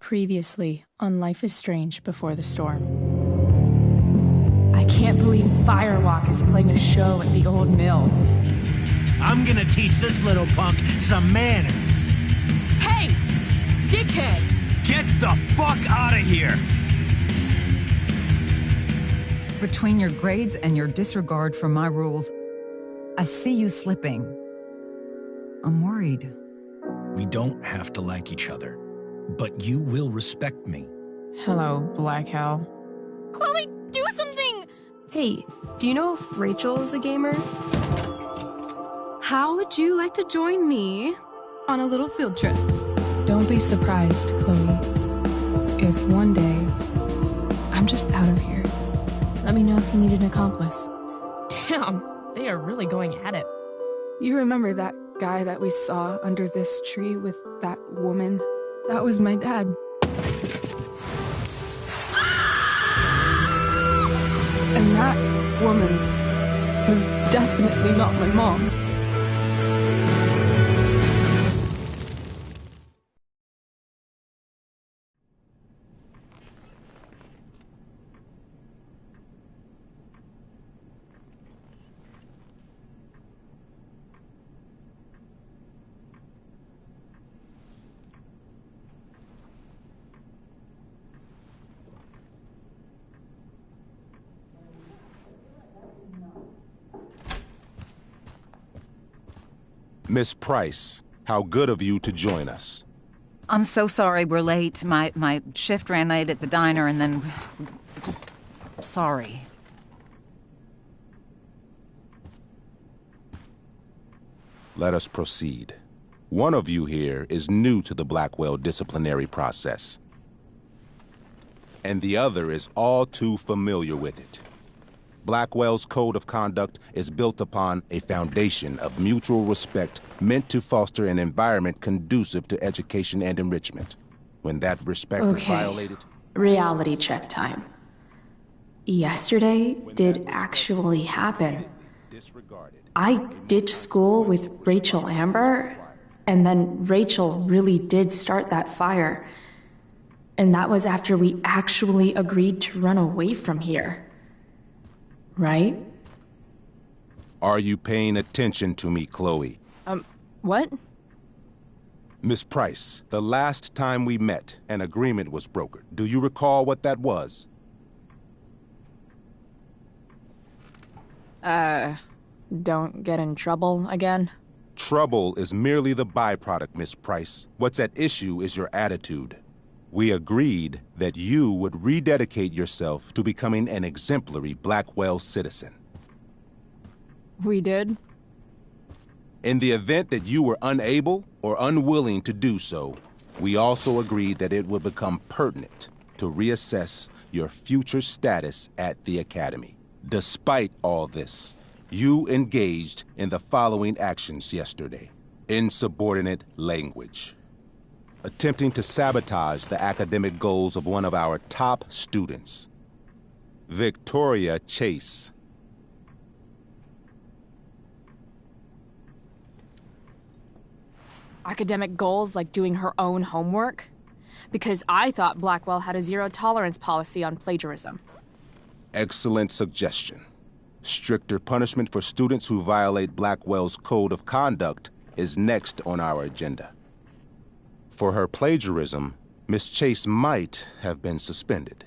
Previously on Life is Strange Before the Storm. I can't believe Firewalk is playing a show at the old mill. I'm gonna teach this little punk some manners. Hey! Dickhead! Get the fuck out of here! Between your grades and your disregard for my rules, I see you slipping. I'm worried. We don't have to like each other, but you will respect me. Hello, Black Hell. Chloe, do something! Hey, do you know if Rachel is a gamer? How would you like to join me on a little field trip? Don't be surprised, Chloe, if one day I'm just out of here. Let me know if you need an accomplice. Damn, they are really going at it. You remember that guy that we saw under this tree with that woman? That was my dad. And that woman was definitely not my mom. Miss Price, how good of you to join us. I'm so sorry we're late. My shift ran late at the diner and then... just... sorry. Let us proceed. One of you here is new to the Blackwell disciplinary process, and the other is all too familiar with it. Blackwell's code of conduct is built upon a foundation of mutual respect meant to foster an environment conducive to education and enrichment. When that respect is violated... Reality check time. Yesterday did actually happen. I ditched school with Rachel Amber, and then Rachel really did start that fire. And that was after we actually agreed to run away from here. Right? Are you paying attention to me, Chloe? What? Miss Price, the last time we met, an agreement was brokered. Do you recall what that was? Don't get in trouble again? Trouble is merely the byproduct, Miss Price. What's at issue is your attitude. We agreed that you would rededicate yourself to becoming an exemplary Blackwell citizen. We did? In the event that you were unable or unwilling to do so, we also agreed that it would become pertinent to reassess your future status at the Academy. Despite all this, you engaged in the following actions yesterday. Insubordinate language. Attempting to sabotage the academic goals of one of our top students, Victoria Chase. Academic goals like doing her own homework? Because I thought Blackwell had a zero-tolerance policy on plagiarism. Excellent suggestion. Stricter punishment for students who violate Blackwell's code of conduct is next on our agenda. For her plagiarism, Miss Chase might have been suspended.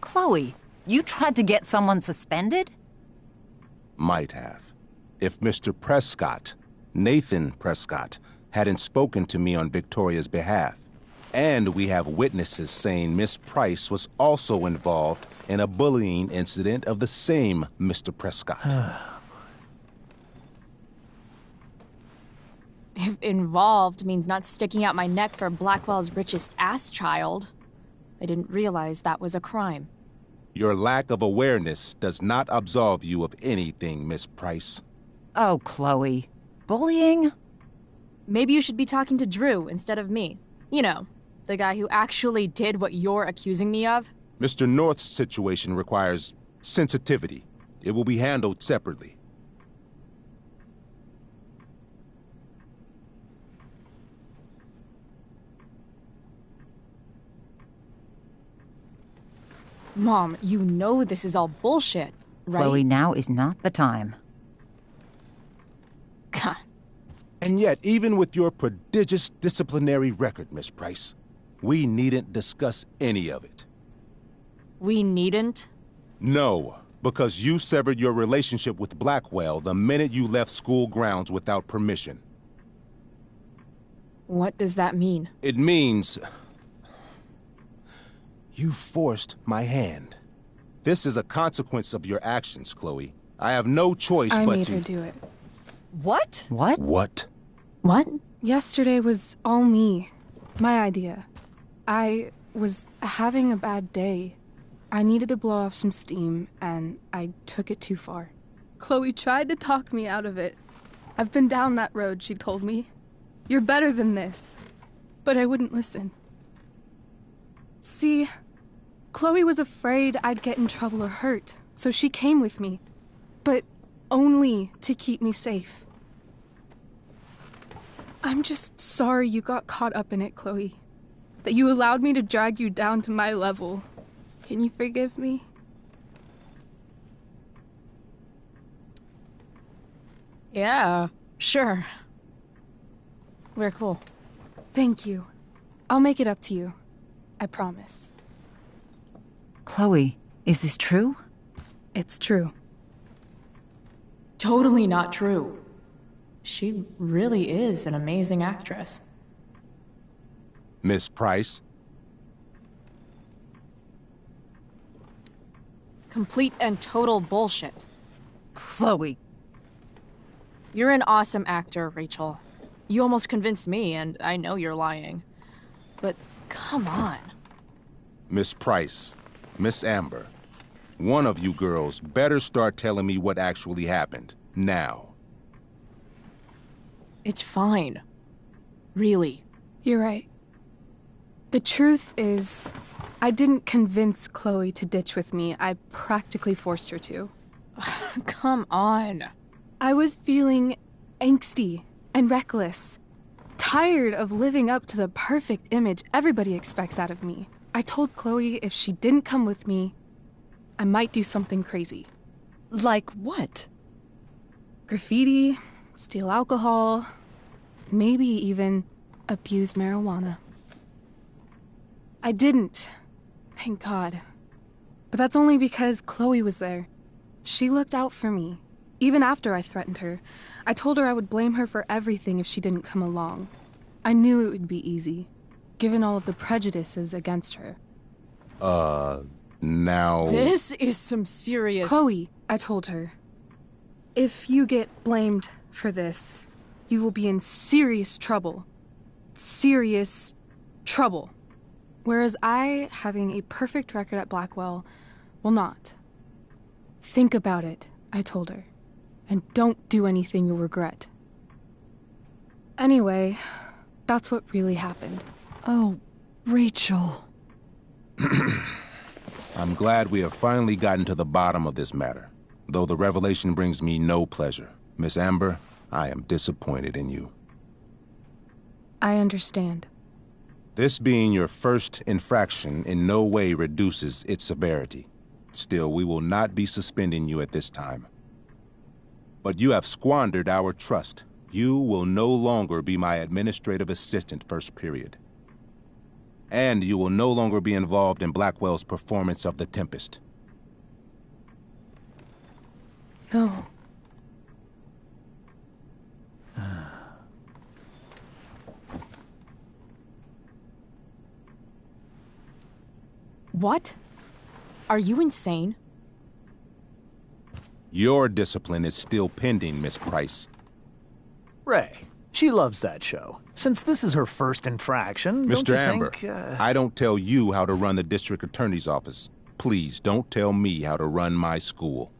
Chloe, you tried to get someone suspended? Might have. If Mr. Prescott, Nathan Prescott, hadn't spoken to me on Victoria's behalf. And we have witnesses saying Miss Price was also involved in a bullying incident of the same Mr. Prescott. If involved means not sticking out my neck for Blackwell's richest ass child, I didn't realize that was a crime. Your lack of awareness does not absolve you of anything, Miss Price. Oh, Chloe. Bullying? Maybe you should be talking to Drew instead of me. You know, the guy who actually did what you're accusing me of. Mr. North's situation requires sensitivity. It will be handled separately. Mom, you know this is all bullshit, right? Chloe, now is not the time. God. And yet, even with your prodigious disciplinary record, Miss Price, we needn't discuss any of it. We needn't? No, because you severed your relationship with Blackwell the minute you left school grounds without permission. What does that mean? It means... you forced my hand. This is a consequence of your actions, Chloe. I have no choice I but made to... her do it. What? What? What? What? Yesterday was all me. My idea. I was having a bad day. I needed to blow off some steam, and I took it too far. Chloe tried to talk me out of it. I've been down that road, she told me. You're better than this. But I wouldn't listen. See, Chloe was afraid I'd get in trouble or hurt, so she came with me. But only to keep me safe. I'm just sorry you got caught up in it, Chloe. That you allowed me to drag you down to my level. Can you forgive me? Yeah, sure. We're cool. Thank you. I'll make it up to you. I promise. Chloe, is this true? It's true. Totally not true. She really is an amazing actress. Miss Price? Complete and total bullshit. Chloe. You're an awesome actor, Rachel. You almost convinced me, and I know you're lying. But come on. Miss Price, Miss Amber, one of you girls better start telling me what actually happened. Now. It's fine. Really. You're right. The truth is, I didn't convince Chloe to ditch with me. I practically forced her to. Come on. I was feeling angsty and reckless. Tired of living up to the perfect image everybody expects out of me. I told Chloe if she didn't come with me, I might do something crazy. Like what? Graffiti, steal alcohol, maybe even abuse marijuana. I didn't, thank God. But that's only because Chloe was there. She looked out for me, even after I threatened her. I told her I would blame her for everything if she didn't come along. I knew it would be easy, given all of the prejudices against her. Now... This is some serious... Chloe, I told her. If you get blamed for this, you will be in serious trouble. Serious trouble. Whereas I, having a perfect record at Blackwell, will not. Think about it, I told her. And don't do anything you'll regret. Anyway, that's what really happened. Oh, Rachel. I'm glad we have finally gotten to the bottom of this matter. Though the revelation brings me no pleasure. Miss Amber, I am disappointed in you. I understand. This being your first infraction in no way reduces its severity. Still, we will not be suspending you at this time. But you have squandered our trust. You will no longer be my administrative assistant first period. And you will no longer be involved in Blackwell's performance of The Tempest. No. What? Are you insane? Your discipline is still pending, Miss Price. Ray, she loves that show. Since this is her first infraction, Mr. don't you Amber, think, I don't tell you how to run the district attorney's office. Please don't tell me how to run my school.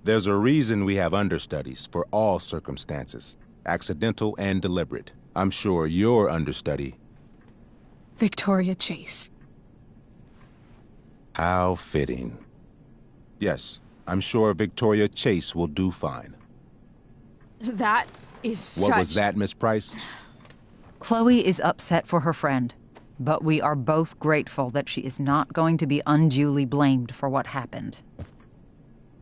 There's a reason we have understudies for all circumstances, accidental and deliberate. I'm sure your understudy... Victoria Chase. How fitting. Yes, I'm sure Victoria Chase will do fine. That is such... What was that, Miss Price? Chloe is upset for her friend. But we are both grateful that she is not going to be unduly blamed for what happened.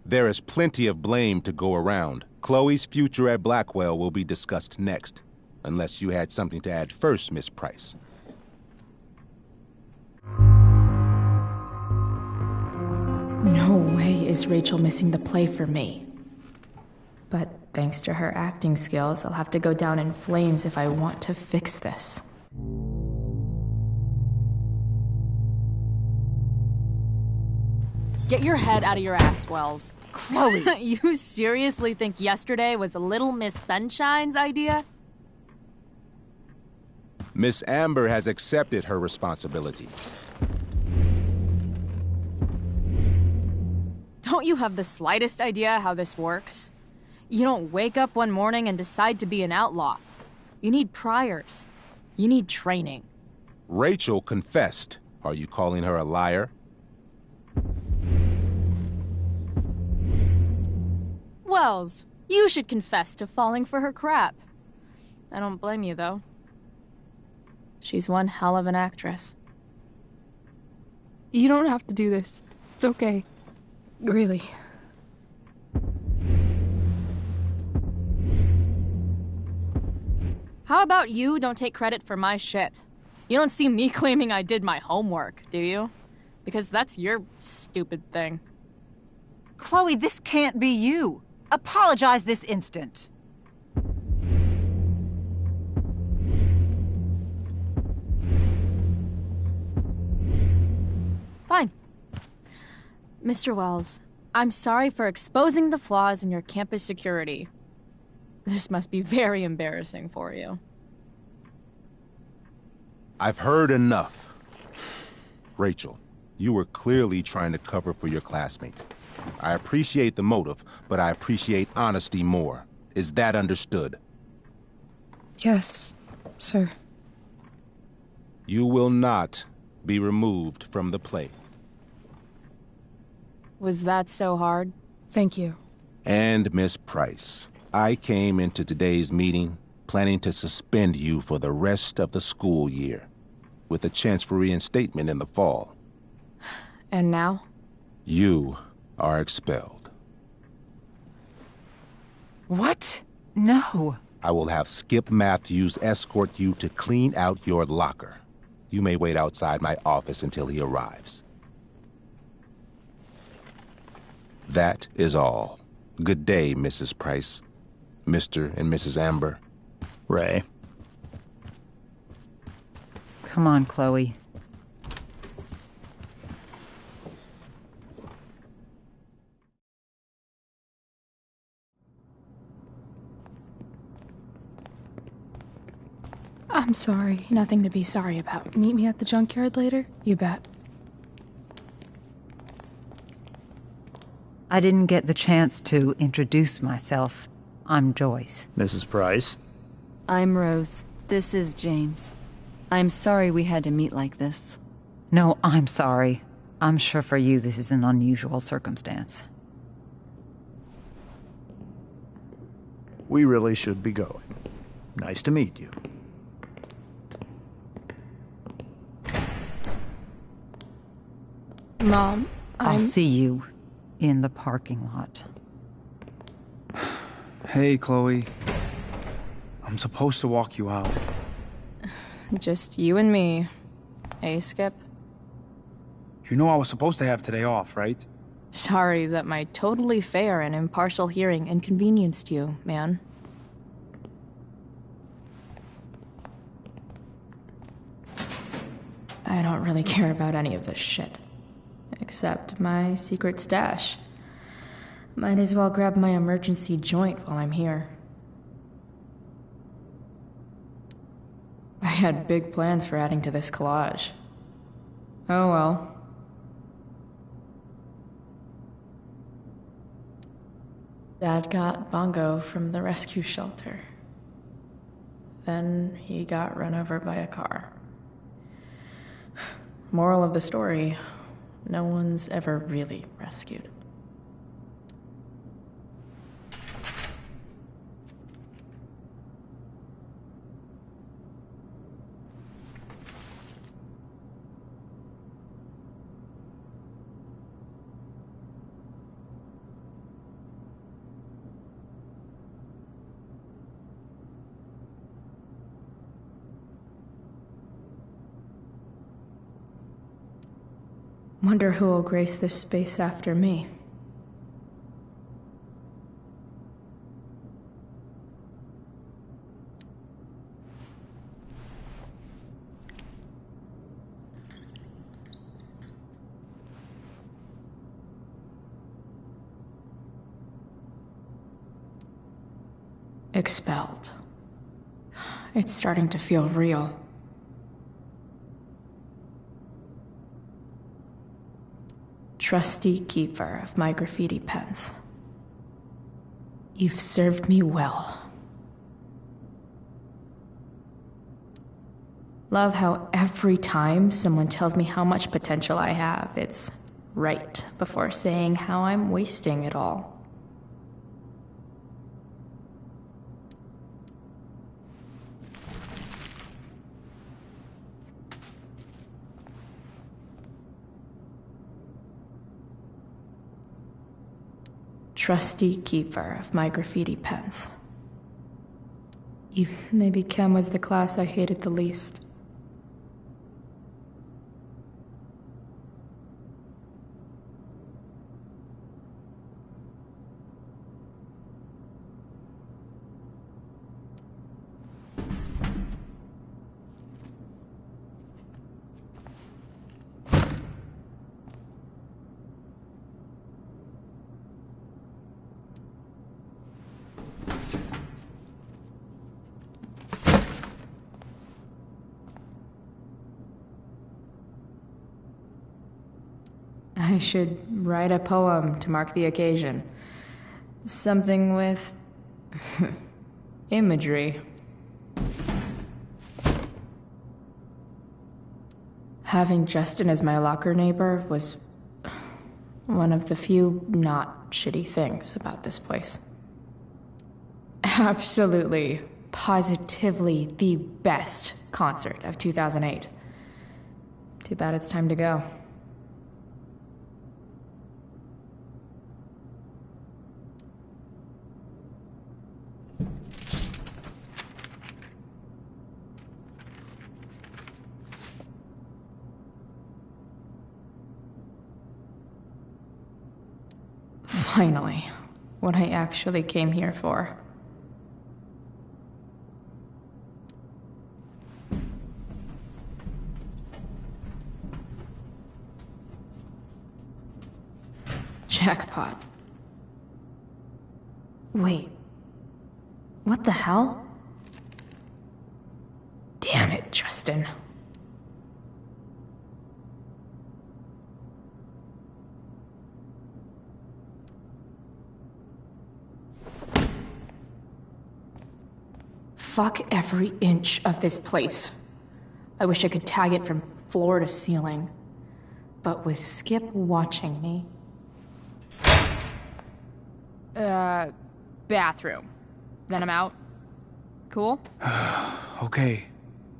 There is plenty of blame to go around. Chloe's future at Blackwell will be discussed next. Unless you had something to add first, Miss Price. No way is Rachel missing the play for me. But thanks to her acting skills, I'll have to go down in flames if I want to fix this. Get your head out of your ass, Wells. Chloe! You seriously think yesterday was Little Miss Sunshine's idea? Miss Amber has accepted her responsibility. Don't you have the slightest idea how this works? You don't wake up one morning and decide to be an outlaw. You need priors. You need training. Rachel confessed. Are you calling her a liar? Wells, you should confess to falling for her crap. I don't blame you, though. She's one hell of an actress. You don't have to do this. It's okay. Really. How about you don't take credit for my shit? You don't see me claiming I did my homework, do you? Because that's your stupid thing. Chloe, this can't be you. Apologize this instant. Fine. Mr. Wells, I'm sorry for exposing the flaws in your campus security. This must be very embarrassing for you. I've heard enough. Rachel, you were clearly trying to cover for your classmate. I appreciate the motive, but I appreciate honesty more. Is that understood? Yes, sir. You will not be removed from the play. Was that so hard? Thank you. And Miss Price, I came into today's meeting planning to suspend you for the rest of the school year, with a chance for reinstatement in the fall. And now? You are expelled. What? No. I will have Skip Matthews escort you to clean out your locker. You may wait outside my office until he arrives. That is all. Good day, Mrs. Price. Mr. and Mrs. Amber. Ray. Come on, Chloe. I'm sorry. Nothing to be sorry about. Meet me at the junkyard later? You bet. I didn't get the chance to introduce myself. I'm Joyce. Mrs. Price. I'm Rose. This is James. I'm sorry we had to meet like this. No, I'm sorry. I'm sure for you this is an unusual circumstance. We really should be going. Nice to meet you. Mom, I'll see you in the parking lot. Hey, Chloe. I'm supposed to walk you out. Just you and me. Hey, Skip? You know I was supposed to have today off, right? Sorry that my totally fair and impartial hearing inconvenienced you, man. I don't really care about any of this shit. Except my secret stash. Might as well grab my emergency joint while I'm here. I had big plans for adding to this collage. Oh well. Dad got Bongo from the rescue shelter. Then he got run over by a car. Moral of the story, no one's ever really rescued. Wonder who will grace this space after me. Expelled. It's starting to feel real. Trusty keeper of my graffiti pens. You've served me well. Love how every time someone tells me how much potential I have, it's right before saying how I'm wasting it all. Trusty keeper of my graffiti pens. Maybe Chem was the class I hated the least. I should write a poem to mark the occasion. Something with imagery. Having Justin as my locker neighbor was one of the few not shitty things about this place. Absolutely, positively the best concert of 2008. Too bad it's time to go. Finally, what I actually came here for. Jackpot. Wait. What the hell? Damn it, Justin. Fuck every inch of this place. I wish I could tag it from floor to ceiling. But with Skip watching me... Bathroom. Then I'm out. Cool? Okay,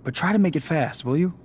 but try to make it fast, will you?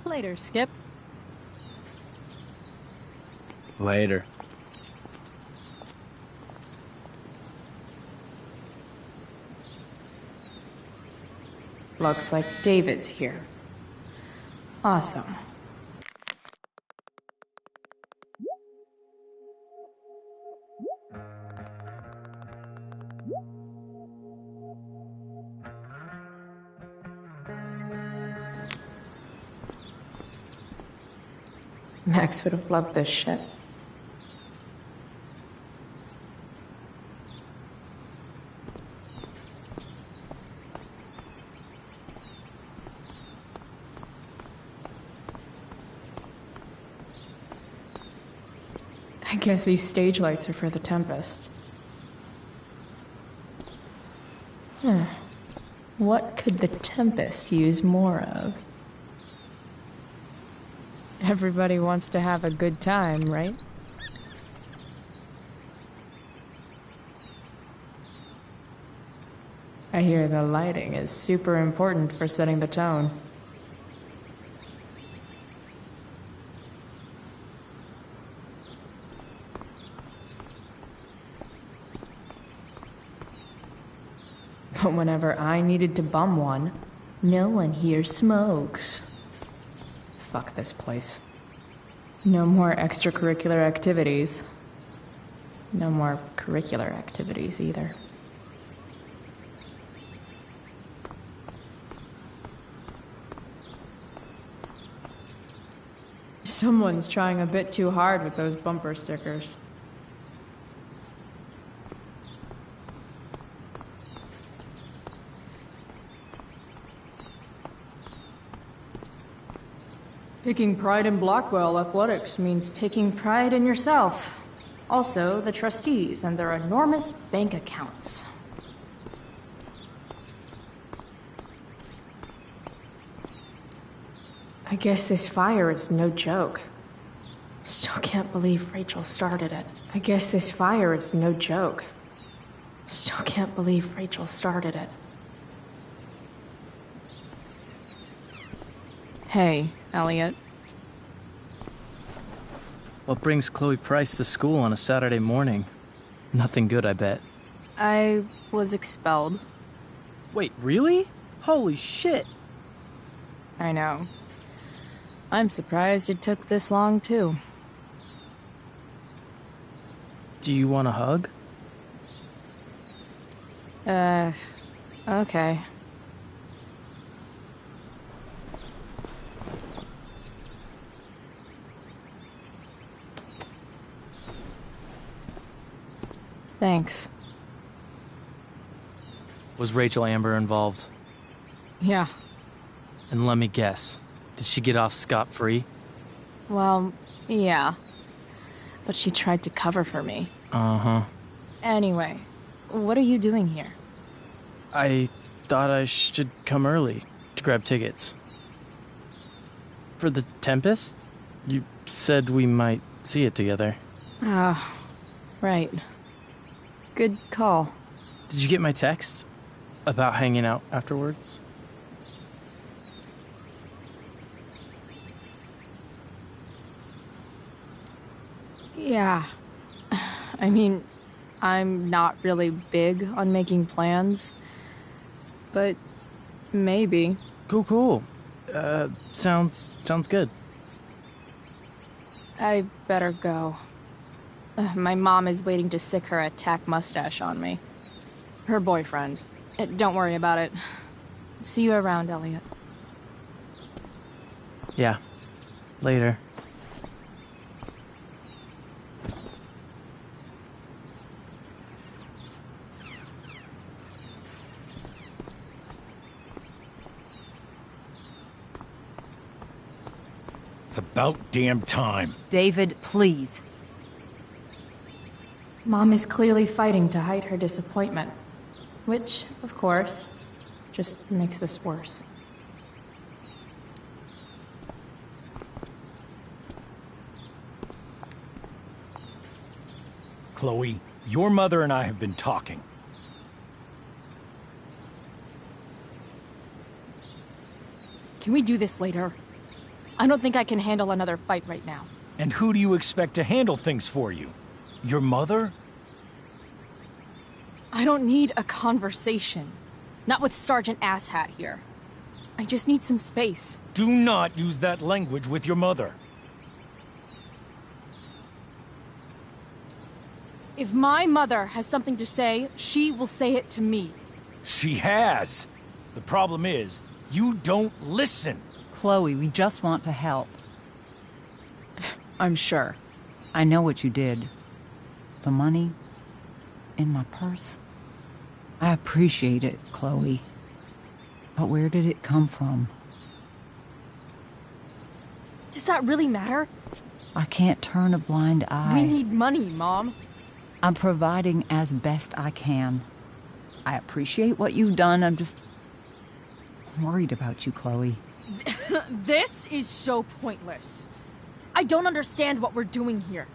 Later, Skip. Later. Looks like David's here. Awesome. Max would have loved this shit. I guess these stage lights are for the Tempest. What could the Tempest use more of? Everybody wants to have a good time, right? I hear the lighting is super important for setting the tone. But whenever I needed to bum one, no one here smokes. Fuck this place. No more extracurricular activities. No more curricular activities either. Someone's trying a bit too hard with those bumper stickers. Taking pride in Blackwell athletics means taking pride in yourself. Also, the trustees and their enormous bank accounts. I guess this fire is no joke. Still can't believe Rachel started it. I guess this fire is no joke. Still can't believe Rachel started it. Hey, Elliot. What brings Chloe Price to school on a Saturday morning? Nothing good, I bet. I was expelled. Wait, really? Holy shit! I know. I'm surprised it took this long, too. Do you want a hug? Okay. Thanks. Was Rachel Amber involved? Yeah. And let me guess, did she get off scot-free? Well, yeah. But she tried to cover for me. Uh-huh. Anyway, what are you doing here? I thought I should come early to grab tickets. For the Tempest? You said we might see it together. Ah, right. Good call. Did you get my text about hanging out afterwards? Yeah. I mean, I'm not really big on making plans, but maybe. Cool. Sounds good. I better go. My mom is waiting to sick her attack mustache on me. Her boyfriend. Don't worry about it. See you around, Elliot. Yeah. Later. It's about damn time. David, please. Mom is clearly fighting to hide her disappointment. Which, of course, just makes this worse. Chloe, your mother and I have been talking. Can we do this later? I don't think I can handle another fight right now. And who do you expect to handle things for you? Your mother? I don't need a conversation. Not with Sergeant Asshat here. I just need some space. Do not use that language with your mother. If my mother has something to say, she will say it to me. She has. The problem is, you don't listen. Chloe, we just want to help. I'm sure. I know what you did. The money in my purse. I appreciate it, Chloe. But where did it come from? Does that really matter? I can't turn a blind eye. We need money, Mom. I'm providing as best I can. I appreciate what you've done. I'm just worried about you, Chloe. This is so pointless. I don't understand what we're doing here.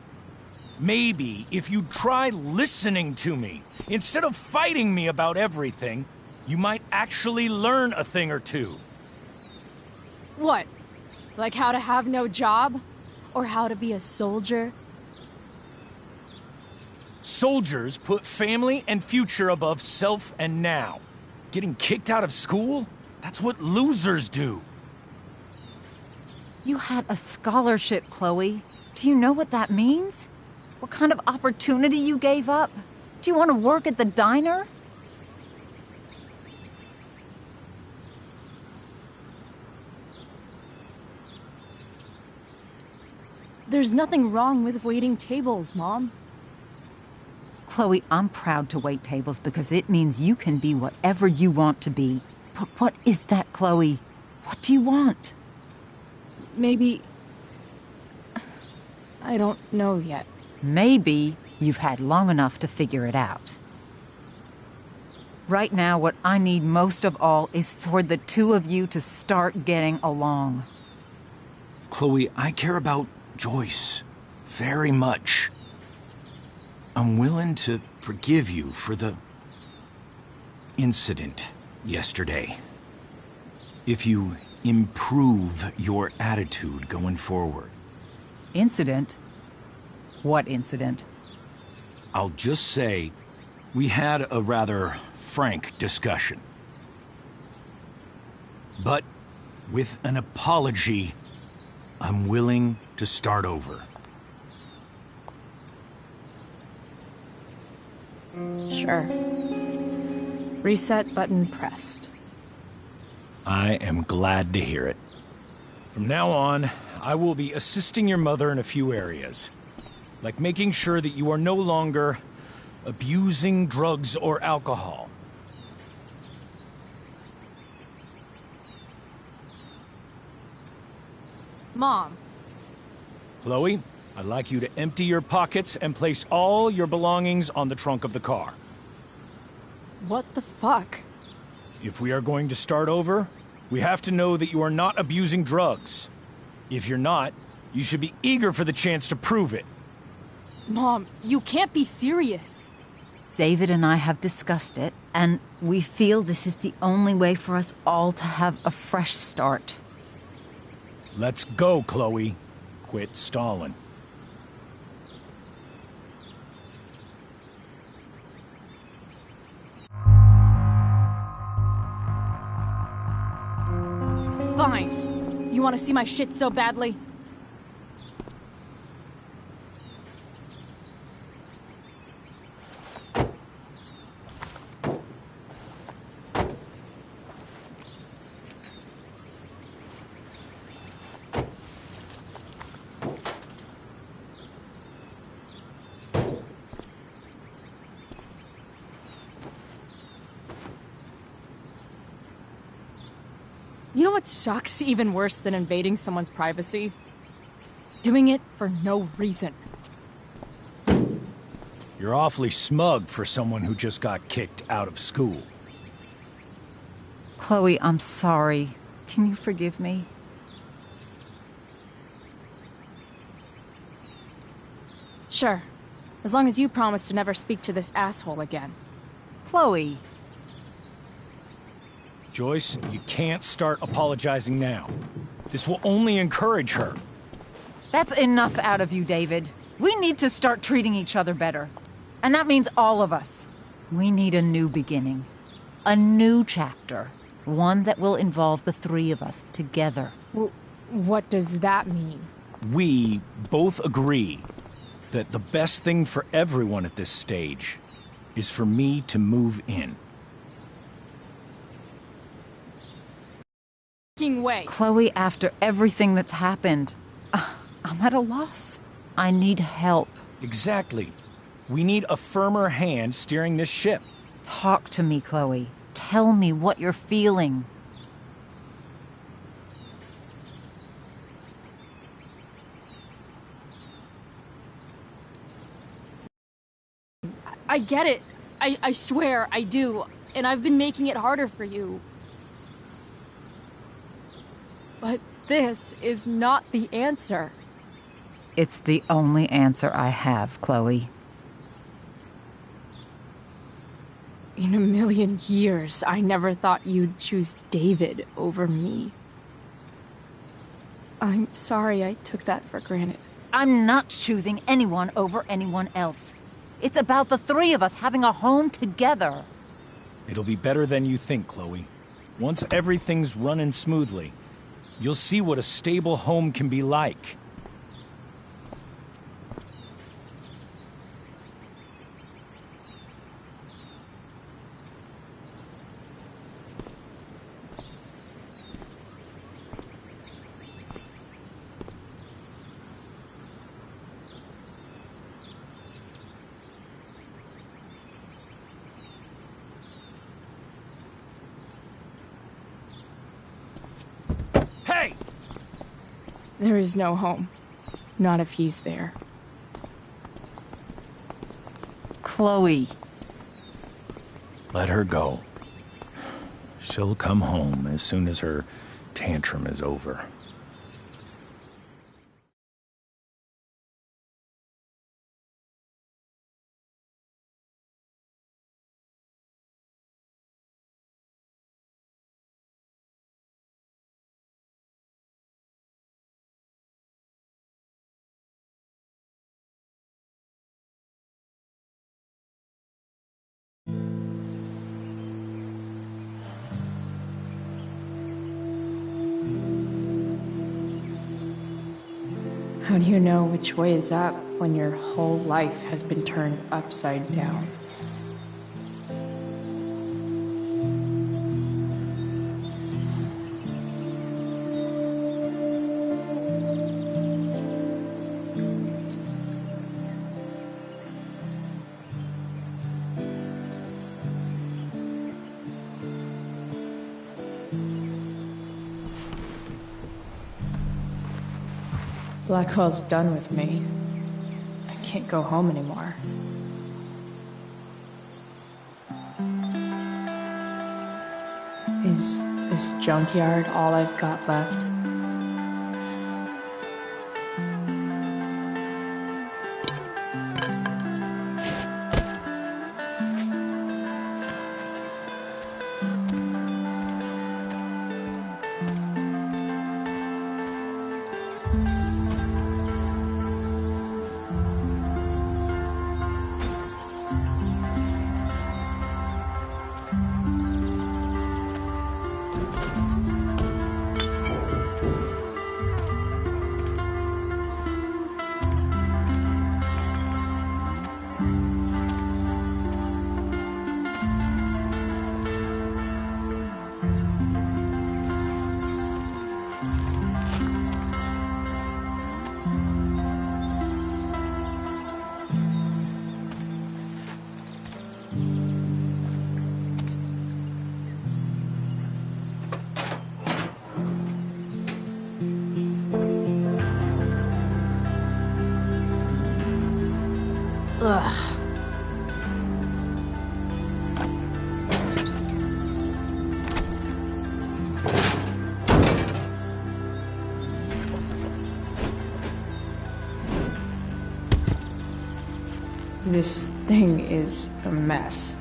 Maybe if you try listening to me, instead of fighting me about everything, you might actually learn a thing or two. What? Like how to have no job? Or how to be a soldier? Soldiers put family and future above self and now. Getting kicked out of school? That's what losers do. You had a scholarship, Chloe. Do you know what that means? What kind of opportunity you gave up? Do you want to work at the diner? There's nothing wrong with waiting tables, Mom. Chloe, I'm proud to wait tables because it means you can be whatever you want to be. But what is that, Chloe? What do you want? maybe... I don't know yet. Maybe you've had long enough to figure it out. Right now, what I need most of all is for the two of you to start getting along. Chloe, I care about Joyce very much. I'm willing to forgive you for the incident yesterday. If you improve your attitude going forward. Incident? What incident? I'll just say, we had a rather frank discussion. But with an apology, I'm willing to start over. Sure. Reset button pressed. I am glad to hear it. From now on, I will be assisting your mother in a few areas. Like making sure that you are no longer abusing drugs or alcohol. Mom. Chloe, I'd like you to empty your pockets and place all your belongings on the trunk of the car. What the fuck? If we are going to start over, we have to know that you are not abusing drugs. If you're not, you should be eager for the chance to prove it. Mom, you can't be serious. David and I have discussed it, and we feel this is the only way for us all to have a fresh start. Let's go, Chloe. Quit stalling. Fine. You want to see my shit so badly? You know what sucks even worse than invading someone's privacy? Doing it for no reason. You're awfully smug for someone who just got kicked out of school. Chloe, I'm sorry. Can you forgive me? Sure. As long as you promise to never speak to this asshole again. Chloe. Joyce, you can't start apologizing now. This will only encourage her. That's enough out of you, David. We need to start treating each other better. And that means all of us. We need a new beginning. A new chapter. One that will involve the three of us together. What does that mean? We both agree that the best thing for everyone at this stage is for me to move in. Way. Chloe, after everything that's happened, I'm at a loss. I need help. Exactly. We need a firmer hand steering this ship. Talk to me, Chloe. Tell me what you're feeling. I get it. I swear, I do. And I've been making it harder for you. But this is not the answer. It's the only answer I have, Chloe. In a million years, I never thought you'd choose David over me. I'm sorry I took that for granted. I'm not choosing anyone over anyone else. It's about the three of us having a home together. It'll be better than you think, Chloe. Once everything's running smoothly, you'll see what a stable home can be like. There is no home. Not if he's there. Chloe. Let her go. She'll come home as soon as her tantrum is over. How do you know which way is up when your whole life has been turned upside down? Blackwell's done with me. I can't go home anymore. Is this junkyard all I've got left? Ugh. This thing is a mess.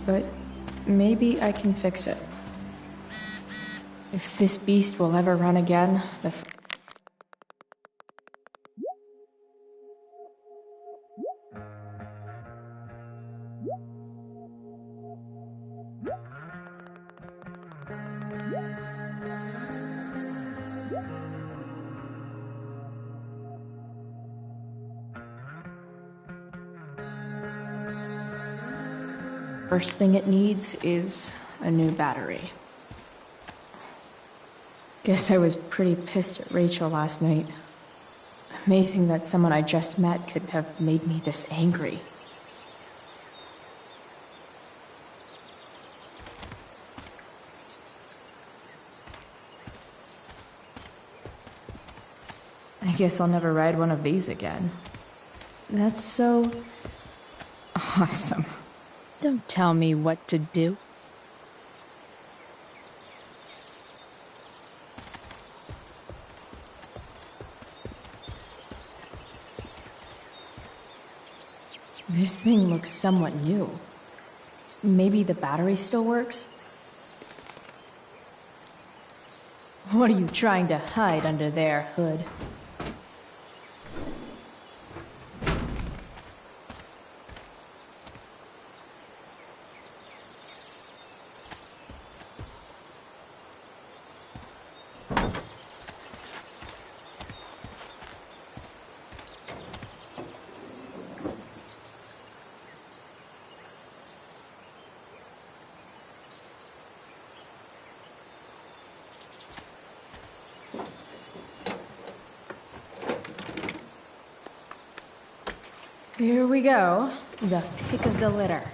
But maybe I can fix it. If this beast will ever run again, the first thing it needs is a new battery. Guess I was pretty pissed at Rachel last night. Amazing that someone I just met could have made me this angry. I guess I'll never ride one of these again. That's so awesome. Don't tell me what to do. This thing looks somewhat new. Maybe the battery still works? What are you trying to hide under there, Hood? Here we go, the pick of the litter.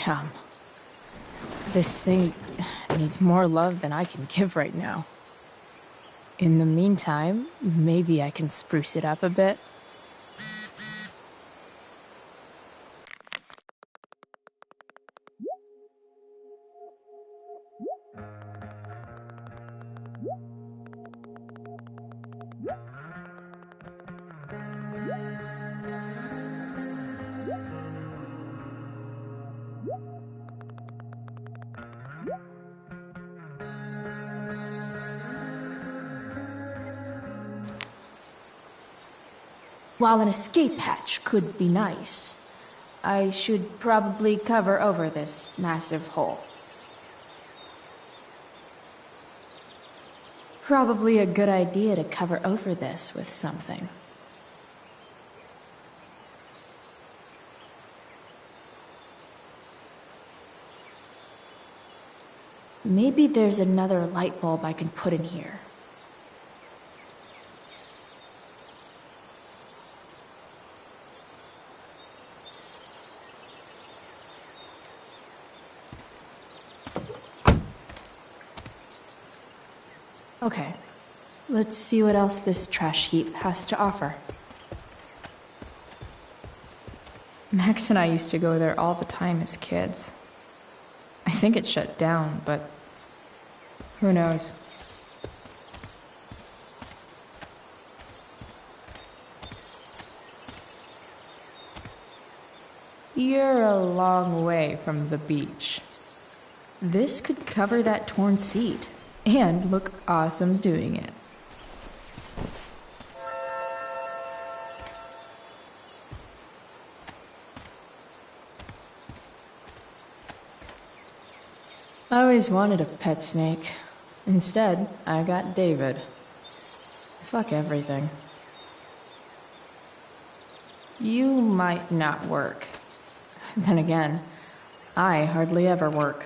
Damn. This thing needs more love than I can give right now. In the meantime, maybe I can spruce it up a bit. While an escape hatch could be nice, I should probably cover over this massive hole. Probably a good idea to cover over this with something. Maybe there's another light bulb I can put in here. Okay, let's see what else this trash heap has to offer. Max and I used to go there all the time as kids. I think it shut down, but who knows? You're a long way from the beach. This could cover that torn seat and look awesome doing it. I always wanted a pet snake. Instead, I got David. Fuck everything. You might not work. Then again, I hardly ever work.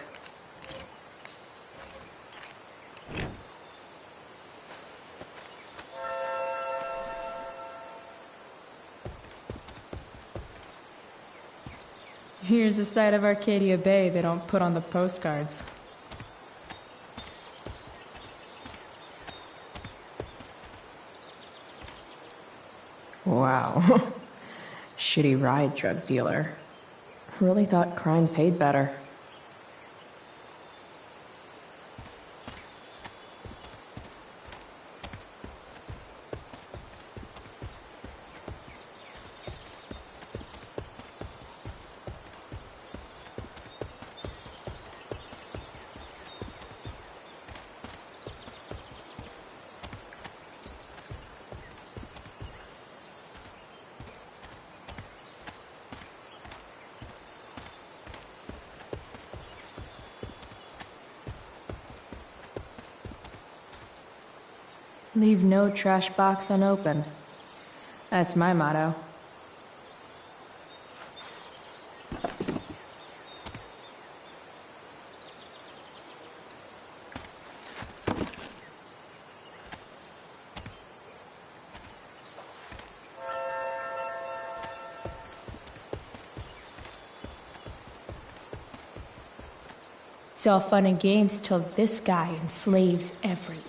Here's a side of Arcadia Bay they don't put on the postcards. Wow. Shitty ride drug dealer. Really thought crime paid better. Leave no trash box unopened. That's my motto. It's all fun and games till this guy enslaves everyone.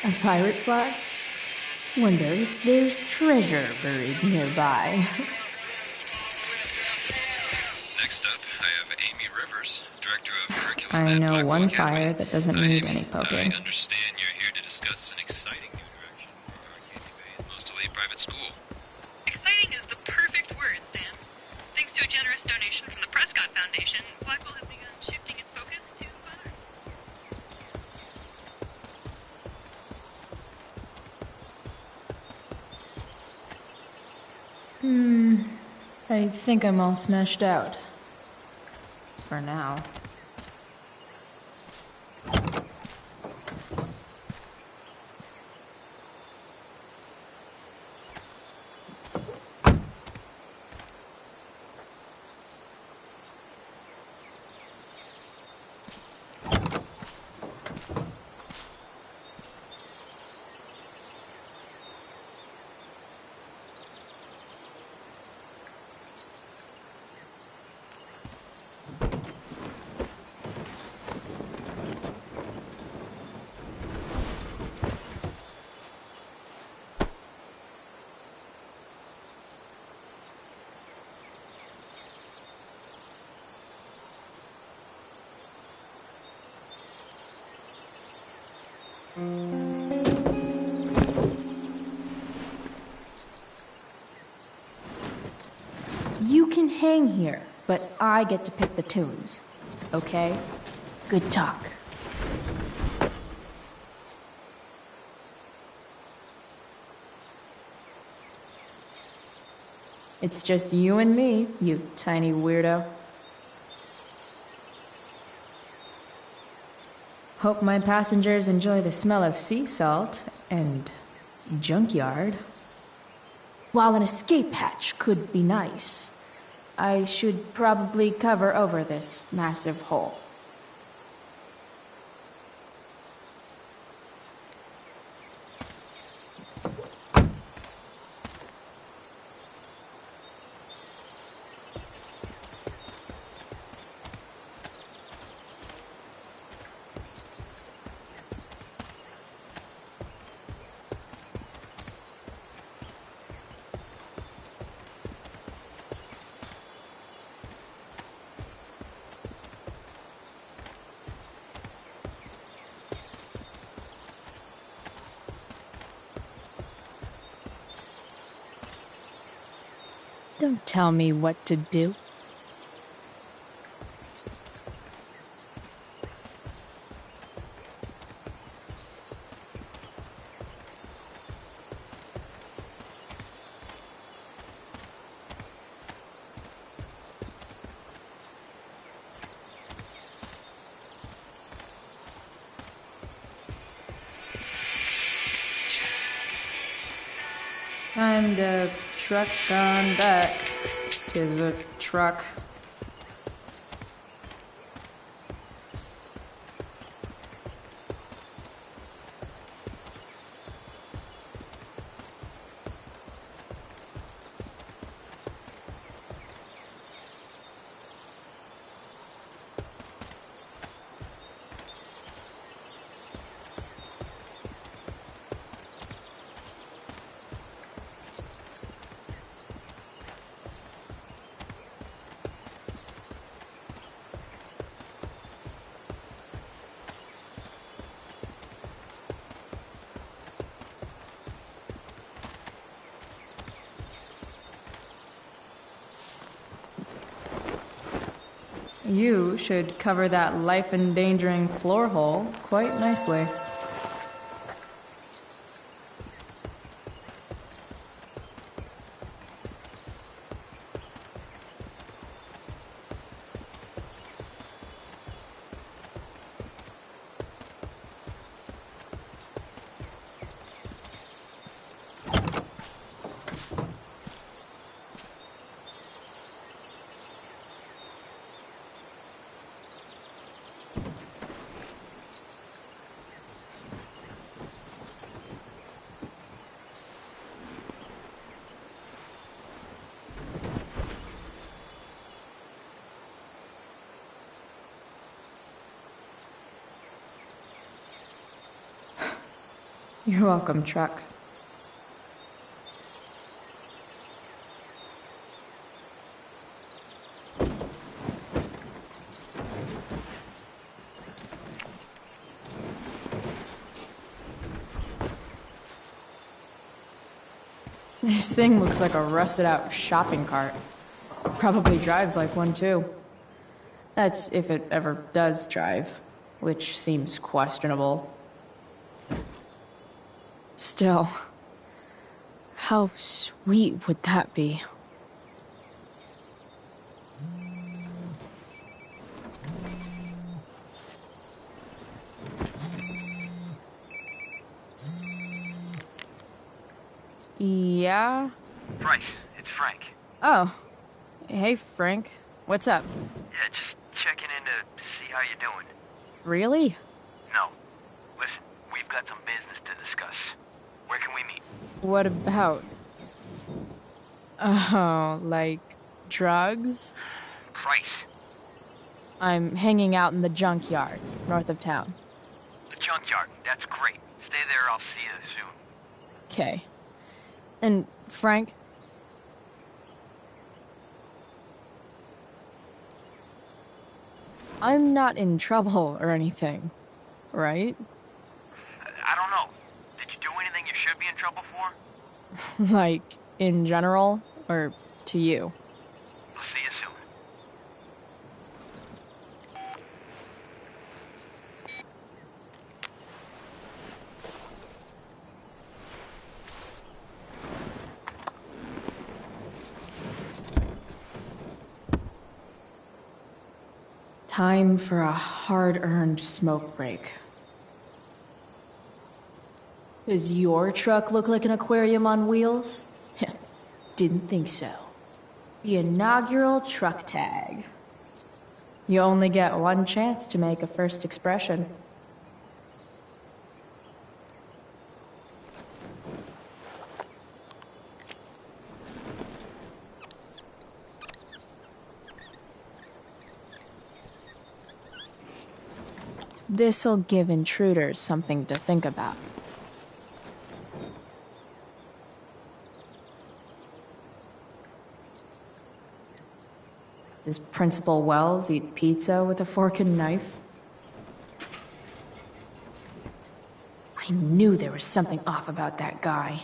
A pirate flag? Wonder if there's treasure buried nearby. Next up, I have Amy Rivers, Director of Curriculum I at know Blackwell one Academy. fire that doesn't need any poking. I understand you're here to discuss an exciting new direction for Arcadia Bay's most elite private school. Exciting is the perfect word, Stan. Thanks to a generous donation from the Prescott Foundation, Blackwell has begun shifting its focus to others. I think I'm all smashed out. For now. You can hang here, but I get to pick the tunes. Okay? Good talk. It's just you and me, you tiny weirdo. Hope my passengers enjoy the smell of sea salt and junkyard. While an escape hatch could be nice, I should probably cover over this massive hole. Don't tell me what to do. Time to truck on back to the truck. You should cover that life-endangering floor hole quite nicely. You're welcome, truck. This thing looks like a rusted out shopping cart. Probably drives like one too. That's if it ever does drive, which seems questionable. Still, how sweet would that be? Yeah? Bryce, it's Frank. Oh. Hey, Frank. What's up? Yeah, just checking in to see how you're doing. Really? No. Listen, we've got some business to discuss. Where can we meet? What about? Oh, like drugs? Price. I'm hanging out in the junkyard, north of town. The junkyard. That's great. Stay there, I'll see you soon. Okay. And Frank? I'm not in trouble or anything, right? I Like, in general, or to you? I'll see you soon. Time for a hard-earned smoke break. Does your truck look like an aquarium on wheels? Didn't think so. The inaugural truck tag. You only get one chance to make a first expression. This'll give intruders something to think about. Does Principal Wells eat pizza with a fork and knife? I knew there was something off about that guy.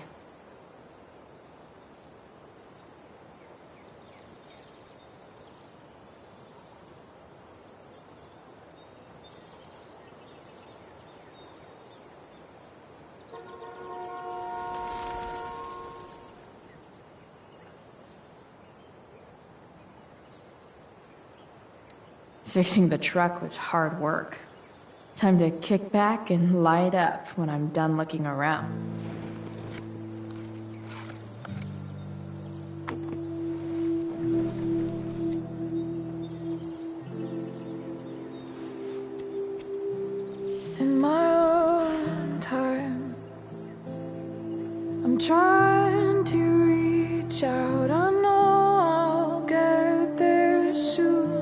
Fixing the truck was hard work. Time to kick back and light up when I'm done looking around. In my own time, I'm trying to reach out. I know I'll get there soon.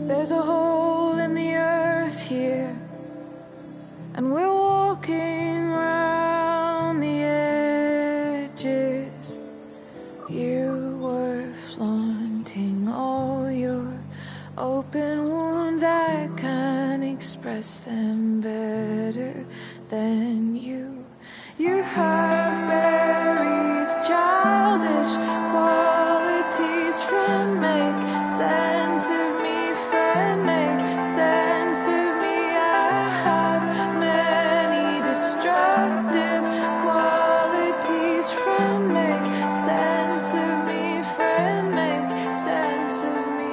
There's a hole in the earth here, and we're walking around the edges. You were flaunting all your open wounds. I can't express them better than you. You have buried childish qualities. Friend, make sense of me. Friend, make sense of me. I have many destructive qualities. Friend, make sense of me. Friend, make sense of me.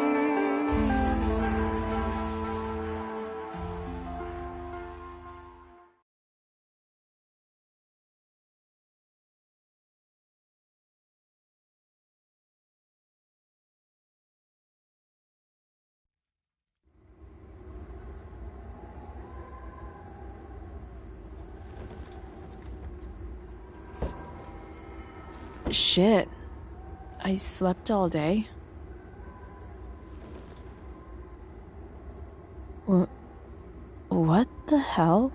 Shit. I slept all day. What the hell?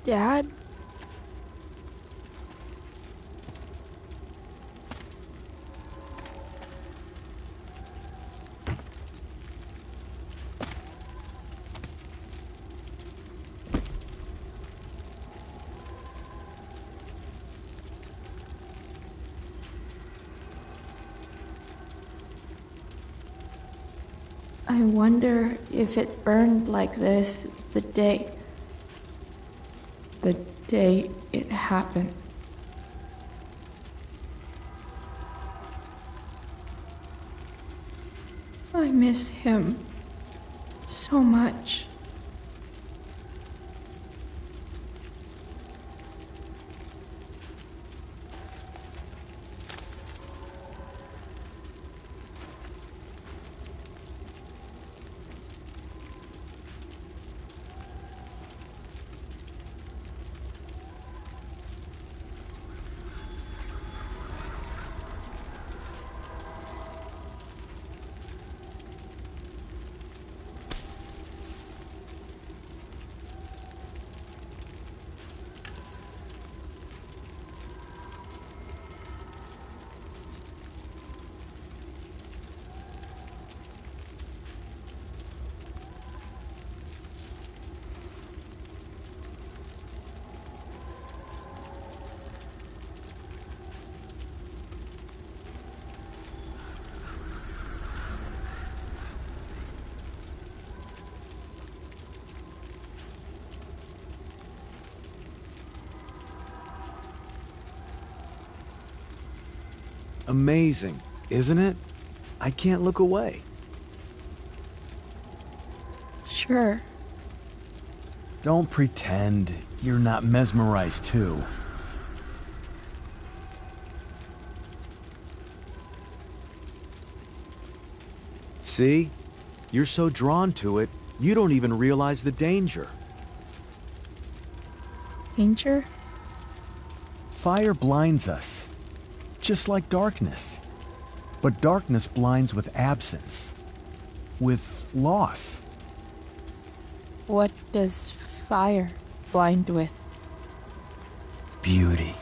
Dad? I wonder if it burned like this the day it happened. I miss him so much. Amazing, isn't it? I can't look away. Sure. Don't pretend you're not mesmerized too. See? You're so drawn to it, you don't even realize the danger. Danger? Fire blinds us, just like darkness. But darkness blinds with absence, with loss. What does fire blind with? Beauty.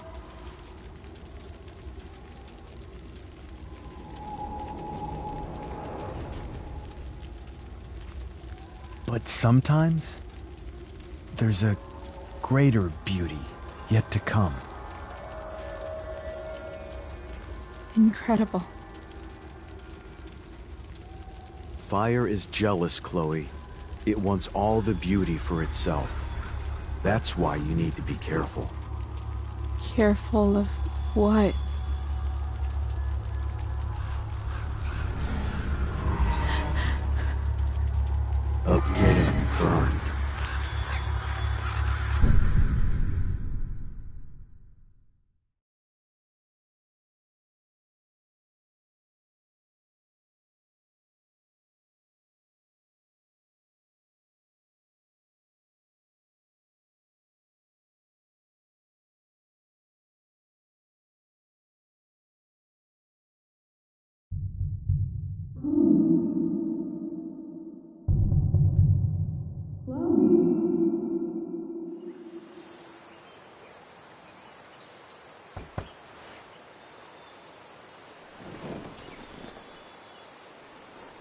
But sometimes, there's a greater beauty yet to come. Incredible. Fire is jealous, Chloe. It wants all the beauty for itself. That's why you need to be careful. Careful of what? Of getting burned.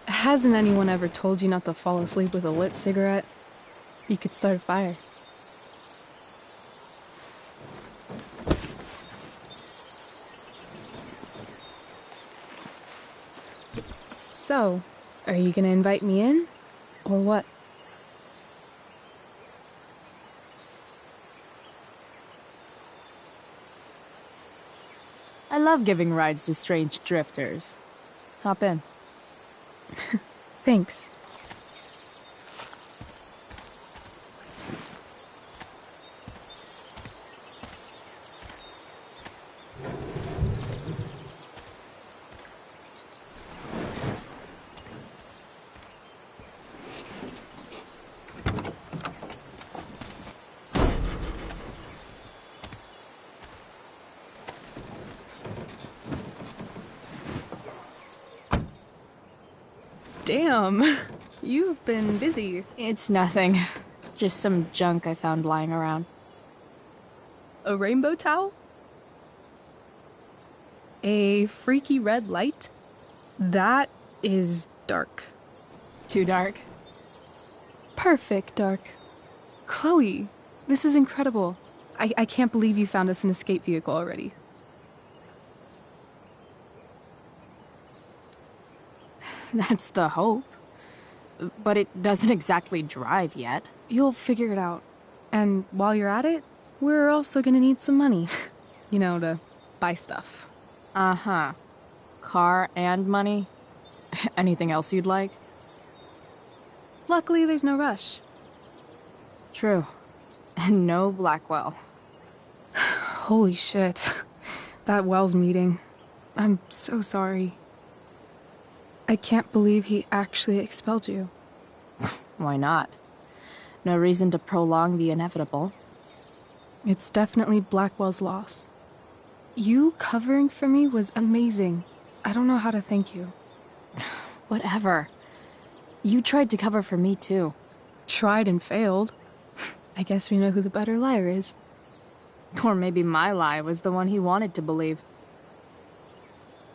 Hasn't anyone ever told you not to fall asleep with a lit cigarette? You could start a fire. So, are you gonna invite me in? Or what? I love giving rides to strange drifters. Hop in. Thanks. Damn, you've been busy. It's nothing. Just some junk I found lying around. A rainbow towel? A freaky red light? That is dark. Too dark? Perfect dark. Chloe, this is incredible. I can't believe you found us an escape vehicle already. That's the hope. But it doesn't exactly drive yet. You'll figure it out. And while you're at it, we're also gonna need some money. You know, to buy stuff. Uh-huh. Car and money? Anything else you'd like? Luckily, there's no rush. True. And no Blackwell. Holy shit. That Wells meeting. I'm so sorry. I can't believe he actually expelled you. Why not? No reason to prolong the inevitable. It's definitely Blackwell's loss. You covering for me was amazing. I don't know how to thank you. Whatever. You tried to cover for me too. Tried and failed. I guess we know who the better liar is. Or maybe my lie was the one he wanted to believe.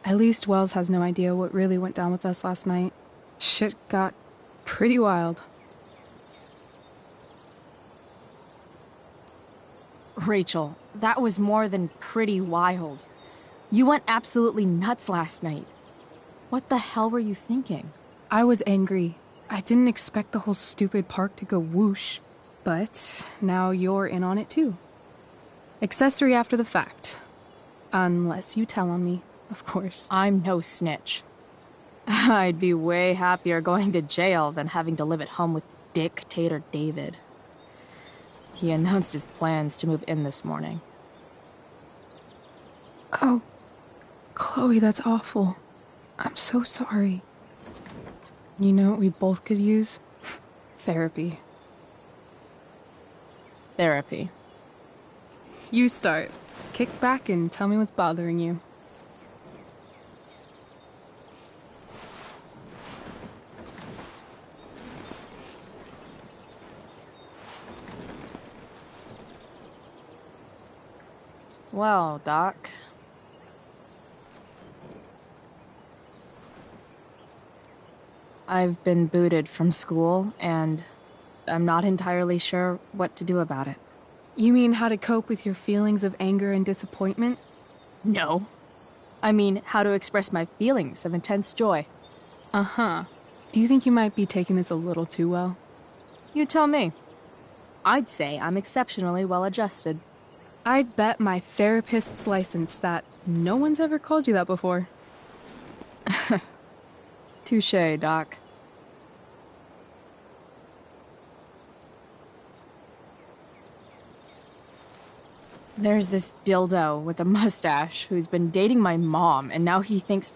At least Wells has no idea what really went down with us last night. Shit got pretty wild. Rachel, that was more than pretty wild. You went absolutely nuts last night. What the hell were you thinking? I was angry. I didn't expect the whole stupid park to go whoosh. But now you're in on it too. Accessory after the fact. Unless you tell on me. of course. I'm no snitch. I'd be way happier going to jail than having to live at home with Dictator David. He announced his plans to move in this morning. Oh, Chloe, that's awful. I'm so sorry. You know what we both could use? Therapy. Therapy. You start. Kick back and tell me what's bothering you. Well, Doc. I've been booted from school, and I'm not entirely sure what to do about it. You mean how to cope with your feelings of anger and disappointment? No. I mean, how to express my feelings of intense joy. Uh-huh. Do you think you might be taking this a little too well? You tell me. I'd say I'm exceptionally well-adjusted. I'd bet my therapist's license that no one's ever called you that before. Touché, Doc. There's this dildo with a mustache who's been dating my mom, and now he thinks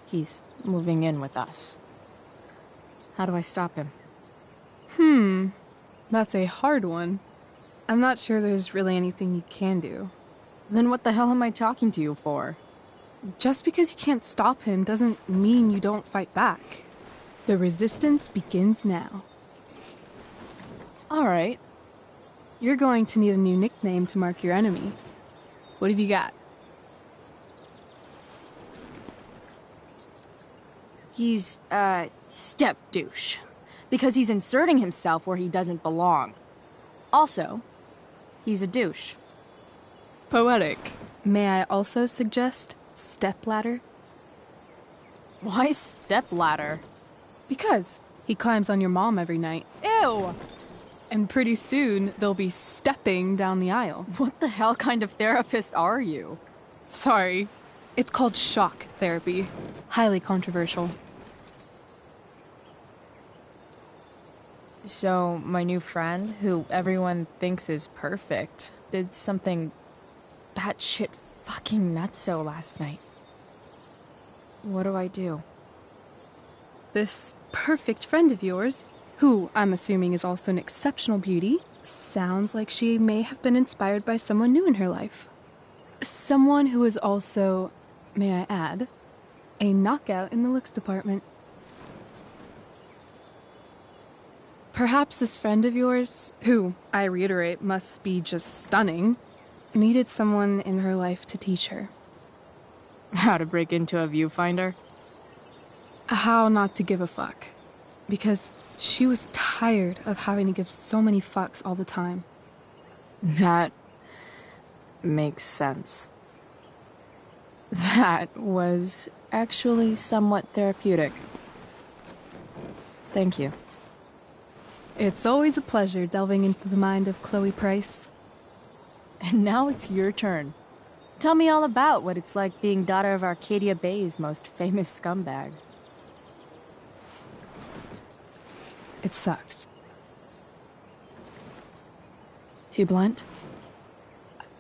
he's moving in with us. How do I stop him? That's a hard one. I'm not sure there's really anything you can do. Then what the hell am I talking to you for? Just because you can't stop him doesn't mean you don't fight back. The resistance begins now. All right. You're going to need a new nickname to mark your enemy. What have you got? He's, step douche. Because he's inserting himself where he doesn't belong. Also, he's a douche. Poetic. May I also suggest stepladder? Why stepladder? Because he climbs on your mom every night. Ew! And pretty soon, they'll be stepping down the aisle. What the hell kind of therapist are you? Sorry. It's called shock therapy. Highly controversial. So, my new friend, who everyone thinks is perfect, did something batshit fucking nutso last night. What do I do? This perfect friend of yours, who I'm assuming is also an exceptional beauty, sounds like she may have been inspired by someone new in her life. Someone who is also, may I add, a knockout in the looks department. Perhaps this friend of yours, who, I reiterate, must be just stunning, needed someone in her life to teach her. How to break into a viewfinder? How not to give a fuck. Because she was tired of having to give so many fucks all the time. That makes sense. That was actually somewhat therapeutic. Thank you. It's always a pleasure delving into the mind of Chloe Price. And now it's your turn. Tell me all about what it's like being daughter of Arcadia Bay's most famous scumbag. It sucks. Too blunt?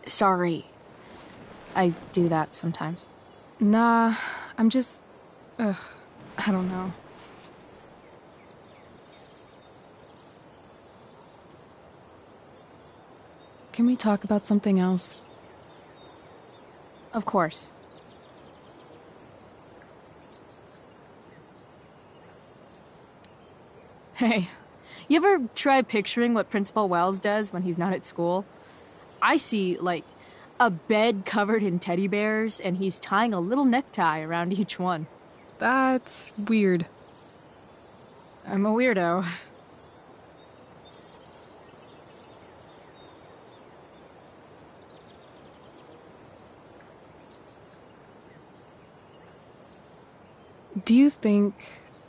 Sorry. I do that sometimes. Nah, I'm just... I don't know. Can we talk about something else? Of course. Hey, you ever try picturing what Principal Wells does when he's not at school? I see, like, a bed covered in teddy bears, and he's tying a little necktie around each one. That's weird. I'm a weirdo. Do you think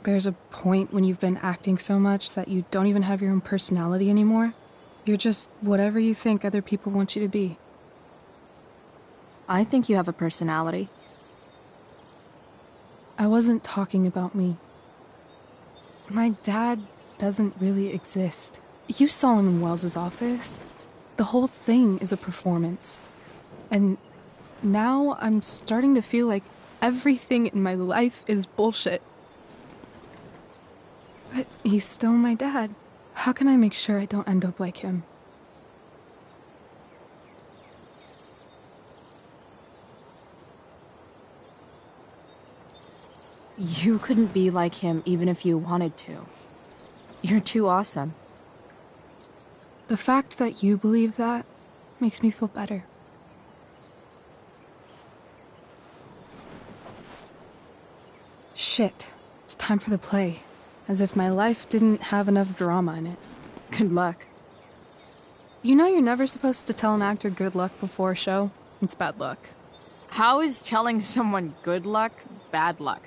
there's a point when you've been acting so much that you don't even have your own personality anymore? You're just whatever you think other people want you to be. I think you have a personality. I wasn't talking about me. My dad doesn't really exist. You saw him in Wells's office. The whole thing is a performance. And now I'm starting to feel like everything in my life is bullshit. But he's still my dad. How can I make sure I don't end up like him? You couldn't be like him even if you wanted to. You're too awesome. The fact that you believe that makes me feel better. Shit. It's time for the play. As if my life didn't have enough drama in it. Good luck. You know you're never supposed to tell an actor good luck before a show? It's bad luck. How is telling someone good luck bad luck?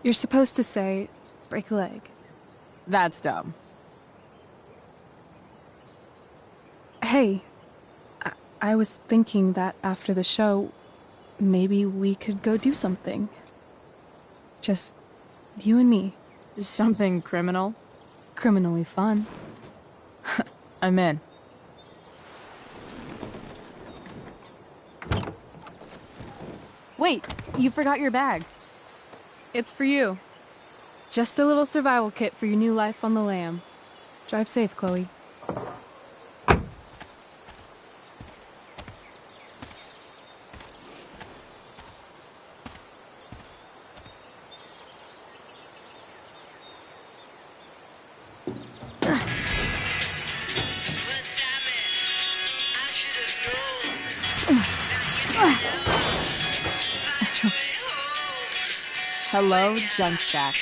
You're supposed to say, break a leg. That's dumb. Hey, I was thinking that after the show, maybe we could go do something. Just you and me. Something criminal? Criminally fun. I'm in. Wait, you forgot your bag. It's for you. Just a little survival kit for your new life on the lam. Drive safe, Chloe. Hello, Junk Shack.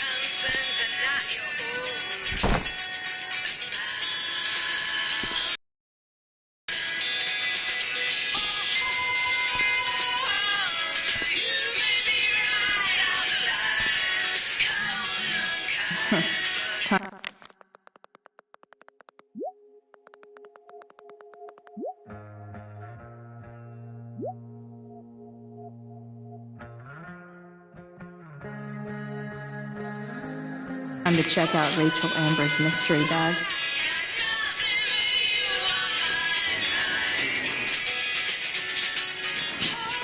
Time to check out Rachel Amber's mystery bag.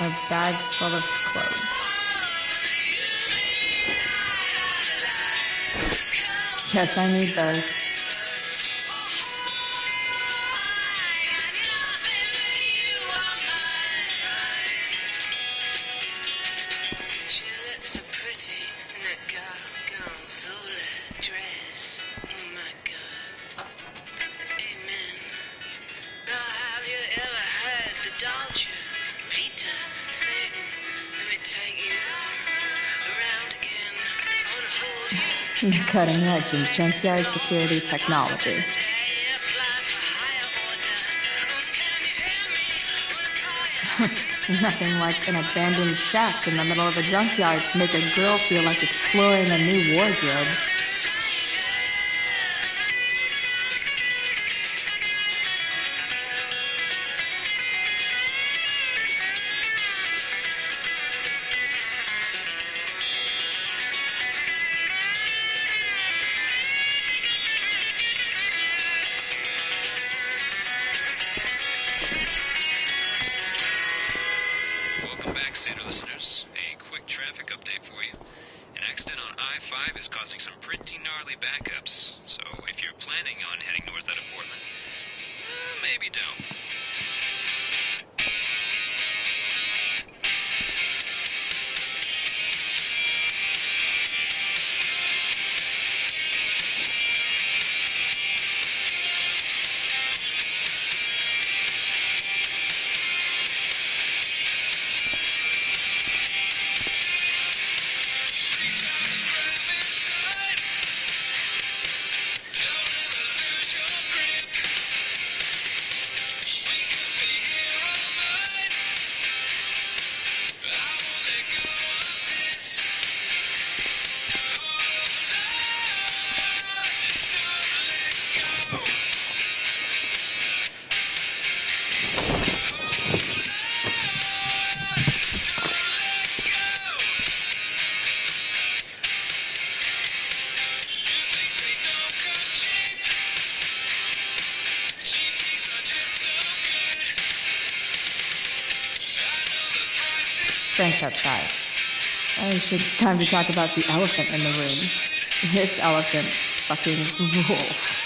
A bag full of clothes. Yes, I need those. Cutting edge in junkyard security technology. Nothing like an abandoned shack in the middle of a junkyard to make a girl feel like exploring a new wardrobe. Center listeners, a quick traffic update for you. An accident on I-5 is causing some pretty gnarly backups, so if you're planning on heading north out of Portland, maybe don't. Frank's outside. I think it's time to talk about the elephant in the room. This elephant fucking rules.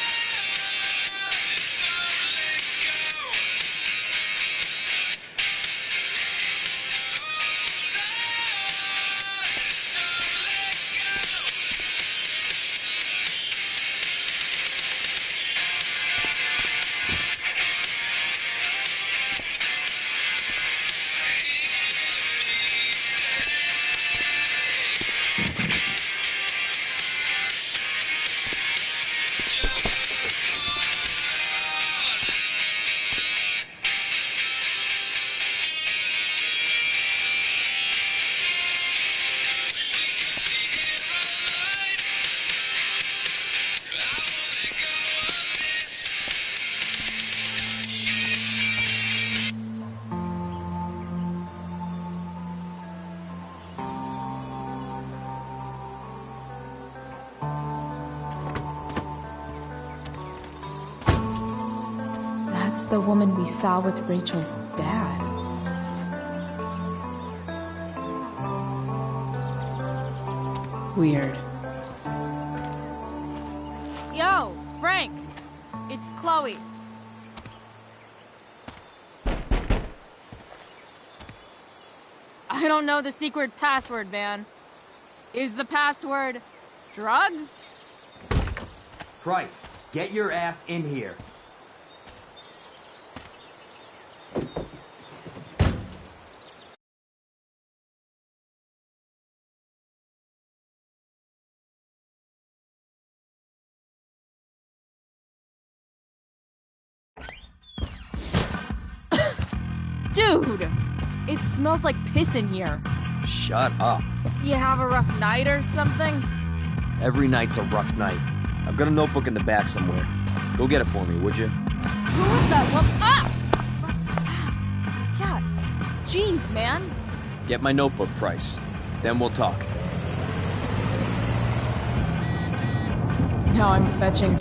That's the woman we saw with Rachel's dad. Weird. Yo, Frank! It's Chloe. I don't know the secret password, man. Is the password drugs? Price, get your ass in here. Dude! It smells like piss in here. Shut up. You have a rough night or something? Every night's a rough night. I've got a notebook in the back somewhere. Go get it for me, would you? Who was that one? Ah! God. Jeez, man. Get my notebook, Price. Then we'll talk. Now I'm fetching.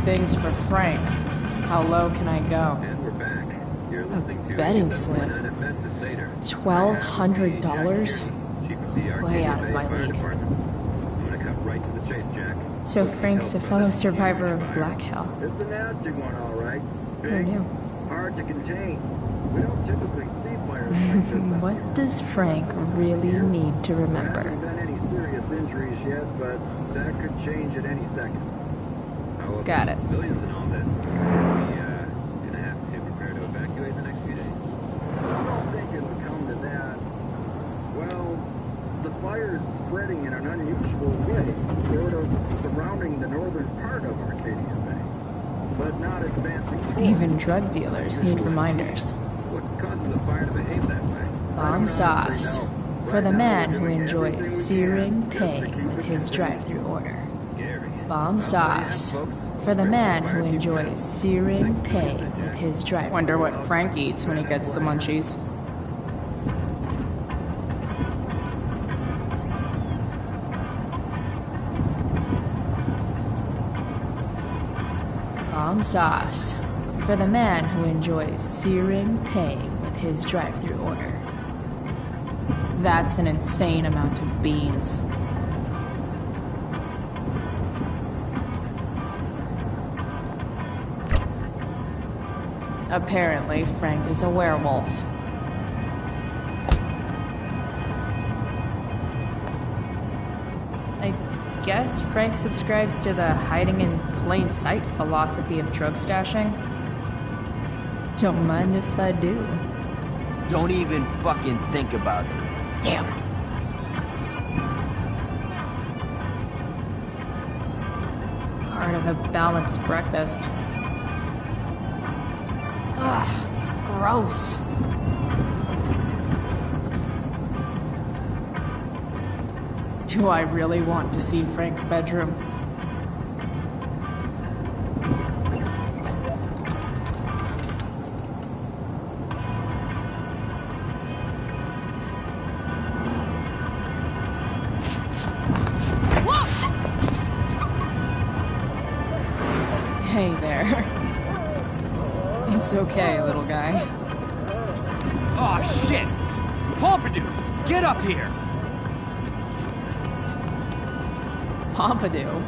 Things for Frank. How low can I go? And we're back. You're listening to A betting slip. $1,200? Way out of my league. I'm gonna cut right to the chase, Jack. So Frank's a fellow survivor of Black Hell. It's a nasty one, all right. Who knew? Hard to contain. We don't typically see fires like this. What does Frank really need to remember? There haven't been any serious injuries yet, but that could change at any second. Got it. Billions and all this. Gonna have to prepare to evacuate the next few days. I don't think it would come to that. Well, the fire's spreading in an unusual way, sort of surrounding the northern part of Arcadia Bay, but not advancing. Even drug dealers need reminders. What causes the fire to behave that way? Bomb sauce. For the man who enjoys searing pain with his drive-thru order. Bomb sauce. For the man who enjoys searing pain with his drive. Wonder what Frank eats when he gets the munchies. Bomb sauce. For the man who enjoys searing pain with his drive-thru order. That's an insane amount of beans. Apparently, Frank is a werewolf. I guess Frank subscribes to the hiding in plain sight philosophy of drug stashing. Don't mind if I do. Don't even fucking think about it. Damn. Part of a balanced breakfast. Ugh, gross. Do I really want to see Frank's bedroom? Hey there. It's okay, little guy. Oh, shit! Pompidou, get up here! Pompidou?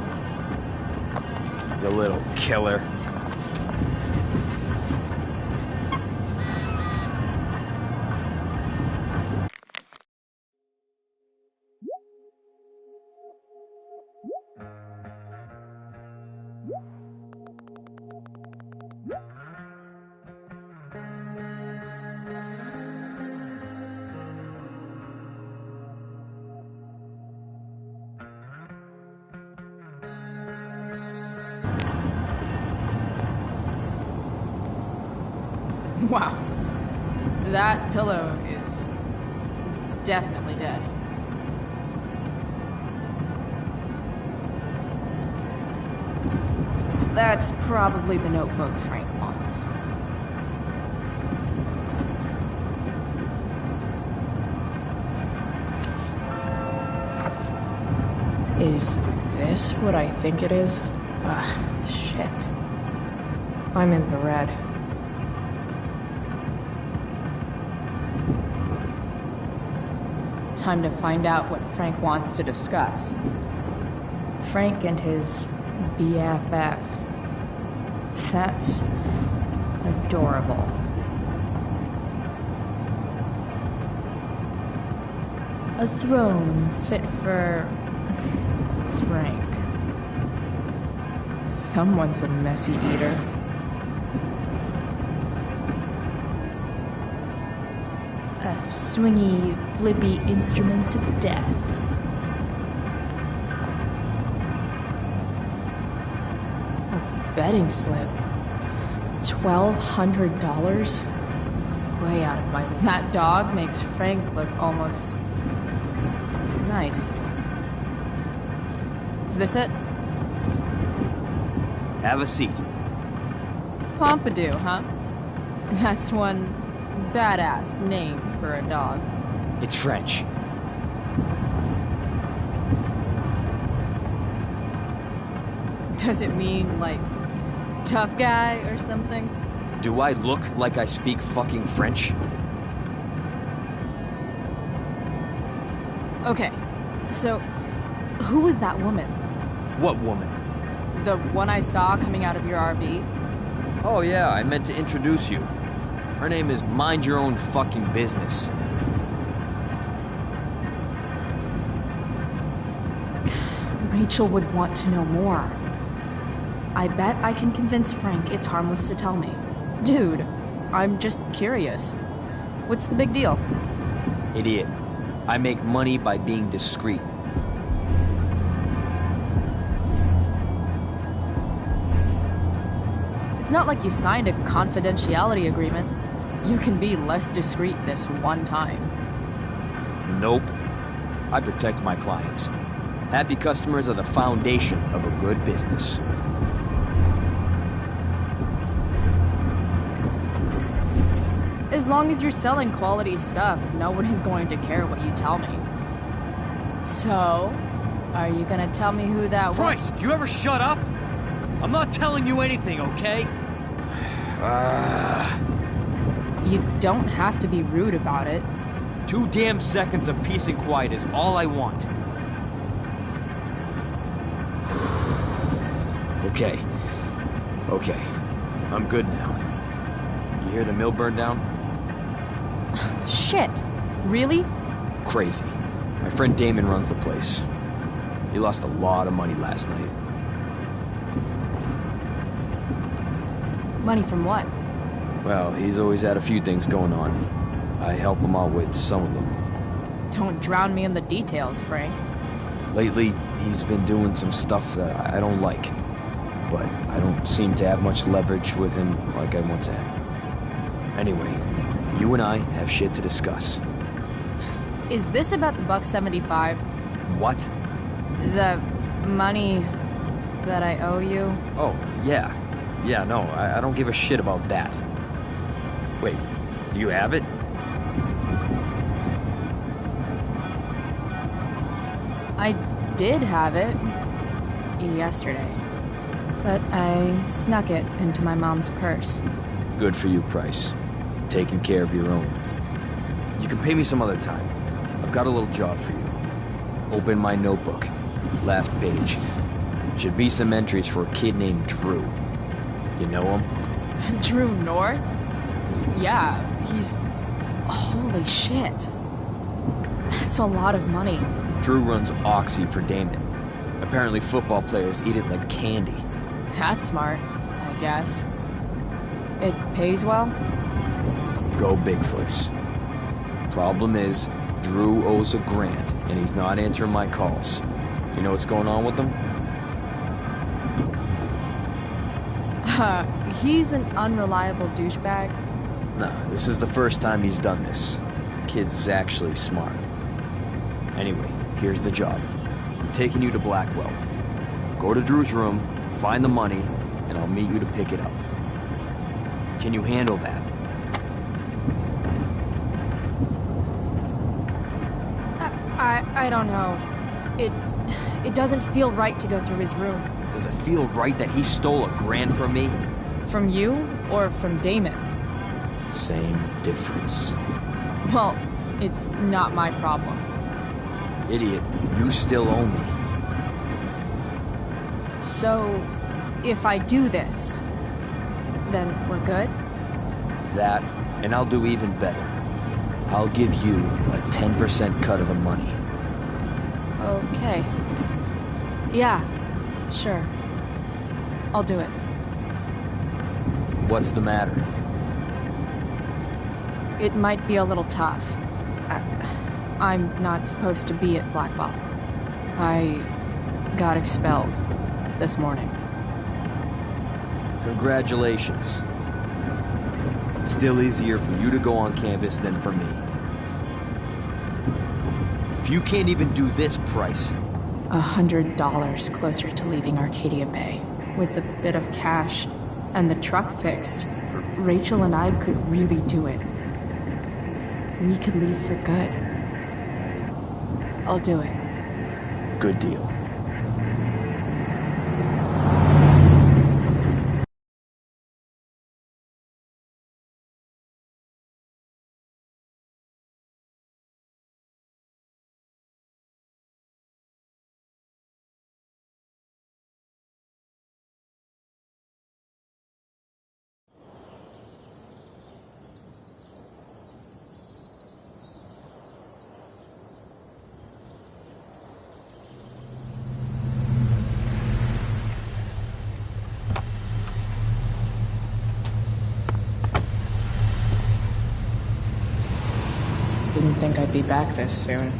You little killer. Wow. That pillow is definitely dead. That's probably the notebook Frank wants. Is this what I think it is? Ah, shit. I'm in the red. Time to find out what Frank wants to discuss. Frank and his BFF. That's adorable. A throne fit for Frank. Someone's a messy eater. A swingy, flippy instrument of death. A betting slip. $1,200? Way out of my league. That dog makes Frank look almost nice. Is this it? Have a seat. Pompidou, huh? That's one badass name for a dog. It's French. Does it mean, like, tough guy or something? Do I look like I speak fucking French? Okay, so who was that woman? What woman? The one I saw coming out of your RV? Oh yeah, I meant to introduce you. Her name is Mind Your Own Fucking Business. Rachel would want to know more. I bet I can convince Frank it's harmless to tell me. Dude, I'm just curious. What's the big deal? Idiot. I make money by being discreet. It's not like you signed a confidentiality agreement. You can be less discreet this one time. Nope. I protect my clients. Happy customers are the foundation of a good business. As long as you're selling quality stuff, no one is going to care what you tell me. So, are you gonna tell me who that was? Christ, do you ever shut up? I'm not telling you anything, okay? You don't have to be rude about it. 2 damn seconds of peace and quiet is all I want. Okay. Okay. I'm good now. You hear the mill burn down? Shit. Really? Crazy. My friend Damon runs the place. He lost a lot of money last night. Money from what? Well, he's always had a few things going on. I help him out with some of them. Don't drown me in the details, Frank. Lately, he's been doing some stuff that I don't like. but I don't seem to have much leverage with him like I once had. Anyway, you and I have shit to discuss. Is this about the $1.75? What? The money that I owe you? Oh, yeah. Yeah, no, I don't give a shit about that. Wait, do you have it? I did have it yesterday, but I snuck it into my mom's purse. Good for you, Price. Taking care of your own. You can pay me some other time. I've got a little job for you. Open my notebook. Last page. Should be some entries for a kid named Drew. You know him? Drew North? Yeah, he's... Holy shit. That's a lot of money. Drew runs Oxy for Damon. Apparently football players eat it like candy. That's smart, I guess. It pays well? Go Bigfoots. Problem is, Drew owes a grant, and he's not answering my calls. You know what's going on with them? He's an unreliable douchebag. Nah, this is the first time he's done this. Kid's actually smart. Anyway, here's the job. I'm taking you to Blackwell. Go to Drew's room, find the money, and I'll meet you to pick it up. Can you handle that? I don't know. It doesn't feel right to go through his room. Does it feel right that he stole $1 grand from me? From you or from Damon? Same difference. Well, it's not my problem. Idiot, you still owe me. So, if I do this, then we're good? That, and I'll do even better. I'll give you a 10% cut of the money. Okay. Yeah, sure. I'll do it. What's the matter? It might be a little tough. I'm not supposed to be at Blackwell. I got expelled this morning. Congratulations. Still easier for you to go on campus than for me. If you can't even do this, Price... $100 closer to leaving Arcadia Bay. With a bit of cash and the truck fixed, Rachel and I could really do it. We could leave for good. I'll do it. Good deal. Didn't think I'd be back this soon.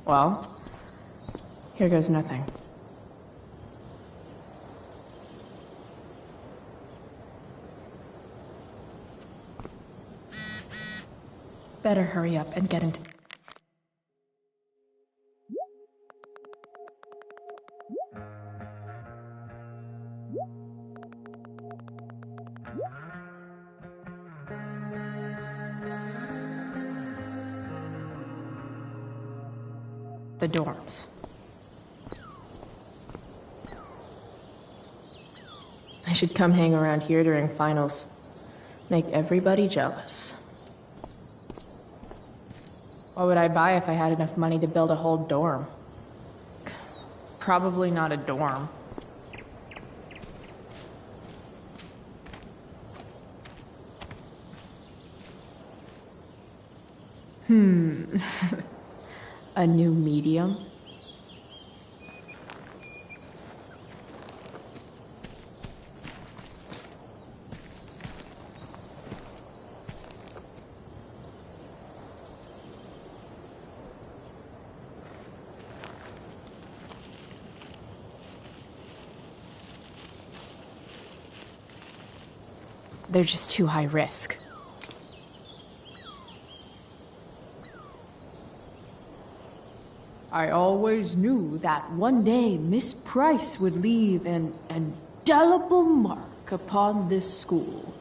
Well, here goes nothing. Better hurry up and get into... the dorms. I should come hang around here during finals. Make everybody jealous. What would I buy if I had enough money to build a whole dorm? Probably not a dorm. A new medium? they're just too high risk. I always knew that one day Miss Price would leave an indelible mark upon this school.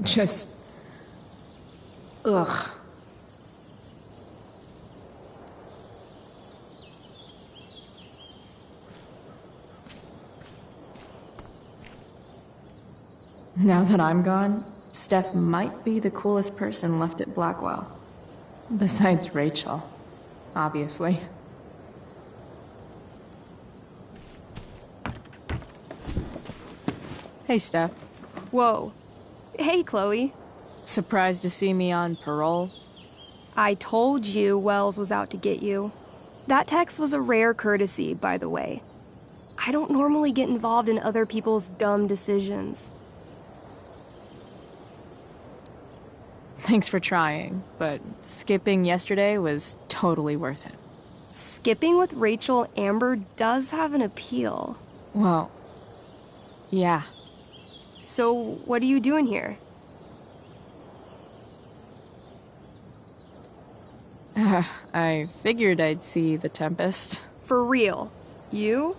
Just... ugh. Now that I'm gone, Steph might be the coolest person left at Blackwell. Besides Rachel, obviously. Hey, Steph. Whoa. Hey, Chloe. Surprised to see me on parole? I told you Wells was out to get you. That text was a rare courtesy, by the way. I don't normally get involved in other people's dumb decisions. Thanks for trying, but skipping yesterday was totally worth it. Skipping with Rachel Amber does have an appeal. Well, yeah. So, what are you doing here? I figured I'd see the Tempest. For real? You?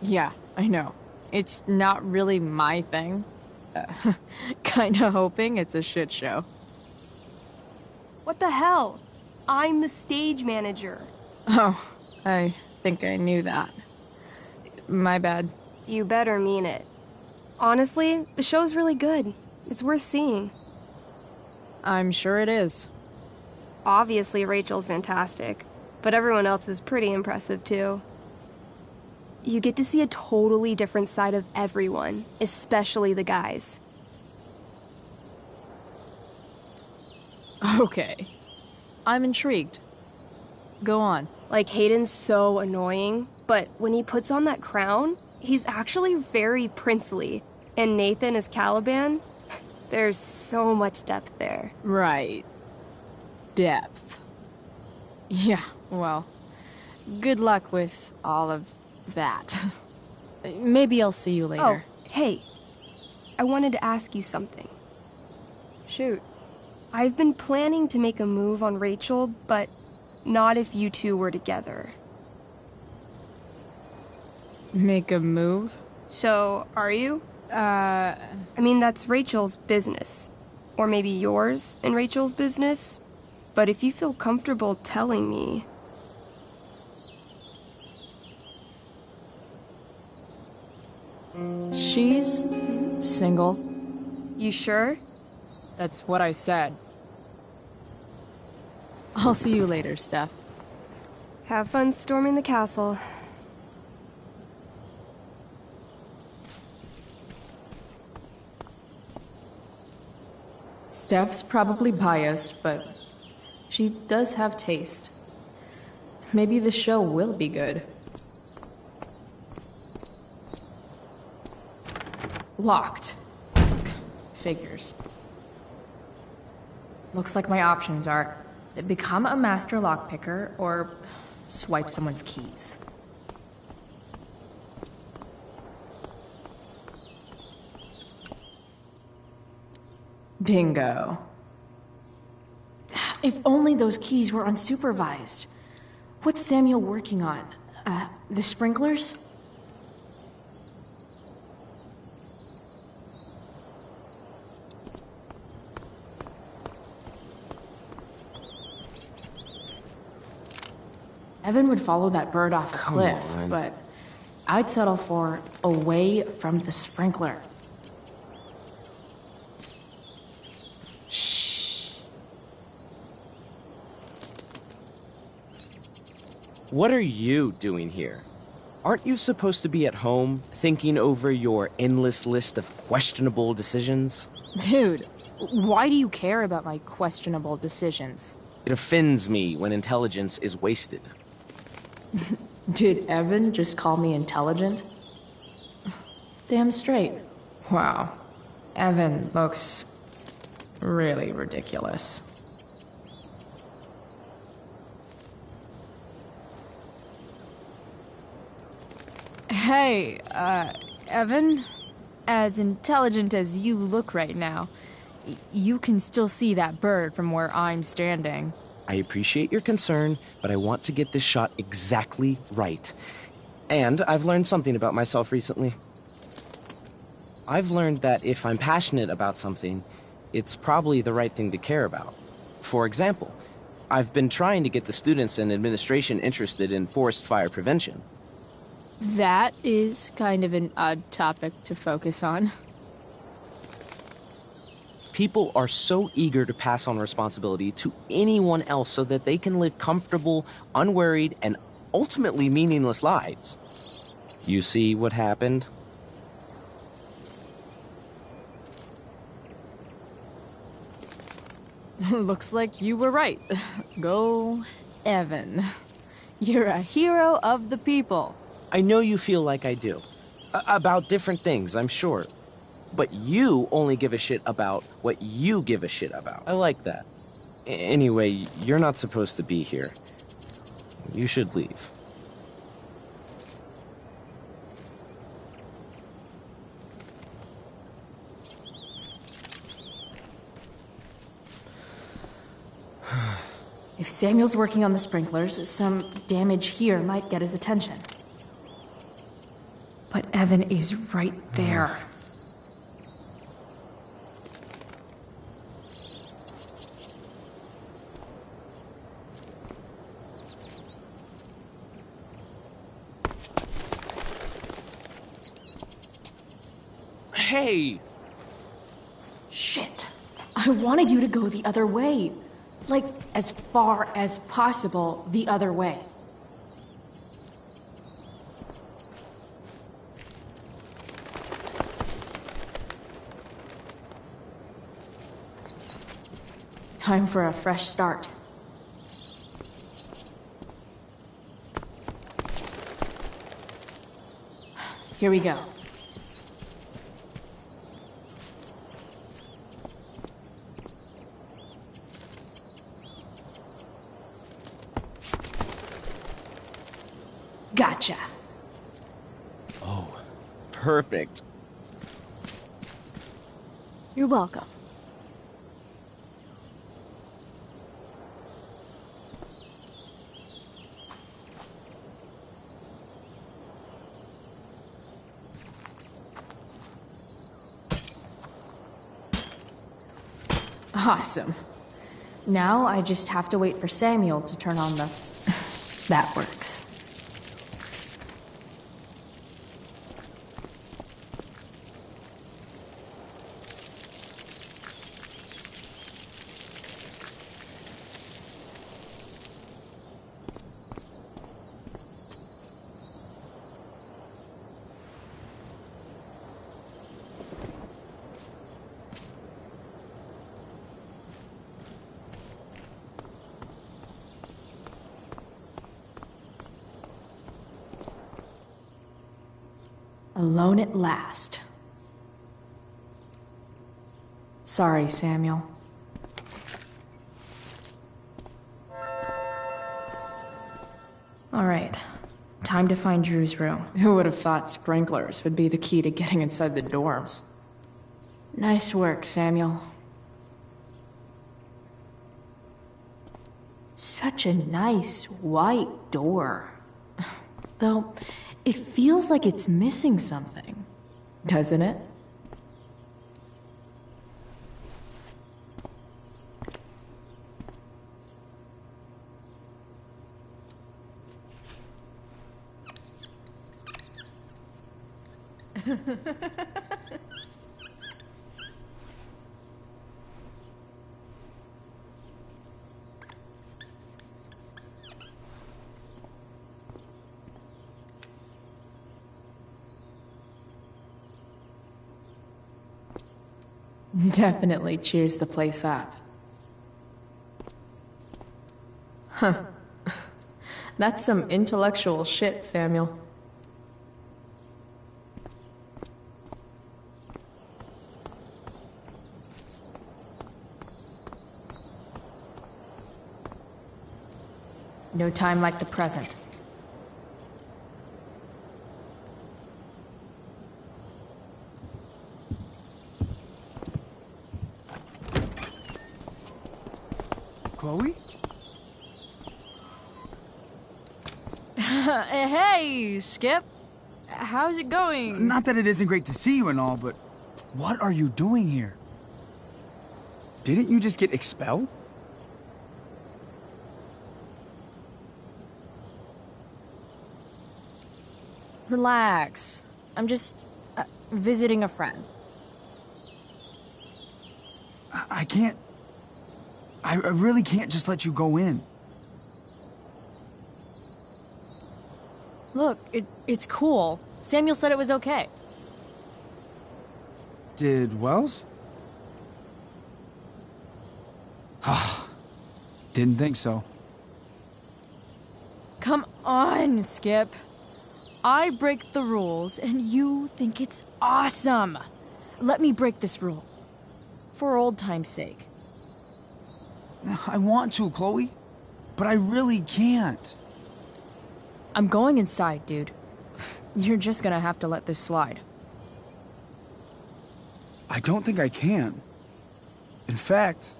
Yeah, I know. It's not really my thing. Kinda hoping it's a shit show. What the hell? I'm the stage manager. Oh, I think I knew that. My bad. You better mean it. Honestly, the show's really good. It's worth seeing. I'm sure it is. Obviously, Rachel's fantastic, but everyone else is pretty impressive too. You get to see a totally different side of everyone, especially the guys. Okay. I'm intrigued. Go on. Like, Hayden's so annoying, but when he puts on that crown, he's actually very princely. And Nathan as Caliban, there's so much depth there. Right. Depth. Yeah, well, good luck with all of that. Maybe I'll see you later. Oh, hey. I wanted to ask you something. Shoot. I've been planning to make a move on Rachel, but not if you two were together. Make a move? So, are you? I mean, that's Rachel's business. Or maybe yours and Rachel's business. But if you feel comfortable telling me... She's single. You sure? That's what I said. I'll see you later, Steph. Have fun storming the castle. Steph's probably biased, but she does have taste. Maybe the show will be good. Locked. Figures. Looks like my options are become a master lockpicker or swipe someone's keys. Bingo. If only those keys were unsupervised. What's Samuel working on? The sprinklers? Evan would follow that bird off a cliff, but I'd settle for away from the sprinkler. Shh. What are you doing here? Aren't you supposed to be at home, thinking over your endless list of questionable decisions? Dude, why do you care about my questionable decisions? It offends me when intelligence is wasted. Did Evan just call me intelligent? Damn straight. Wow. Evan looks really ridiculous. Hey, Evan? As intelligent as you look right now, you can still see that bird from where I'm standing. I appreciate your concern, but I want to get this shot exactly right. And I've learned something about myself recently. I've learned that if I'm passionate about something, it's probably the right thing to care about. For example, I've been trying to get the students and administration interested in forest fire prevention. That is kind of an odd topic to focus on. People are so eager to pass on responsibility to anyone else so that they can live comfortable, unworried, and ultimately meaningless lives. You see what happened? Looks like you were right. Go, Evan. You're a hero of the people. I know you feel like I do. About different things, I'm sure. But you only give a shit about what you give a shit about. I like that. Anyway, you're not supposed to be here. You should leave. If Samuel's working on the sprinklers, some damage here might get his attention. But Evan is right there. Hey! Shit. I wanted you to go the other way. Like, as far as possible the other way. Time for a fresh start. Here we go. Gotcha. Oh, perfect. You're welcome. Awesome. Now I just have to wait for Samuel to turn on the... That works. Alone at last. Sorry, Samuel. All right. Time to find Drew's room. Who would have thought sprinklers would be the key to getting inside the dorms? Nice work, Samuel. Such a nice white door. Though, it feels like it's missing something, doesn't it? Definitely cheers the place up. Huh. That's some intellectual shit, Samuel. No time like the present. Chloe? Hey, Skip. How's it going? Not that it isn't great to see you and all, but what are you doing here? Didn't you just get expelled? Relax. I'm just visiting a friend. I can't... I really can't just let you go in. Look, it's cool. Samuel said it was okay. Did Wells? Didn't think so. Come on, Skip. I break the rules, and you think it's awesome. Let me break this rule. For old time's sake. I want to, Chloe. But I really can't. I'm going inside, dude. You're just gonna have to let this slide. I don't think I can. In fact,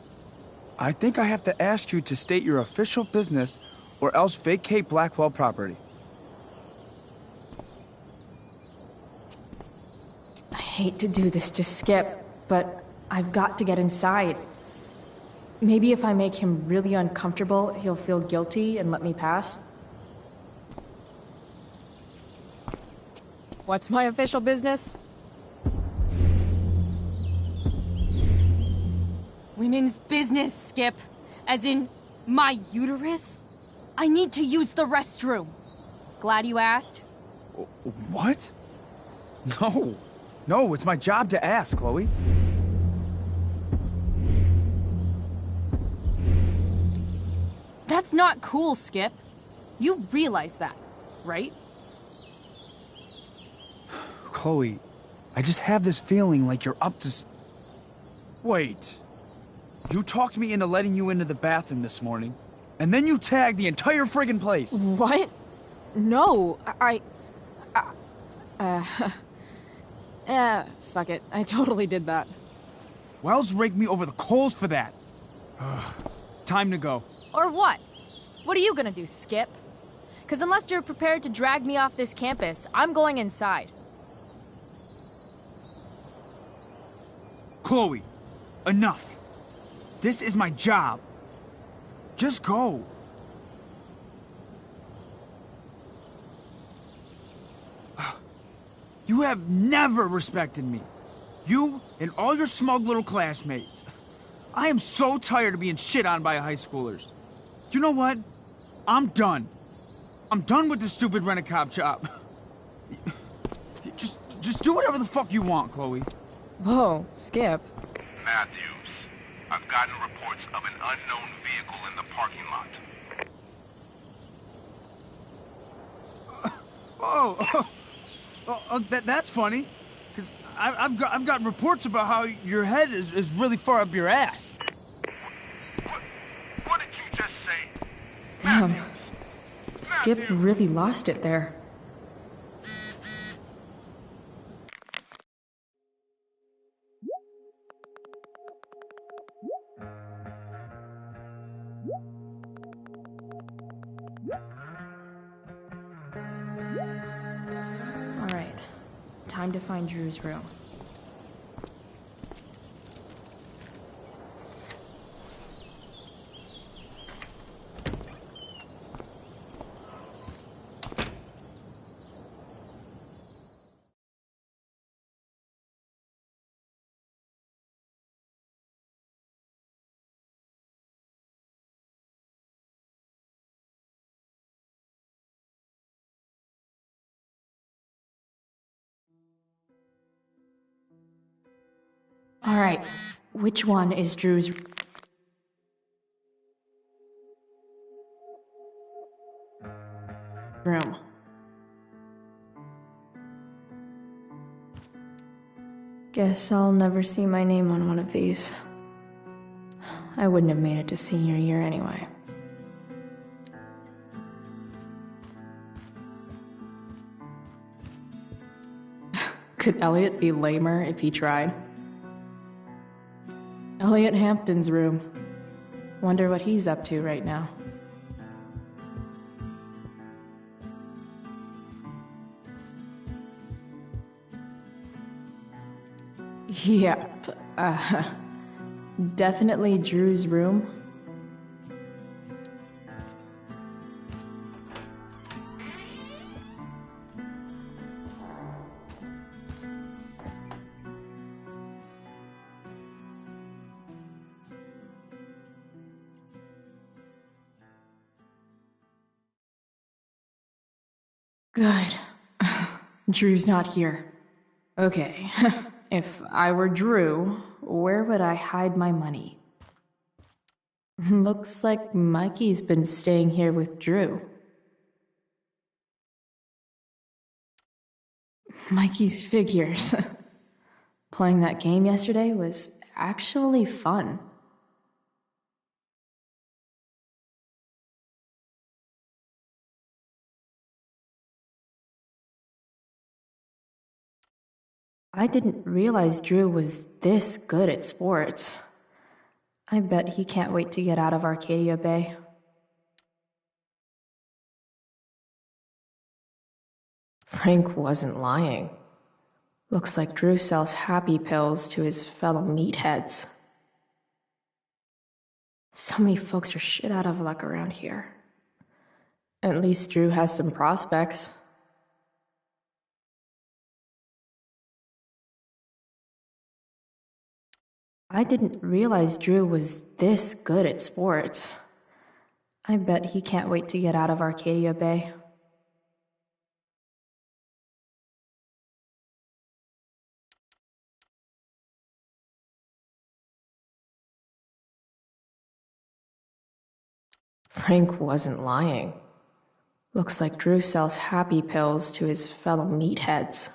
I think I have to ask you to state your official business or else vacate Blackwell property. I hate to do this to Skip, but I've got to get inside. Maybe if I make him really uncomfortable, he'll feel guilty and let me pass. What's my official business? Women's business, Skip. As in, my uterus? I need to use the restroom. Glad you asked. What? No. No, it's my job to ask, Chloe. That's not cool, Skip. You realize that, right? Chloe, I just have this feeling like you're up to... Wait. You talked me into letting you into the bathroom this morning, and then you tagged the entire friggin' place. What? No, fuck it. I totally did that. Wells raked me over the coals for that. Time to go. Or what? What are you gonna do, Skip? Because unless you're prepared to drag me off this campus, I'm going inside. Chloe, enough. This is my job. Just go. You have never respected me. You and all your smug little classmates. I am so tired of being shit on by high schoolers. You know what? I'm done. I'm done with this stupid rent-a-cop job. Just do whatever the fuck you want, Chloe. Whoa, Skip. Matthews, I've gotten reports of an unknown vehicle in the parking lot. That's funny. Because I've gotten reports about how your head is really far up your ass. What did you just say? Damn. Skip really lost it there. Alright. Time to find Drew's room. Alright, which one is Drew's... room? Guess I'll never see my name on one of these. I wouldn't have made it to senior year anyway. Could Elliot be lamer if he tried? Elliot Hampton's room. Wonder what he's up to right now. Yep. Definitely Drew's room. Good. Drew's not here. Okay. If I were Drew, where would I hide my money? Looks like Mikey's been staying here with Drew. Mikey's figures. Playing that game yesterday was actually fun. I didn't realize Drew was this good at sports. I bet he can't wait to get out of Arcadia Bay. Frank wasn't lying. Looks like Drew sells happy pills to his fellow meatheads. So many folks are shit out of luck around here. At least Drew has some prospects. I didn't realize Drew was this good at sports. I bet he can't wait to get out of Arcadia Bay. Frank wasn't lying. Looks like Drew sells happy pills to his fellow meatheads.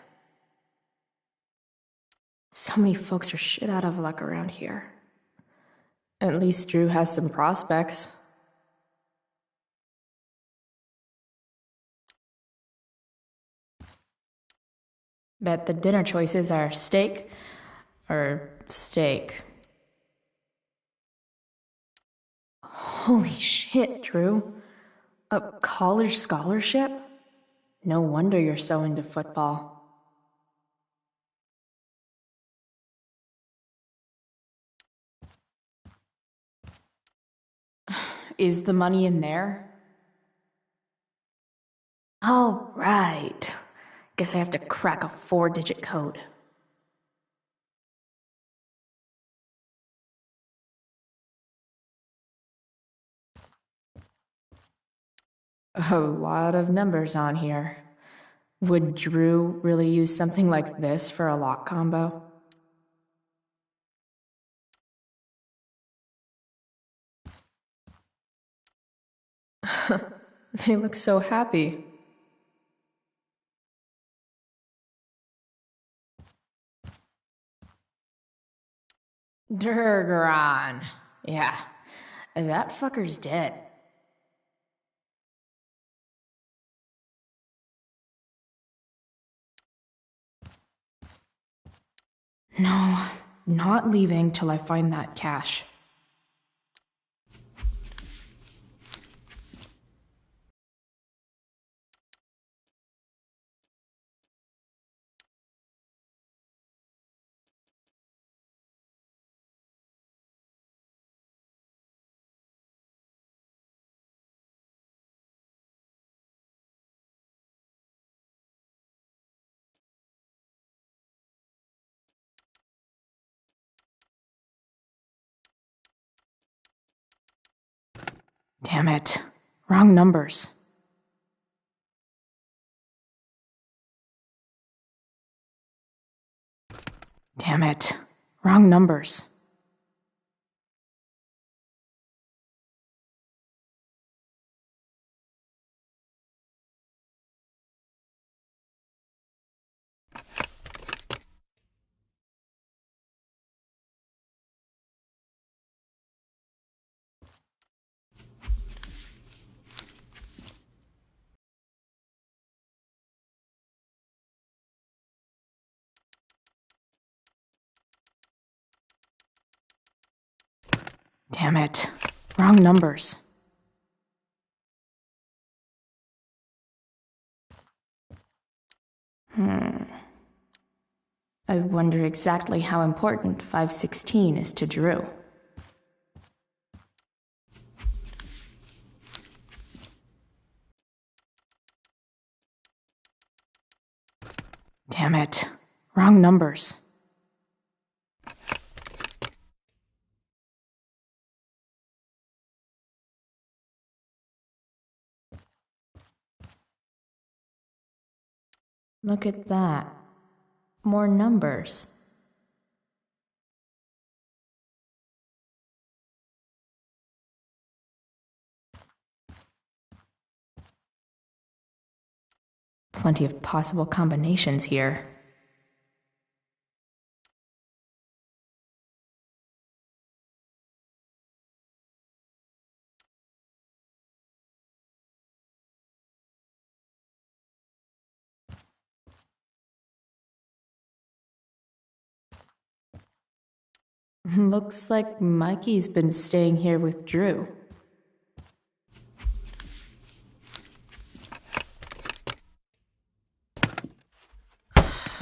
So many folks are shit out of luck around here. At least Drew has some prospects. Bet the dinner choices are steak or steak. Holy shit, Drew. A college scholarship? No wonder you're so into football. Is the money in there? Oh, right. Guess I have to crack a 4-digit code. A lot of numbers on here. Would Drew really use something like this for a lock combo? They look so happy. Durgaron. Yeah, that fucker's dead. No, not leaving till I find that cash. Damn it. Wrong numbers. Damn it. Wrong numbers. Damn it. Wrong numbers. I wonder exactly how important 516 is to Drew. Damn it. Wrong numbers. Look at that. More numbers. Plenty of possible combinations here. Looks like Mikey's been staying here with Drew.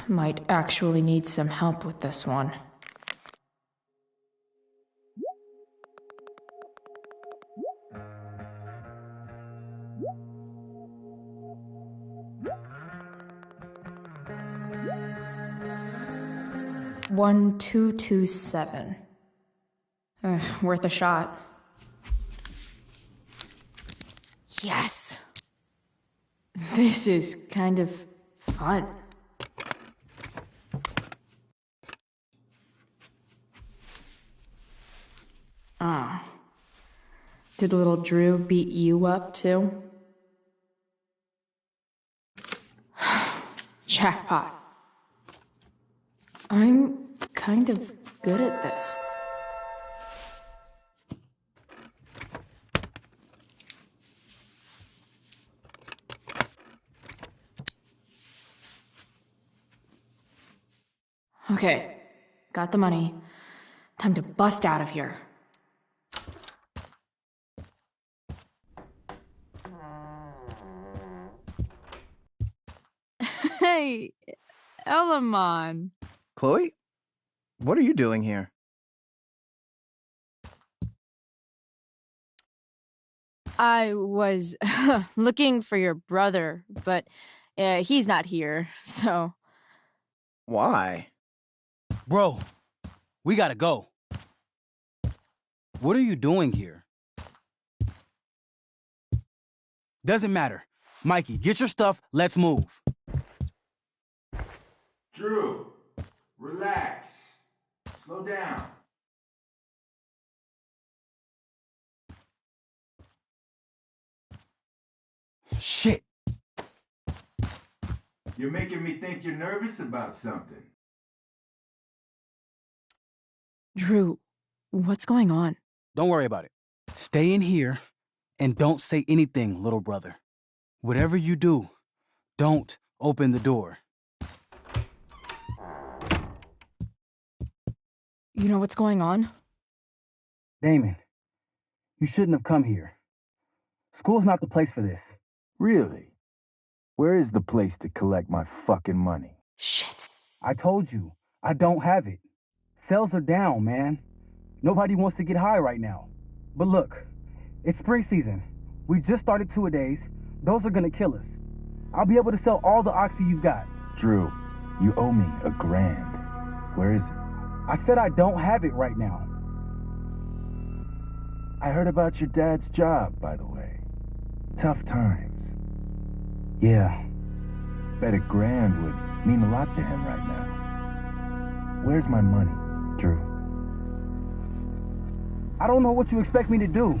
Might actually need some help with this one. One, 227. Worth a shot. Yes! This is kind of fun. Ah. Did little Drew beat you up, too? Jackpot. I'm kind of good at this. Okay, got the money. Time to bust out of here. Hey, Elamon. Chloe? What are you doing here? I was looking for your brother, but he's not here, so... Why? Bro, we gotta go. What are you doing here? Doesn't matter. Mikey, get your stuff, let's move. Drew, relax. Slow down. Shit. You're making me think you're nervous about something. Drew, what's going on? Don't worry about it. Stay in here and don't say anything, little brother. Whatever you do, don't open the door. You know what's going on? Damon, you shouldn't have come here. School's not the place for this. Really? Where is the place to collect my fucking money? Shit. I told you, I don't have it. Sales are down, man. Nobody wants to get high right now. But look, it's spring season. We just started two-a-days. Those are gonna kill us. I'll be able to sell all the oxy you've got. Drew, you owe me $1,000. Where is it? I said I don't have it right now. I heard about your dad's job, by the way. Tough times. Yeah. Bet $1,000 would mean a lot to him right now. Where's my money, Drew? I don't know what you expect me to do.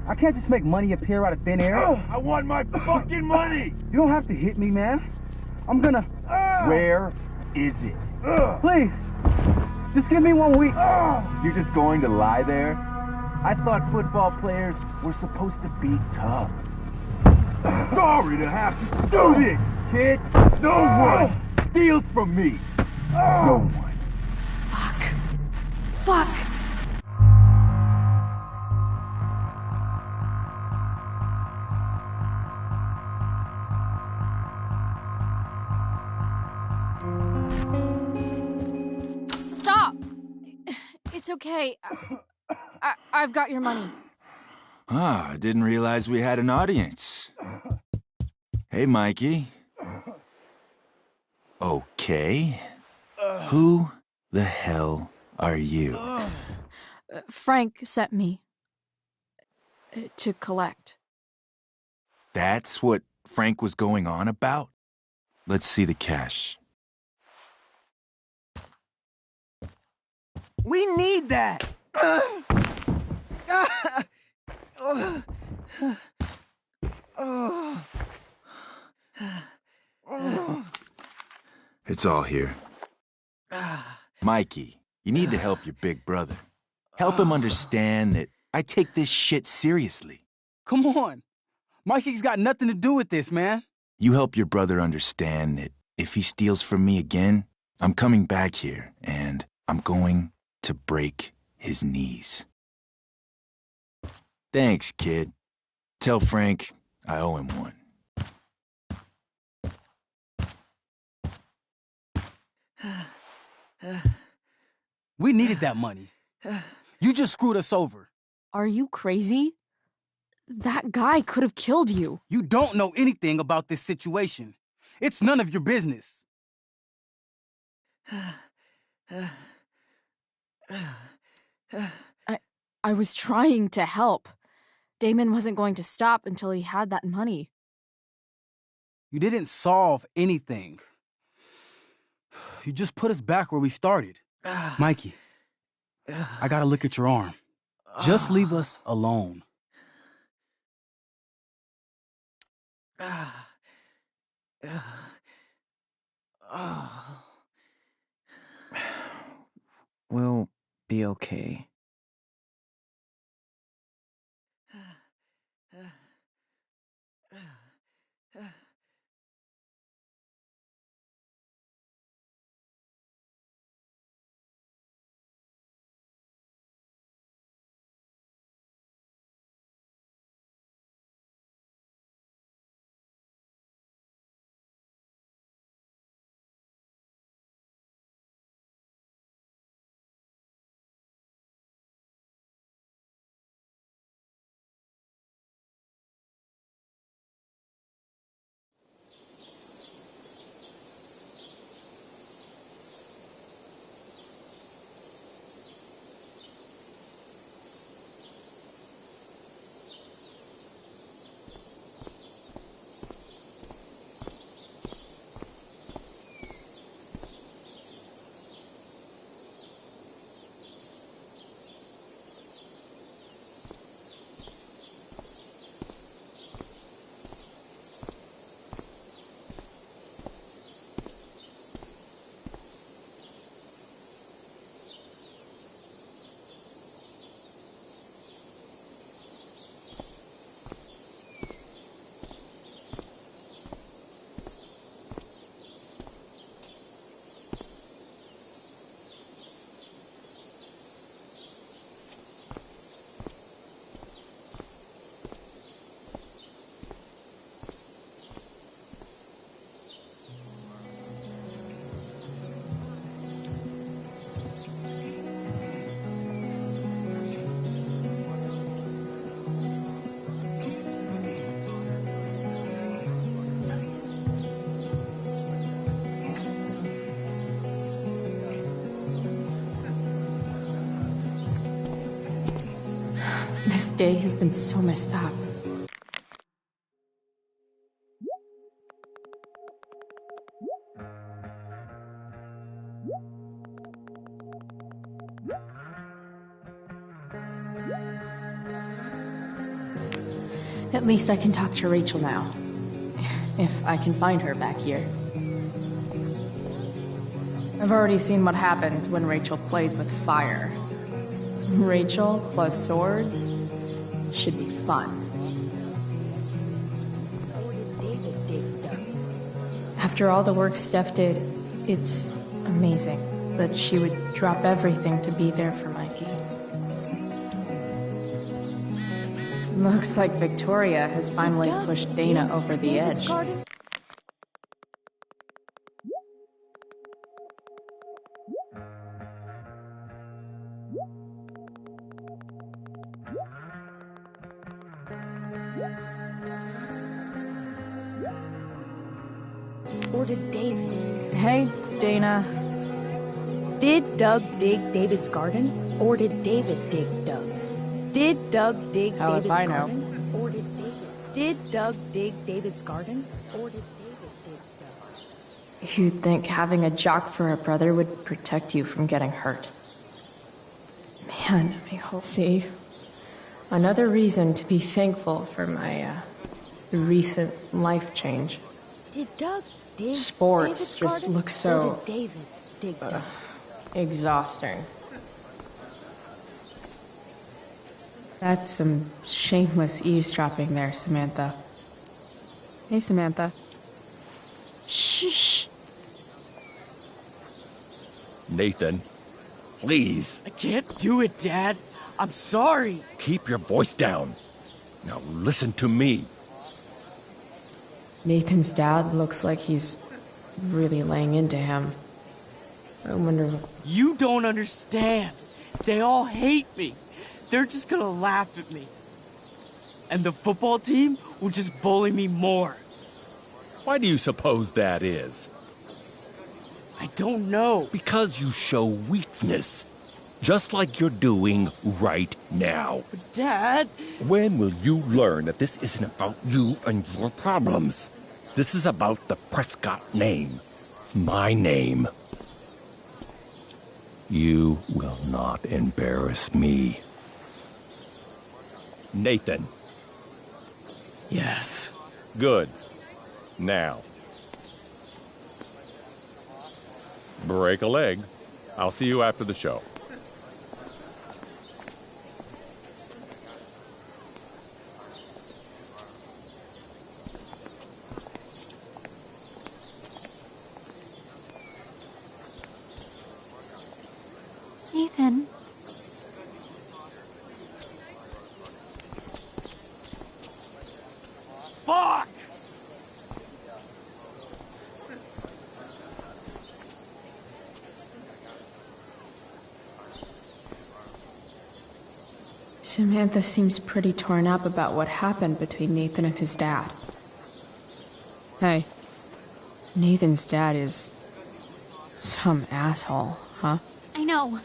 I can't just make money appear out of thin air. I want my fucking money! You don't have to hit me, man. I'm gonna... Where is it? Please, just give me 1 week. You're just going to lie there? I thought football players were supposed to be tough. Sorry to have to do this, kid. No one steals from me. No one. Fuck. It's okay. I've got your money. Ah, I didn't realize we had an audience. Hey, Mikey. Okay. Who the hell are you? Frank sent me to collect. That's what Frank was going on about? Let's see the cash. We need that! It's all here. Mikey, you need to help your big brother. Help him understand that I take this shit seriously. Come on. Mikey's got nothing to do with this, man. You help your brother understand that if he steals from me again, I'm coming back here and I'm going to break his knees. Thanks, kid. Tell Frank I owe him one. We needed that money. You just screwed us over. Are you crazy? That guy could have killed you. You don't know anything about this situation. It's none of your business. I was trying to help. Damon wasn't going to stop until he had that money. You didn't solve anything. You just put us back where we started. Mikey, I gotta look at your arm. Just leave us alone. We'll be okay. This day has been so messed up. At least I can talk to Rachel now. If I can find her back here. I've already seen what happens when Rachel plays with fire. Rachel plus swords should be fun. After all the work Steph did, it's amazing that she would drop everything to be there for Mikey. Looks like Victoria has finally pushed Dana over the edge. or did David? Hey, Dana. Did Doug dig David's garden, or did David dig Doug's? Did Doug dig Hell if David's I know. garden, or did David? Did Doug dig David's garden, or did David dig Doug's? You'd think having a jock for a brother would protect you from getting hurt. Man, Michael, see? Another reason to be thankful for my, recent life change. Did Doug dig Sports David's just garden, look so, or did David dig Doug's? exhausting. That's some shameless eavesdropping there, Samantha. Hey, Samantha. Shh. Nathan, please. I can't do it, Dad. I'm sorry. Keep your voice down. Now listen to me. Nathan's dad looks like he's really laying into him. I wonder... You don't understand. They all hate me. They're just gonna laugh at me. And the football team will just bully me more. Why do you suppose that is? I don't know. Because you show weakness. Just like you're doing right now. But Dad... When will you learn that this isn't about you and your problems? This is about the Prescott name. My name. You will not embarrass me. Nathan. Yes. Good. Now. Break a leg. I'll see you after the show. Nathan. Fuck! Samantha seems pretty torn up about what happened between Nathan and his dad. Hey, Nathan's dad is some asshole, huh? I know.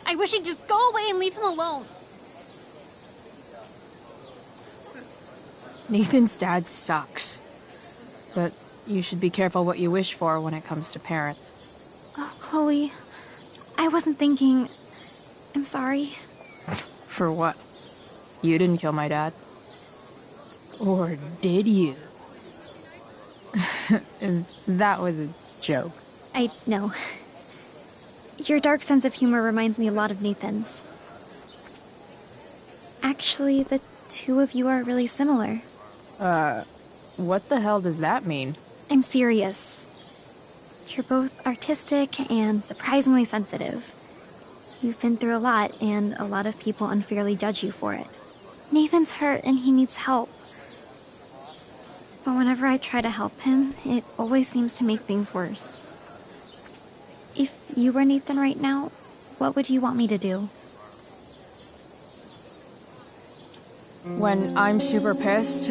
I wish he'd just go away and leave him alone. Nathan's dad sucks. But you should be careful what you wish for when it comes to parents. Oh, Chloe. I wasn't thinking... I'm sorry. For what? You didn't kill my dad. Or did you? That was a joke. I know. Your dark sense of humor reminds me a lot of Nathan's. Actually, the two of you are really similar. What the hell does that mean? I'm serious. You're both artistic and surprisingly sensitive. You've been through a lot, and a lot of people unfairly judge you for it. Nathan's hurt and he needs help. But whenever I try to help him, it always seems to make things worse. If you were Nathan right now, what would you want me to do? When I'm super pissed,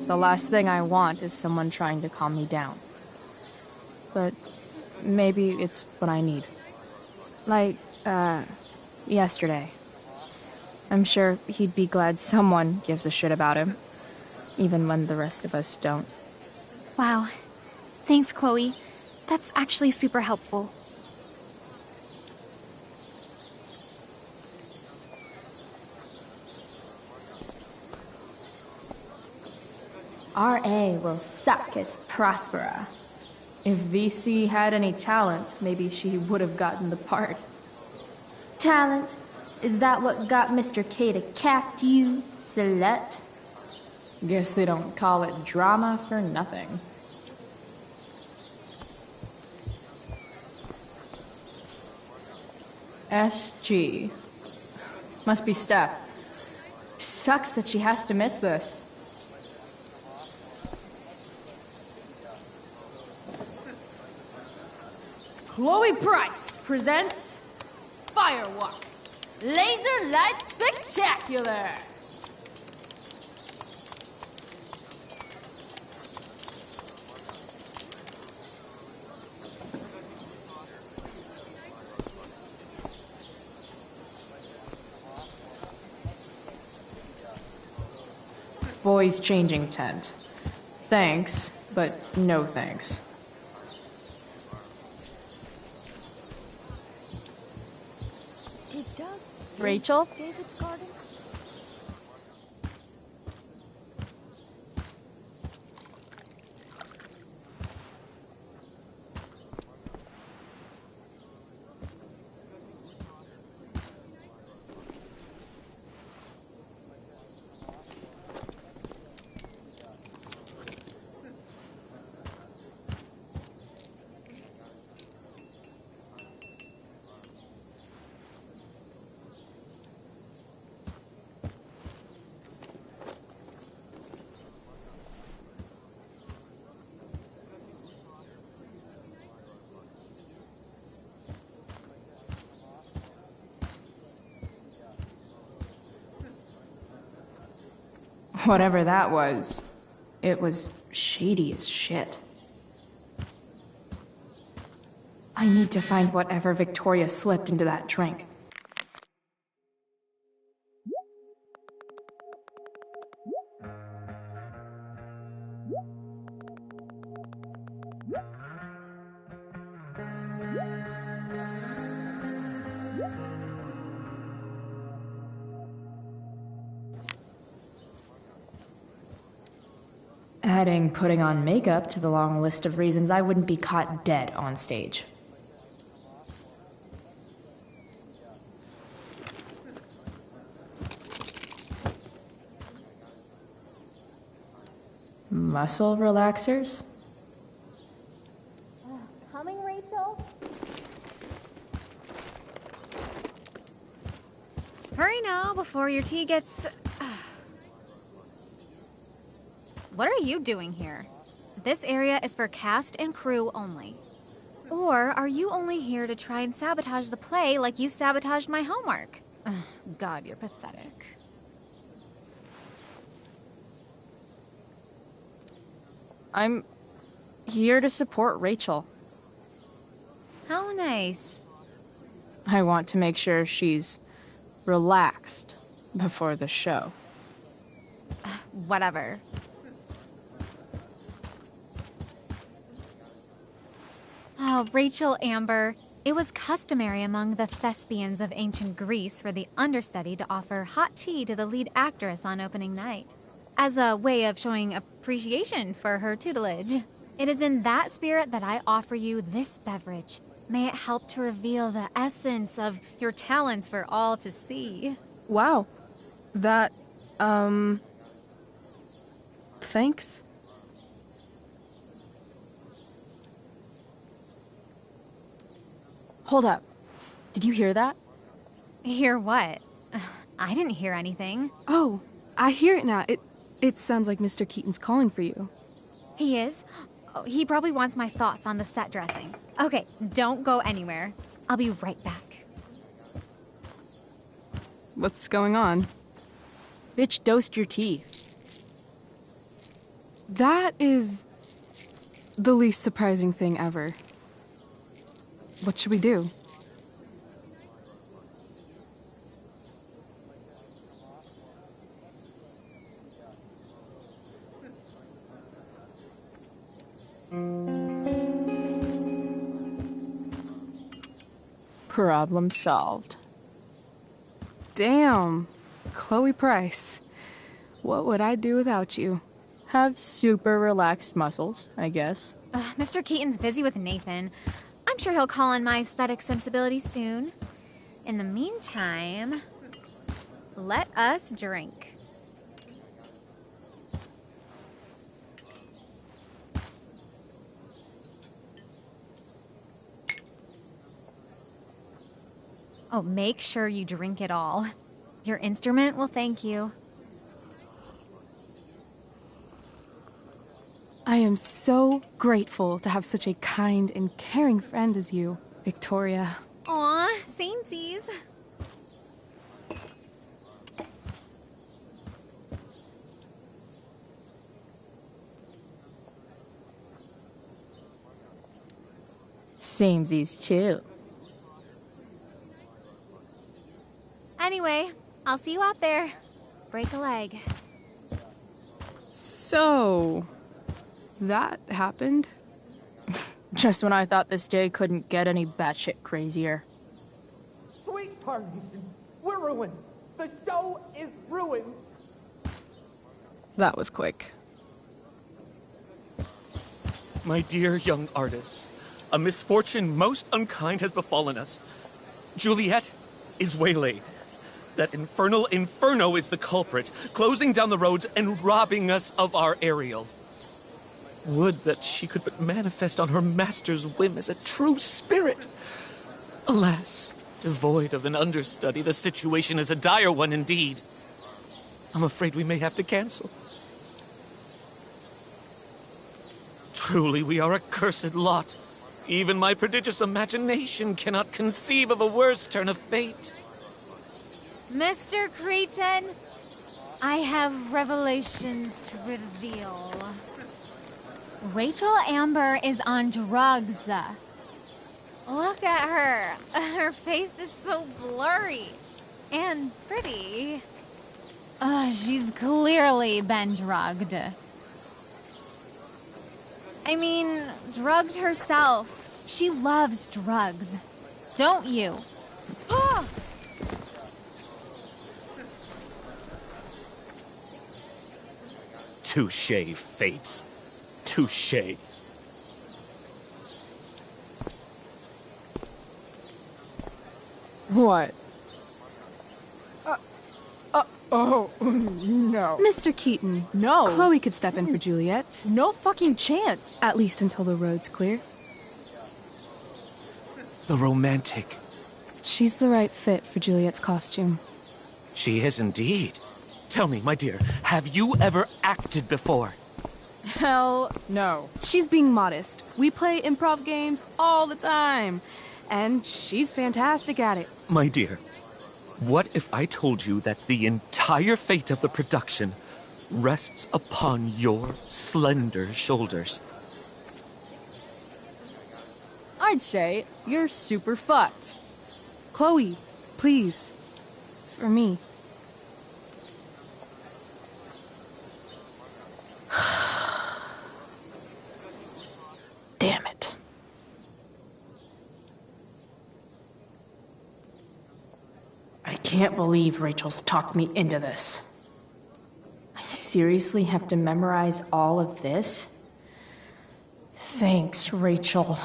the last thing I want is someone trying to calm me down. But maybe it's what I need. Like, yesterday. I'm sure he'd be glad someone gives a shit about him, even when the rest of us don't. Wow. Thanks, Chloe. That's actually super helpful. R.A. will suck as Prospera. If VC had any talent, maybe she would have gotten the part. Talent? Is that what got Mr. K to cast you, slut? Guess they don't call it drama for nothing. SG. Must be Steph. Sucks that she has to miss this. Chloe Price presents Firewalk, Laser Light Spectacular! boys changing tent. Thanks, but no thanks. Did Doug Rachel? David's garden? Whatever that was, it was shady as shit. I need to find whatever Victoria slipped into that drink. Adding putting on makeup to the long list of reasons I wouldn't be caught dead on stage. Muscle relaxers? Coming, Rachel? Hurry now before your tea gets... What are you doing here? This area is for cast and crew only. Or are you only here to try and sabotage the play like you sabotaged my homework? God, you're pathetic. I'm here to support Rachel. How nice. I want to make sure she's relaxed before the show. Whatever. Oh, Rachel Amber. It was customary among the thespians of ancient Greece for the understudy to offer hot tea to the lead actress on opening night, as a way of showing appreciation for her tutelage. It is in that spirit that I offer you this beverage. May it help to reveal the essence of your talents for all to see. Wow. That, thanks. Hold up. Did you hear that? Hear what? I didn't hear anything. Oh, I hear it now. It sounds like Mr. Keaton's calling for you. He is? Oh, he probably wants my thoughts on the set dressing. Okay, don't go anywhere. I'll be right back. What's going on? Bitch dosed your tea. That is the least surprising thing ever. What should we do? Problem solved. Damn. Chloe Price. What would I do without you? Have super relaxed muscles, I guess. Mr. Keaton's busy with Nathan. I'm sure he'll call on my aesthetic sensibility soon. In the meantime, let us drink. Oh, make sure you drink it all. Your instrument will thank you. I am so grateful to have such a kind and caring friend as you, Victoria. Aw, samesies. Samesies too. Anyway, I'll see you out there. Break a leg. So, that happened? Just when I thought this day couldn't get any batshit crazier. Sweet Tarnation, we're ruined. The show is ruined. That was quick. My dear young artists, a misfortune most unkind has befallen us. Juliet is waylaid. That infernal Inferno is the culprit, closing down the roads and robbing us of our Ariel. Would that she could but manifest on her master's whim as a true spirit. Alas, devoid of an understudy, the situation is a dire one indeed. I'm afraid we may have to cancel. Truly, we are a cursed lot. Even my prodigious imagination cannot conceive of a worse turn of fate. Mr. Cretan, I have revelations to reveal. Rachel Amber is on drugs. Look at her. Her face is so blurry and pretty. She's clearly been drugged. I mean, drugged herself. She loves drugs. Don't you? Touché, Fates. Touché. What? Oh, no. Mr. Keaton. No. Chloe could step in for Juliet. No fucking chance. At least until the road's clear. The romantic. She's the right fit for Juliet's costume. She is indeed. Tell me, my dear, have you ever acted before? Hell no. She's being modest. We play improv games all the time. And she's fantastic at it. My dear, what if I told you that the entire fate of the production rests upon your slender shoulders? I'd say you're super fucked. Chloe, please. For me. Damn it. I can't believe Rachel's talked me into this. I seriously have to memorize all of this? Thanks, Rachel.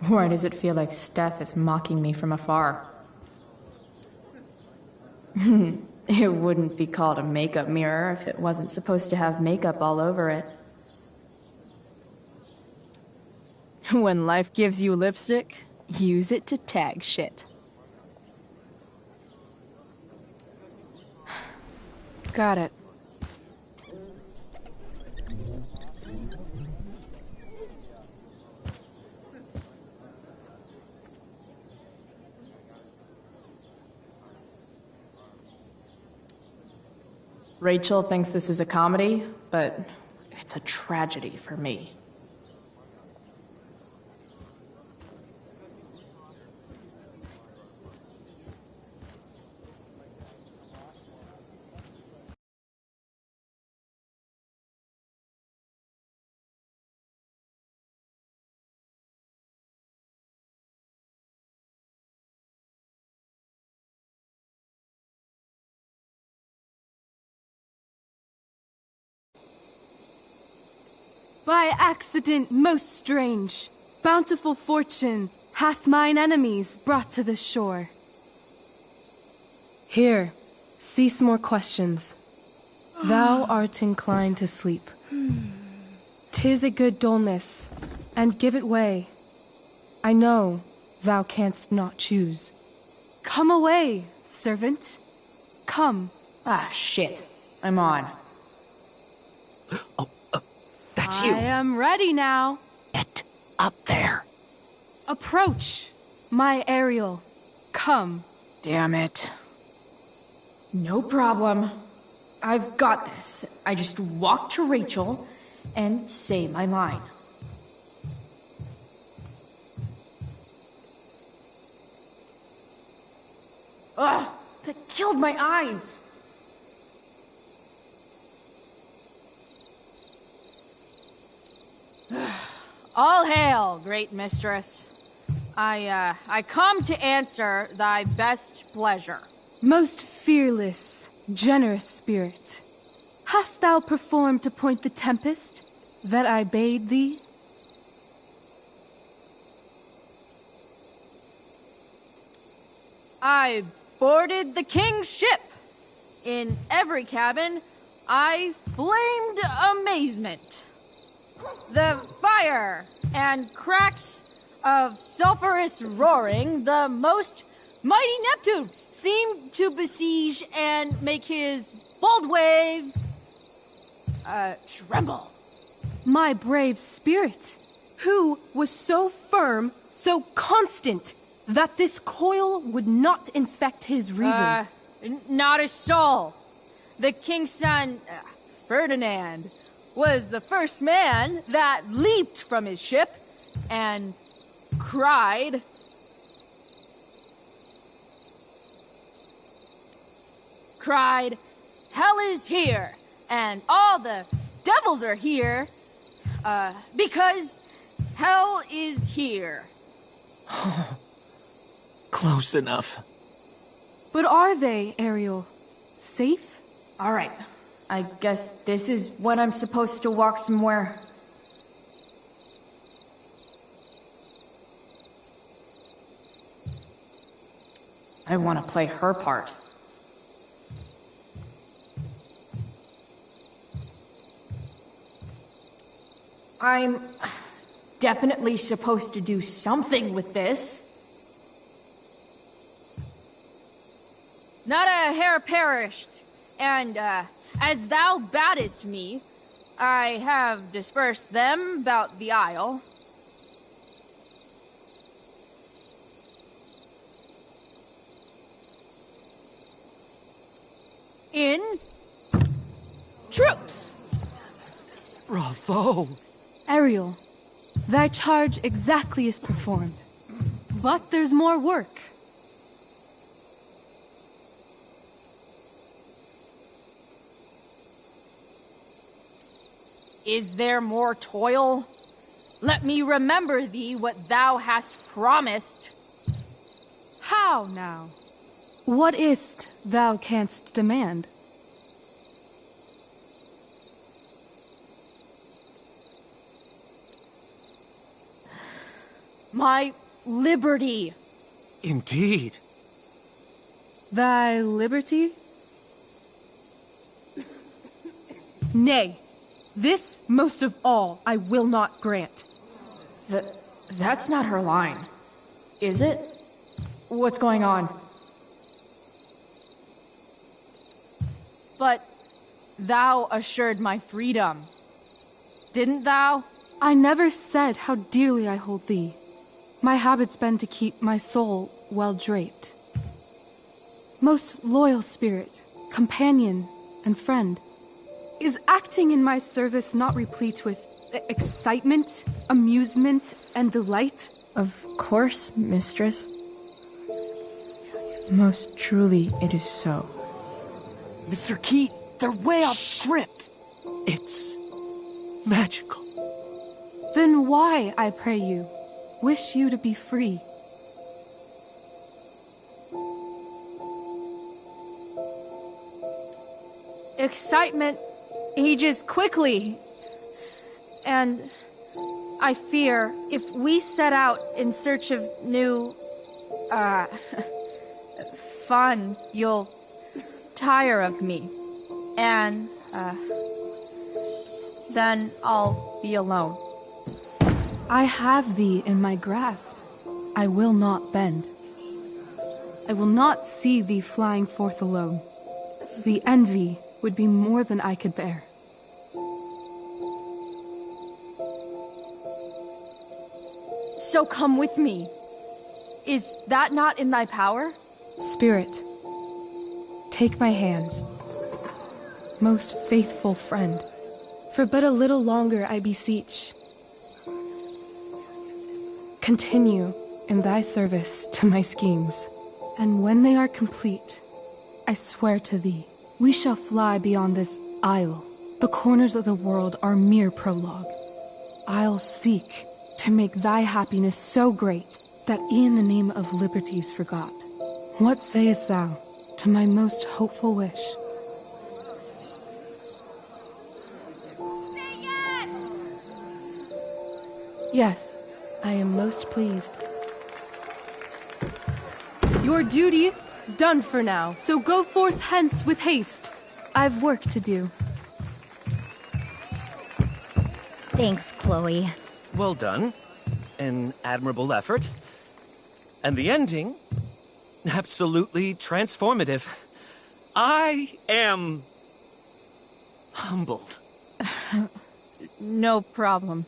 Why does it feel like Steph is mocking me from afar? It wouldn't be called a makeup mirror if it wasn't supposed to have makeup all over it. When life gives you lipstick, use it to tag shit. Got it. Rachel thinks this is a comedy, but it's a tragedy for me. By accident most strange, bountiful fortune hath mine enemies brought to this shore. Here, cease more questions. Thou art inclined to sleep. 'Tis a good dullness, and give it way. I know thou canst not choose. Come away, servant. Come. Ah, shit. I'm on. I am ready now. Get up there. Approach, my Ariel. Come. Damn it. No problem. I've got this. I just walk to Rachel and say my line. Ugh, that killed my eyes. All hail, great mistress. I come to answer thy best pleasure. Most fearless, generous spirit, hast thou performed to point the tempest that I bade thee? I boarded the king's ship. In every cabin, I flamed amazement. The fire and cracks of sulphurous roaring, the most mighty Neptune seemed to besiege and make his bold waves tremble. My brave spirit, who was so firm, so constant, that this coil would not infect his reason. Not a soul. The king's son, Ferdinand, was the first man that leaped from his ship and cried, "Hell is here, and all the devils are here, because hell is here." Close enough. But are they, Ariel? Safe? All right. I guess this is when I'm supposed to walk somewhere. I want to play her part. I'm definitely supposed to do something with this. Not a hair perished, and as thou badest me, I have dispersed them about the isle. In troops. Bravo! Ariel, thy charge exactly is performed. But there's more work. Is there more toil? Let me remember thee what thou hast promised. How now? What is't thou canst demand? My liberty. Indeed. Thy liberty? Nay, this most of all I will not grant. That's not her line, is it? What's going on? But thou assured my freedom, didn't thou? I never said how dearly I hold thee. My habit's been to keep my soul well draped. Most loyal spirit, companion, and friend, is acting in my service not replete with excitement, amusement, and delight? Of course, mistress. Most truly it is so. Mr. Keat, they're way off script. It's magical. Then why, I pray you, wish you to be free? Excitement ages quickly. And I fear if we set out in search of new, fun, you'll tire of me. And, then I'll be alone. I have thee in my grasp. I will not bend. I will not see thee flying forth alone. The envy would be more than I could bear. shall come with me. Is that not in thy power? Spirit, take my hands. Most faithful friend, for but a little longer I beseech. Continue in thy service to my schemes, and when they are complete, I swear to thee, we shall fly beyond this isle. The corners of the world are mere prologue. I'll seek to make thy happiness so great that e'en the name of liberty's forgot. What sayest thou to my most hopeful wish? Yes, I am most pleased. Your duty done for now, so go forth hence with haste. I've work to do. Thanks, Chloe. Well done. An admirable effort. And the ending, absolutely transformative. I am humbled. No problem.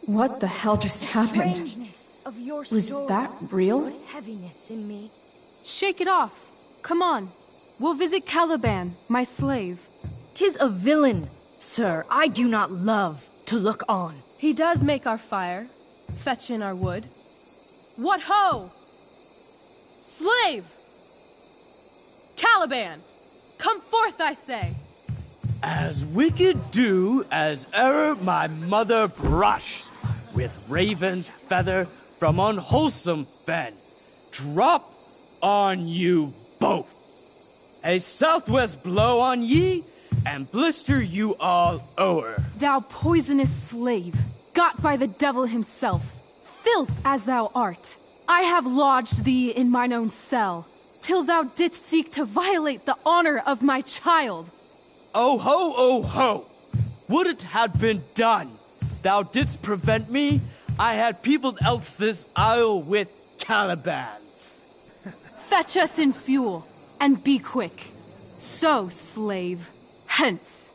What the hell just happened? Strangeness of your Was story that real? put heaviness in me. Shake it off. Come on. We'll visit Caliban, my slave. 'Tis a villain, sir, I do not love to look on. He does make our fire, fetch in our wood. What ho! Slave! Caliban! Come forth, I say! As wicked do as e'er my mother brushed, with raven's feather from unwholesome fen, drop on you both. A southwest blow on ye, and blister you all o'er. Thou poisonous slave, got by the devil himself, filth as thou art, I have lodged thee in mine own cell, till thou didst seek to violate the honor of my child. Oh ho, oh ho! Would it had been done! Thou didst prevent me, I had peopled else this isle with Calibans. Fetch us in fuel, and be quick. So, slave, hence.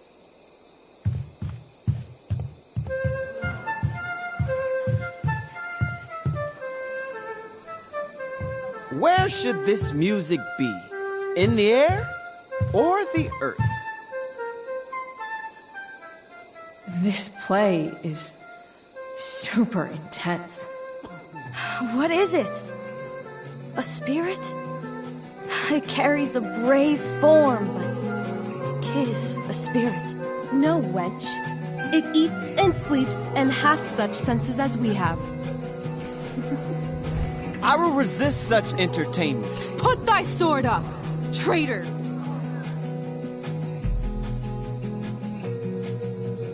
Where should this music be? In the air or the earth? This play is super intense. What is it? A spirit? It carries a brave form, but 'tis a spirit. No, wench. It eats and sleeps and hath such senses as we have. I will resist such entertainment. Put thy sword up, traitor!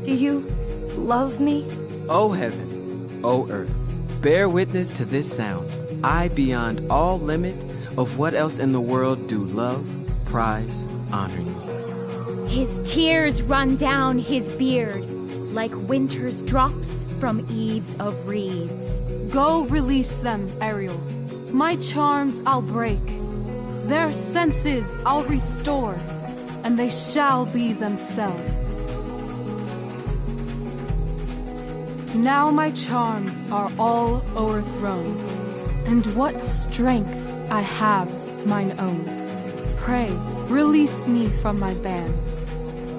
Do you love me? O heaven, O earth, bear witness to this sound. I, beyond all limit of what else in the world do love, prize, honor you. His tears run down his beard like winter's drops from eaves of reeds. Go release them, Ariel. My charms I'll break. Their senses I'll restore, and they shall be themselves. Now my charms are all o'erthrown, and what strength I have's mine own. Pray, release me from my bands,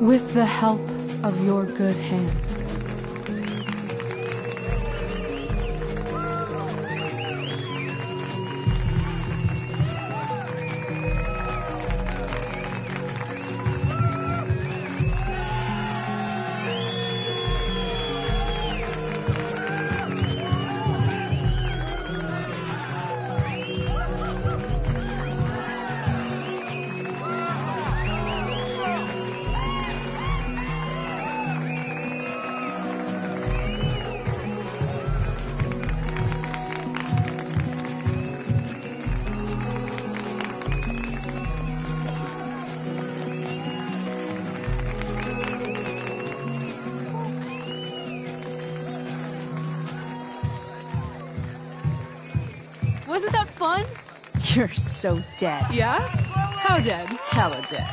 with the help of your good hands. Wasn't that fun? You're so dead. Yeah? How dead? Hella dead.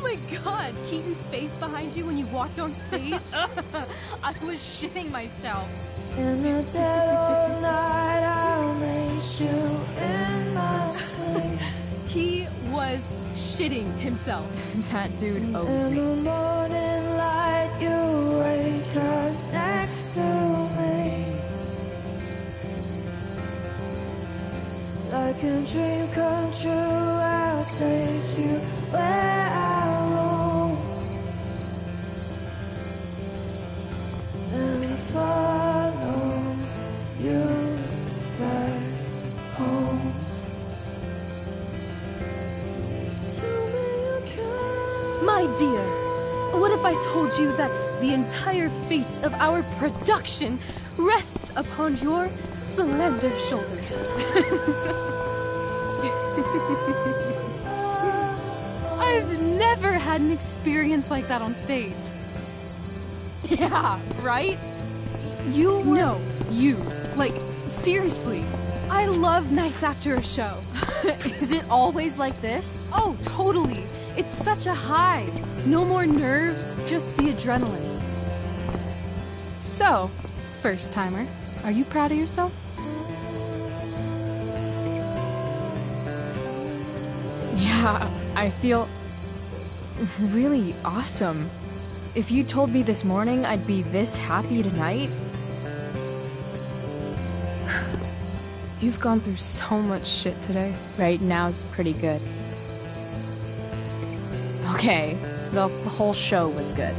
my god, Keaton's face behind you when you walked on stage? I was shitting myself. In the dead of night, I'll meet you in my sleep. He was shitting himself. That dude owes In me. the morning light, you wake up next to me. Like a dream come true, I'll take you where I roam and follow you back home. My dear, what if I told you that the entire fate of our production rests upon your slender shoulders? I've never had an experience like that on stage. Yeah, right? You were... No, you. Like, seriously. I love nights after a show. Is it always like this? Oh, totally. It's such a high. No more nerves, just the adrenaline. So, first timer, are you proud of yourself? Yeah, I feel really awesome. If you told me this morning I'd be this happy tonight... You've gone through so much shit today. Right now's pretty good. Okay, the whole show was good.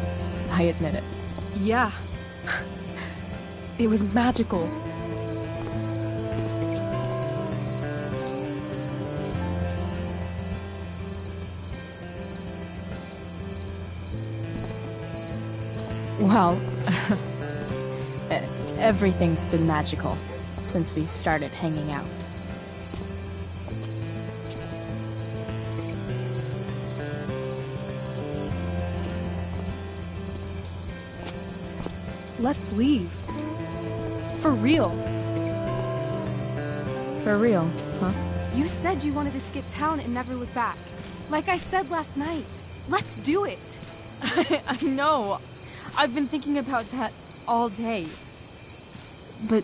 I admit it. Yeah. It was magical. Well, everything's been magical since we started hanging out. Let's leave. For real. For real, huh? You said you wanted to skip town and never look back. Like I said last night. Let's do it. I know. I've been thinking about that all day. But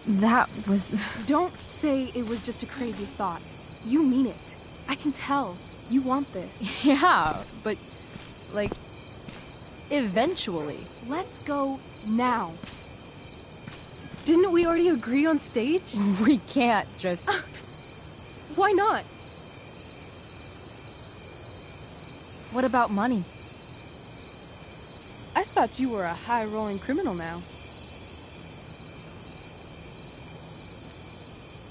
that was... Don't say it was just a crazy thought. You mean it. I can tell. You want this. Yeah, but... like... eventually. Let's go now. Didn't we already agree on stage? We can't just... Why not? What about money? I thought you were a high-rolling criminal now.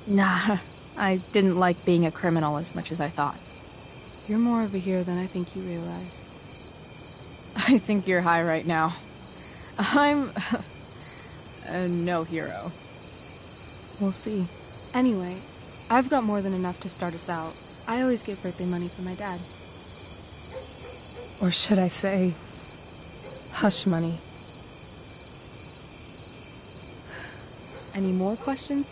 Nah, I didn't like being a criminal as much as I thought. You're more of a hero than I think you realize. I think you're high right now. I'm... no hero. We'll see. Anyway, I've got more than enough to start us out. I always get birthday money from my dad. Or should I say... hush money. Any more questions?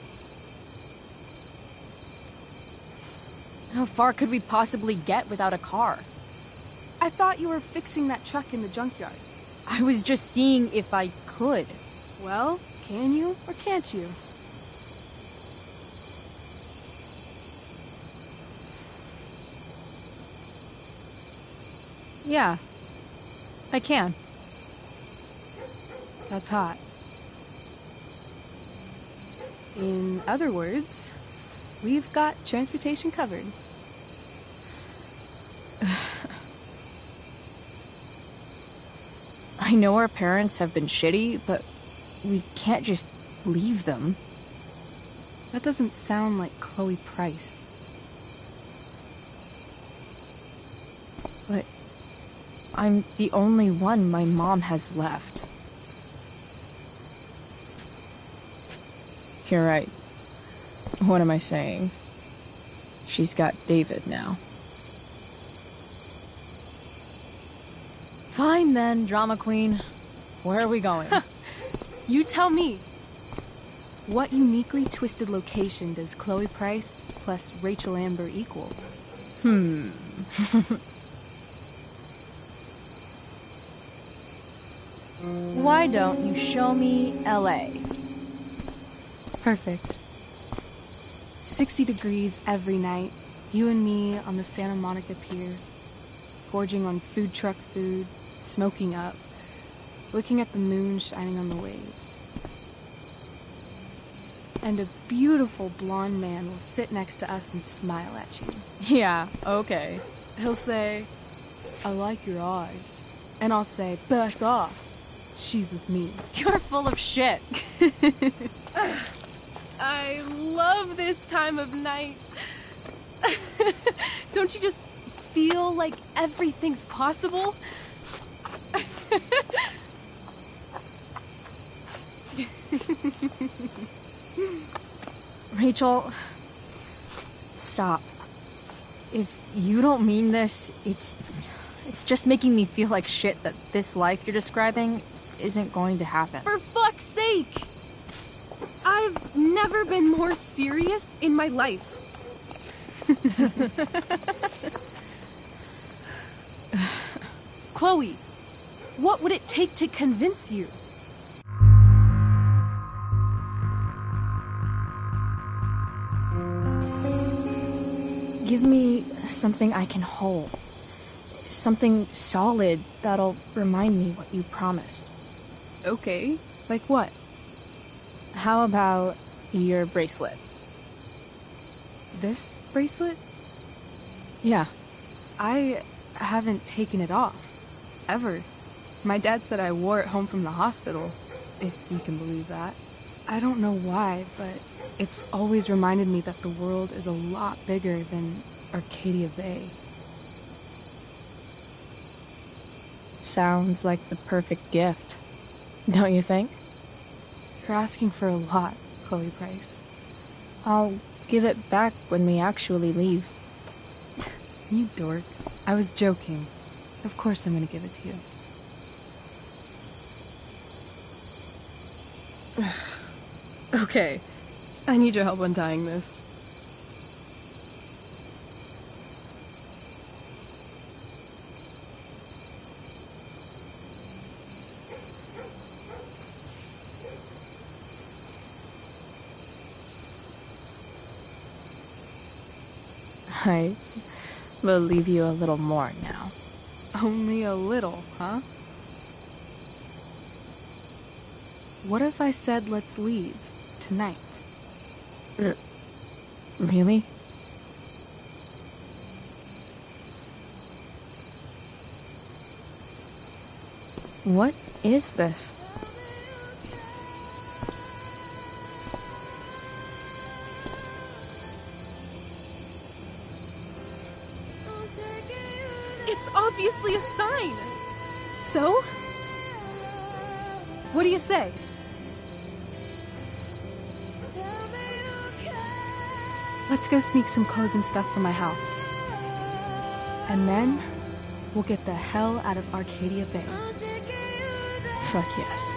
How far could we possibly get without a car? I thought you were fixing that truck in the junkyard. I was just seeing if I could. Well, can you or can't you? Yeah, I can. That's hot. In other words, we've got transportation covered. I know our parents have been shitty, but we can't just leave them. That doesn't sound like Chloe Price. But I'm the only one my mom has left. You're right. What am I saying? She's got David now. Fine then, drama queen. Where are we going? You tell me. What uniquely twisted location does Chloe Price plus Rachel Amber equal? Why don't you show me LA? Perfect. 60 degrees every night. You and me on the Santa Monica Pier, gorging on food truck food, smoking up, looking at the moon shining on the waves. And a beautiful blonde man will sit next to us and smile at you. Yeah, okay. He'll say, "I like your eyes." And I'll say, "Back off. She's with me." You're full of shit. I love this time of night. Don't you just feel like everything's possible? Rachel, stop. If you don't mean this, it's just making me feel like shit that this life you're describing isn't going to happen. For fuck's sake! I've never been more serious in my life. Chloe, what would it take to convince you? Give me something I can hold. Something solid that'll remind me what you promised. Okay, like what? How about your bracelet? This bracelet? Yeah. I haven't taken it off. Ever. My dad said I wore it home from the hospital, if you can believe that. I don't know why, but it's always reminded me that the world is a lot bigger than Arcadia Bay. Sounds like the perfect gift, don't you think? You're asking for a lot, Chloe Price. I'll give it back when we actually leave. You dork. I was joking. Of course I'm gonna give it to you. Okay. I need your help untying this. I believe you a little more now. Only a little, huh? What if I said let's leave tonight? Really? What is this? It's obviously a sign! So? What do you say? Let's go sneak some clothes and stuff from my house. And then, we'll get the hell out of Arcadia Bay. Fuck yes.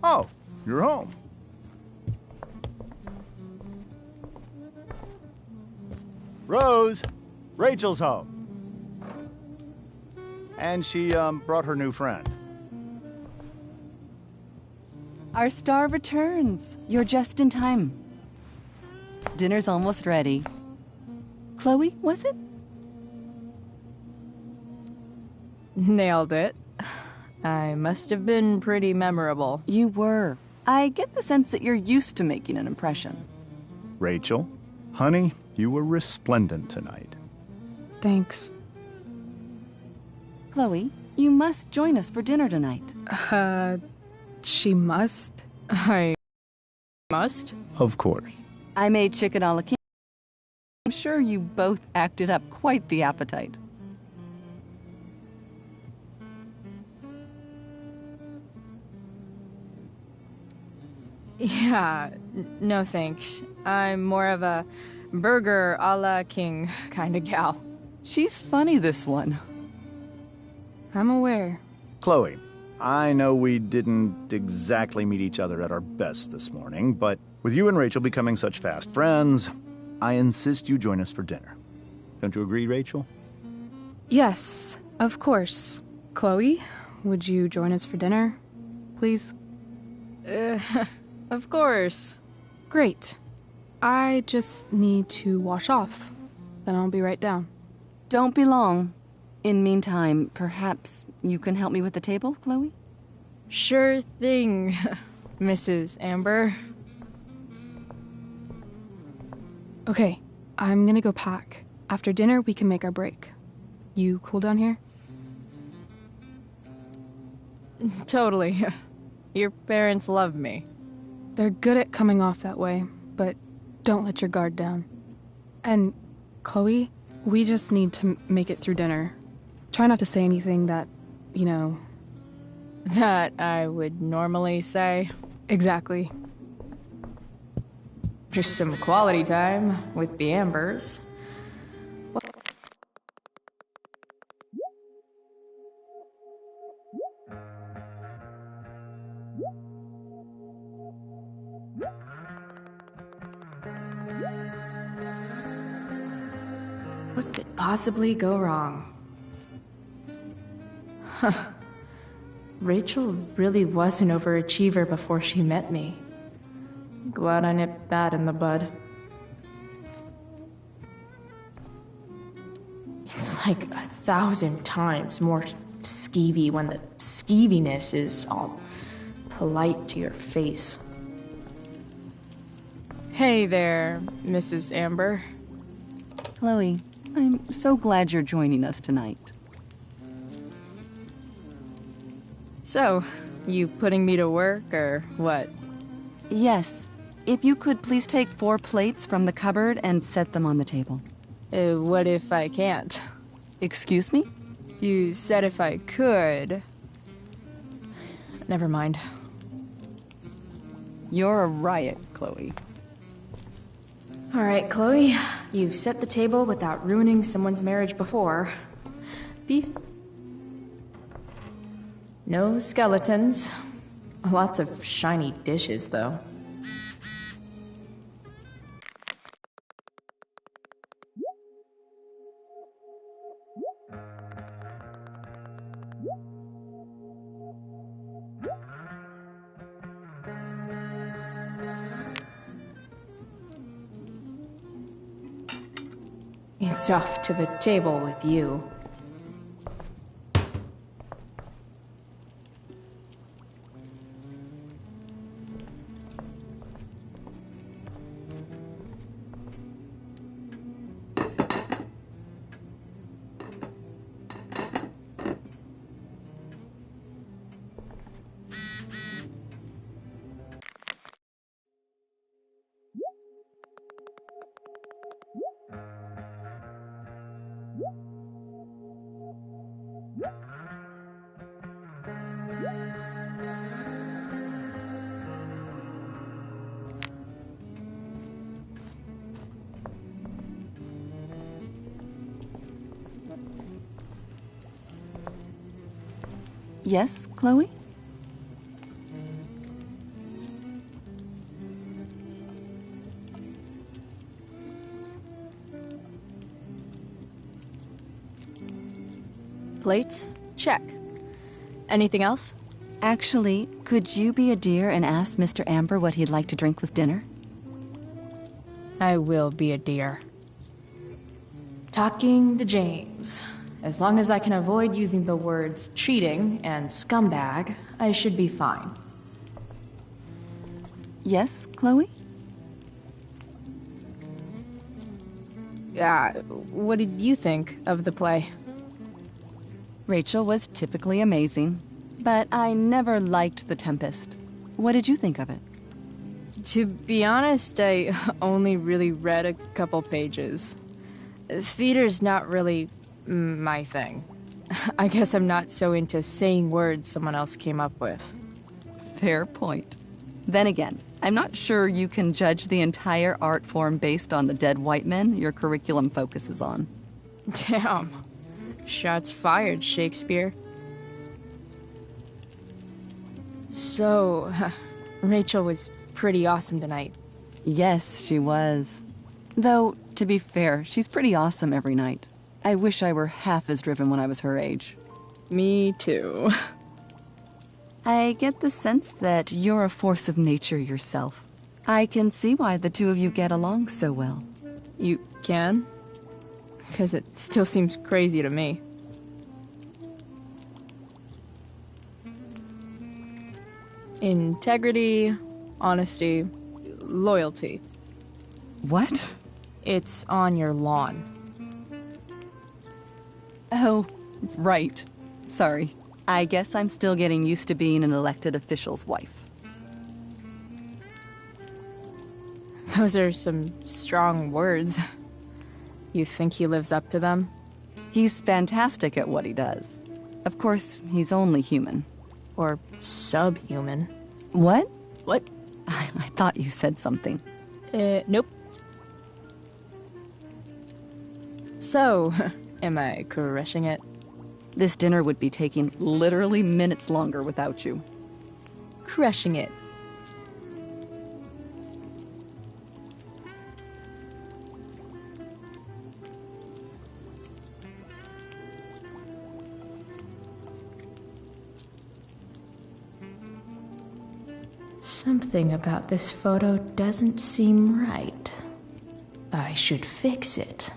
Oh, you're home. Rose, Rachel's home. And she, brought her new friend. Our star returns. You're just in time. Dinner's almost ready. Chloe, was it? Nailed it. I must have been pretty memorable. You were. I get the sense that you're used to making an impression. Rachel, honey, you were resplendent tonight. Thanks. Chloe, you must join us for dinner tonight. She must? I must? Of course. I made chicken a la king. I'm sure you both acted up quite the appetite. Yeah, no thanks. I'm more of a burger a la king kind of gal. She's funny, this one. I'm aware. Chloe, I know we didn't exactly meet each other at our best this morning, but with you and Rachel becoming such fast friends, I insist you join us for dinner. Don't you agree, Rachel? Yes, of course. Chloe, would you join us for dinner, please? Of course. Great. I just need to wash off. Then I'll be right down. Don't be long. In meantime, perhaps you can help me with the table, Chloe? Sure thing, Mrs. Amber. Okay, I'm gonna go pack. After dinner, we can make our break. You cool down here? Totally. Your parents love me. They're good at coming off that way, but don't let your guard down. And, Chloe, we just need to make it through dinner. Try not to say anything that, you know... That I would normally say. Exactly. Just some quality time with the Ambers. What could possibly go wrong? Huh. Rachel really was an overachiever before she met me. Glad I nipped that in the bud. It's like 1,000 times more skeevy when the skeeviness is all polite to your face. Hey there, Mrs. Amber. Chloe, I'm so glad you're joining us tonight. So, you putting me to work, or what? Yes. If you could please take 4 plates from the cupboard and set them on the table. What if I can't? Excuse me? You said if I could. Never mind. You're a riot, Chloe. All right, Chloe. You've set the table without ruining someone's marriage before. No skeletons. Lots of shiny dishes, though. It's off to the table with you. Yes, Chloe? Plates? Check. Anything else? Actually, could you be a dear and ask Mr. Amber what he'd like to drink with dinner? I will be a dear. Talking to James. As long as I can avoid using the words cheating and scumbag, I should be fine. Yes, Chloe? What did you think of the play? Rachel was typically amazing, but I never liked The Tempest. What did you think of it? To be honest, I only really read a couple pages. Theater's not really my thing. I guess I'm not so into saying words someone else came up with. Fair point. Then again, I'm not sure you can judge the entire art form based on the dead white men your curriculum focuses on. Damn. Shots fired, Shakespeare. So, Rachel was pretty awesome tonight. Yes, she was. Though, to be fair, she's pretty awesome every night. I wish I were half as driven when I was her age. Me too. I get the sense that you're a force of nature yourself. I can see why the two of you get along so well. You can? Because it still seems crazy to me. Integrity, honesty, loyalty. What? It's on your lawn. Oh, right. Sorry. I guess I'm still getting used to being an elected official's wife. Those are some strong words. You think he lives up to them? He's fantastic at what he does. Of course, he's only human. Or subhuman. What? What? I thought you said something. Nope. So, am I crushing it? This dinner would be taking literally minutes longer without you. Crushing it. Something about this photo doesn't seem right. I should fix it.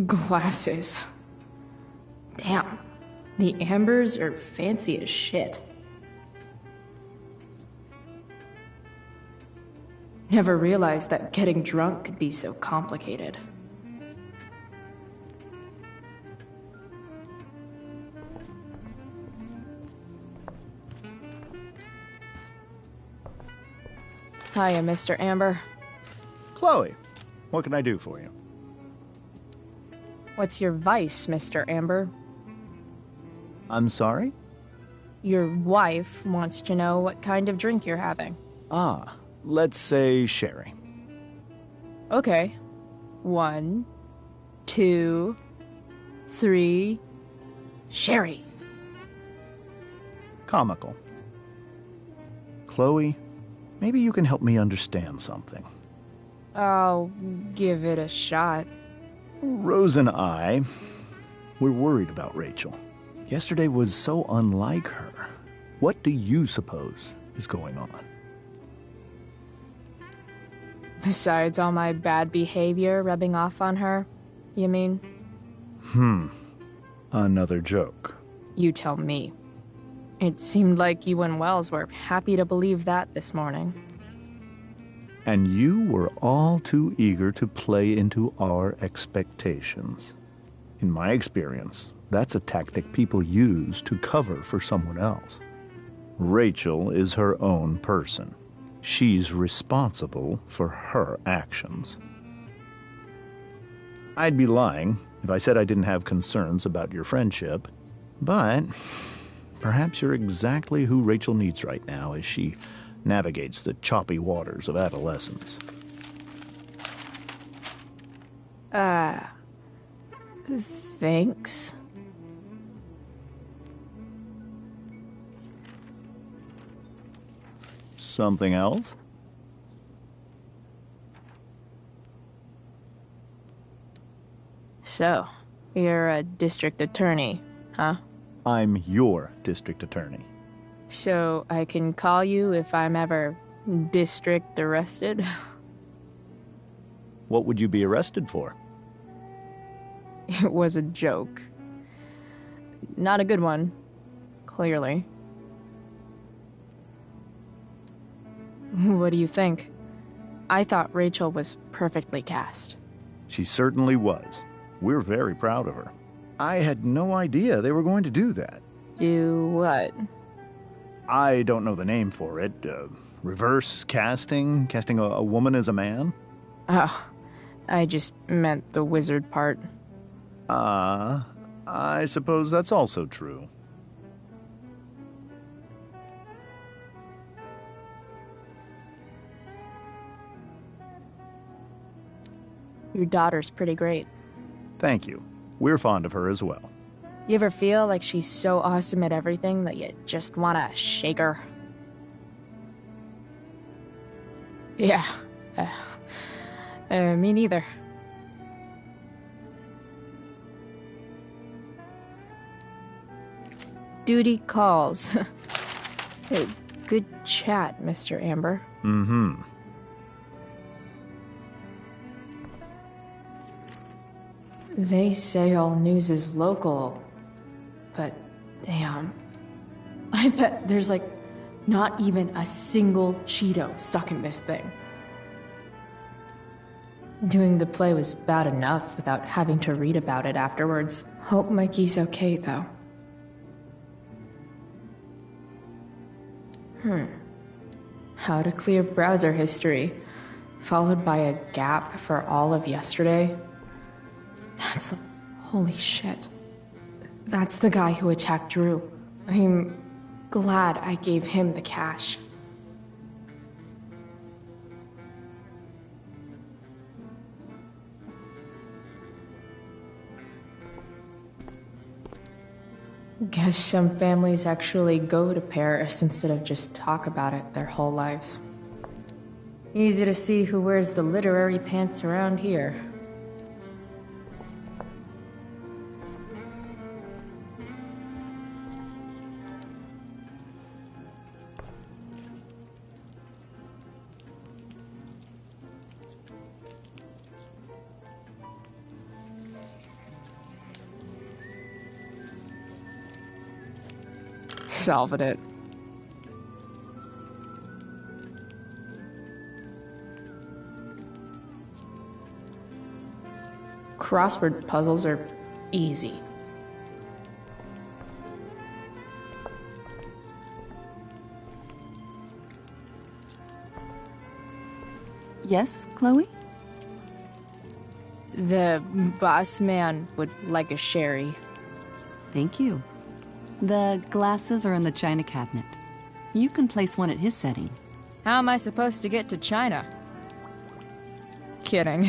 Glasses. Damn. The Ambers are fancy as shit. Never realized that getting drunk could be so complicated. Hiya, Mr. Amber. Chloe, what can I do for you? What's your vice, Mr. Amber? I'm sorry? Your wife wants to know what kind of drink you're having. Ah, let's say sherry. Okay. 1, 2, 3... Sherry. Comical. Chloe, maybe you can help me understand something. I'll give it a shot. Rose and I, we're worried about Rachel. Yesterday was so unlike her. What do you suppose is going on? Besides all my bad behavior rubbing off on her, you mean? Another joke. You tell me. It seemed like you and Wells were happy to believe that this morning. And you were all too eager to play into our expectations. In my experience, that's a tactic people use to cover for someone else. Rachel is her own person. She's responsible for her actions. I'd be lying if I said I didn't have concerns about your friendship, but perhaps you're exactly who Rachel needs right now as she navigates the choppy waters of adolescence. Thanks. Something else? So, you're a district attorney, huh? I'm your district attorney. So I can call you if I'm ever district arrested? What would you be arrested for? It was a joke. Not a good one, clearly. What do you think? I thought Rachel was perfectly cast. She certainly was. We're very proud of her. I had no idea they were going to do that. Do what? I don't know the name for it. Reverse casting? Casting a woman as a man? Oh, I just meant the wizard part. I suppose that's also true. Your daughter's pretty great. Thank you. We're fond of her as well. You ever feel like she's so awesome at everything that you just want to shake her? Yeah. Me neither. Duty calls. Good chat, Mr. Amber. Mm-hmm. They say all news is local, but damn. I bet there's like not even a single Cheeto stuck in this thing. Doing the play was bad enough without having to read about it afterwards. Hope Mikey's okay, though. How to clear browser history, followed by a gap for all of yesterday. That's... holy shit. That's the guy who attacked Drew. I'm glad I gave him the cash. Guess some families actually go to Paris instead of just talk about it their whole lives. Easy to see who wears the literary pants around here. Solving it. Crossword puzzles are easy. Yes, Chloe? The boss man would like a sherry. Thank you. The glasses are in the china cabinet. You can place one at his setting. How am I supposed to get to China? Kidding.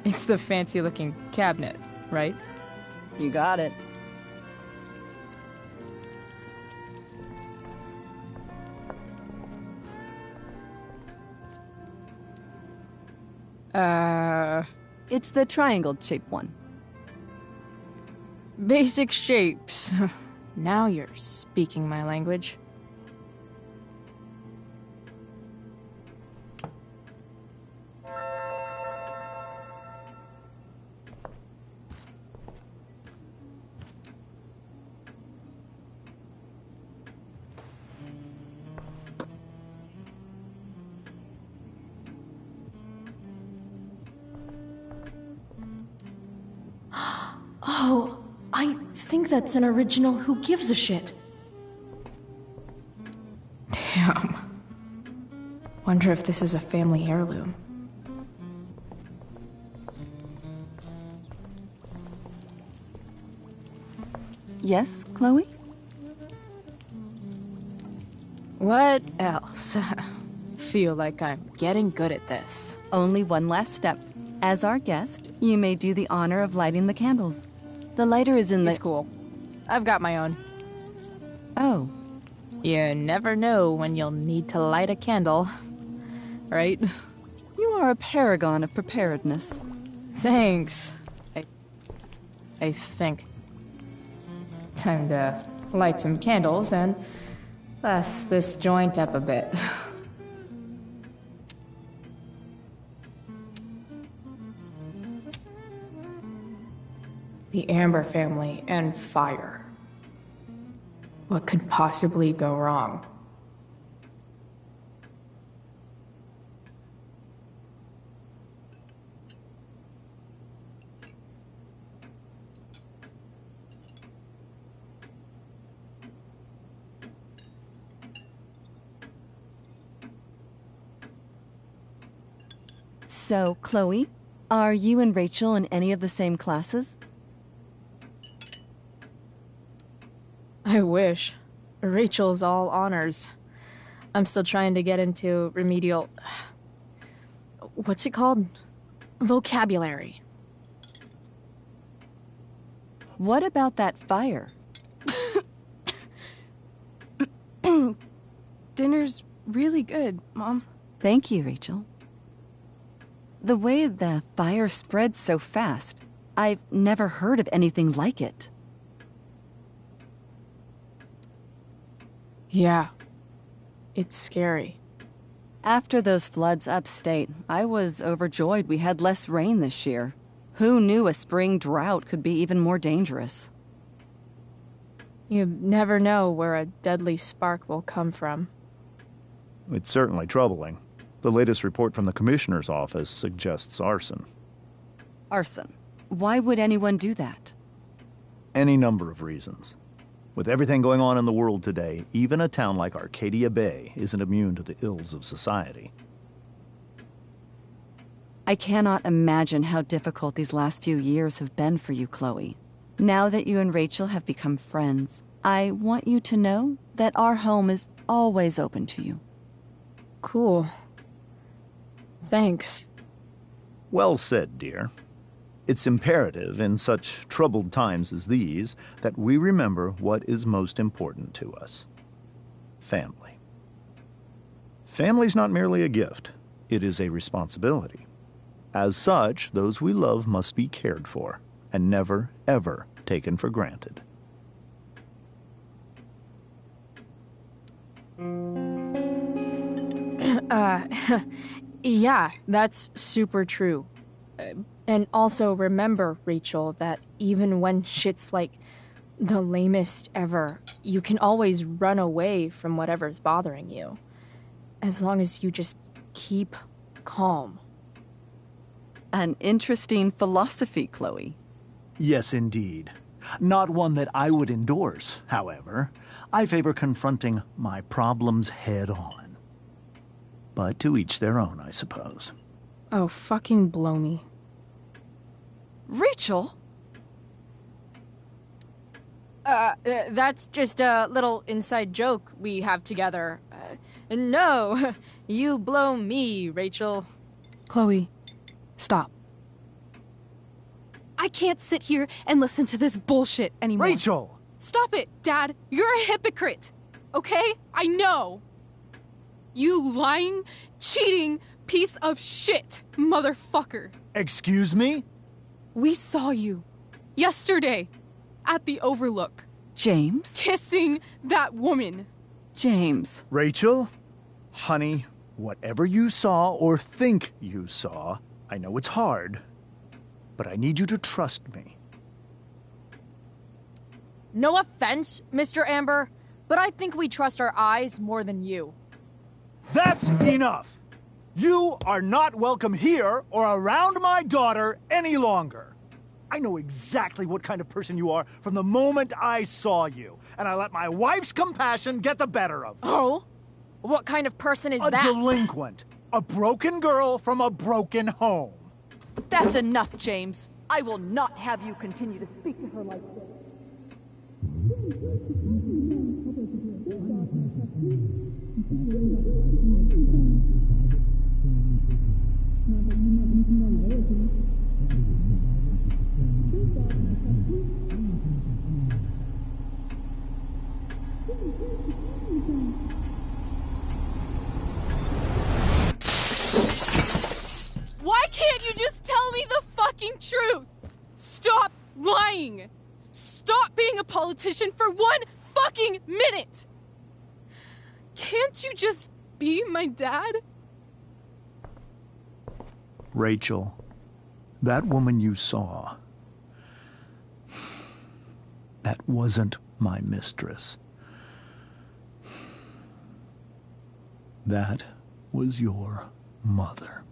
It's the fancy-looking cabinet, right? You got it. It's the triangle-shaped one. Basic shapes. Now you're speaking my language. Oh, I think that's an original Who Gives a Shit. Damn. Wonder if this is a family heirloom. Yes, Chloe? What else? Feel like I'm getting good at this. Only one last step. As our guest, you may do the honor of lighting the candles. The lighter is in the... It's cool. I've got my own. Oh. You never know when you'll need to light a candle, right? You are a paragon of preparedness. Thanks. I think. Time to light some candles and bless this joint up a bit. The Amber family and fire. What could possibly go wrong? So, Chloe, are you and Rachel in any of the same classes? I wish. Rachel's all honors. I'm still trying to get into remedial... What's it called? Vocabulary. What about that fire? Dinner's really good, Mom. Thank you, Rachel. The way the fire spreads so fast, I've never heard of anything like it. Yeah. It's scary. After those floods upstate, I was overjoyed we had less rain this year. Who knew a spring drought could be even more dangerous? You never know where a deadly spark will come from. It's certainly troubling. The latest report from the Commissioner's office suggests arson. Arson? Why would anyone do that? Any number of reasons. With everything going on in the world today, even a town like Arcadia Bay isn't immune to the ills of society. I cannot imagine how difficult these last few years have been for you, Chloe. Now that you and Rachel have become friends, I want you to know that our home is always open to you. Cool. Thanks. Well said, dear. It's imperative in such troubled times as these that we remember what is most important to us. Family. Family's not merely a gift, it is a responsibility. As such, those we love must be cared for and never, ever taken for granted. Yeah, that's super true. And also remember, Rachel, that even when shit's like the lamest ever, you can always run away from whatever's bothering you. As long as you just keep calm. An interesting philosophy, Chloe. Yes, indeed. Not one that I would endorse, however. I favor confronting my problems head on. But to each their own, I suppose. Oh, fucking blow me. Rachel? That's just a little inside joke we have together. No, you blow me, Rachel. Chloe, stop. I can't sit here and listen to this bullshit anymore. Rachel! Stop it, Dad. You're a hypocrite. Okay? I know. You lying, cheating piece of shit, motherfucker. Excuse me? We saw you yesterday at the Overlook. James? Kissing that woman. James. Rachel? Honey, whatever you saw or think you saw, I know it's hard, but I need you to trust me. No offense, Mr. Amber, but I think we trust our eyes more than you. That's enough! You are not welcome here or around my daughter any longer. I know exactly what kind of person you are from the moment I saw you, and I let my wife's compassion get the better of me. Oh? What kind of person is that? A delinquent. A broken girl from a broken home. That's enough, James. I will not have you continue to speak to her like this. can't you just tell me the fucking truth? Stop lying! Stop being a politician for 1 fucking minute! Can't you just be my dad? Rachel, that woman you saw, that wasn't my mistress. That was your mother.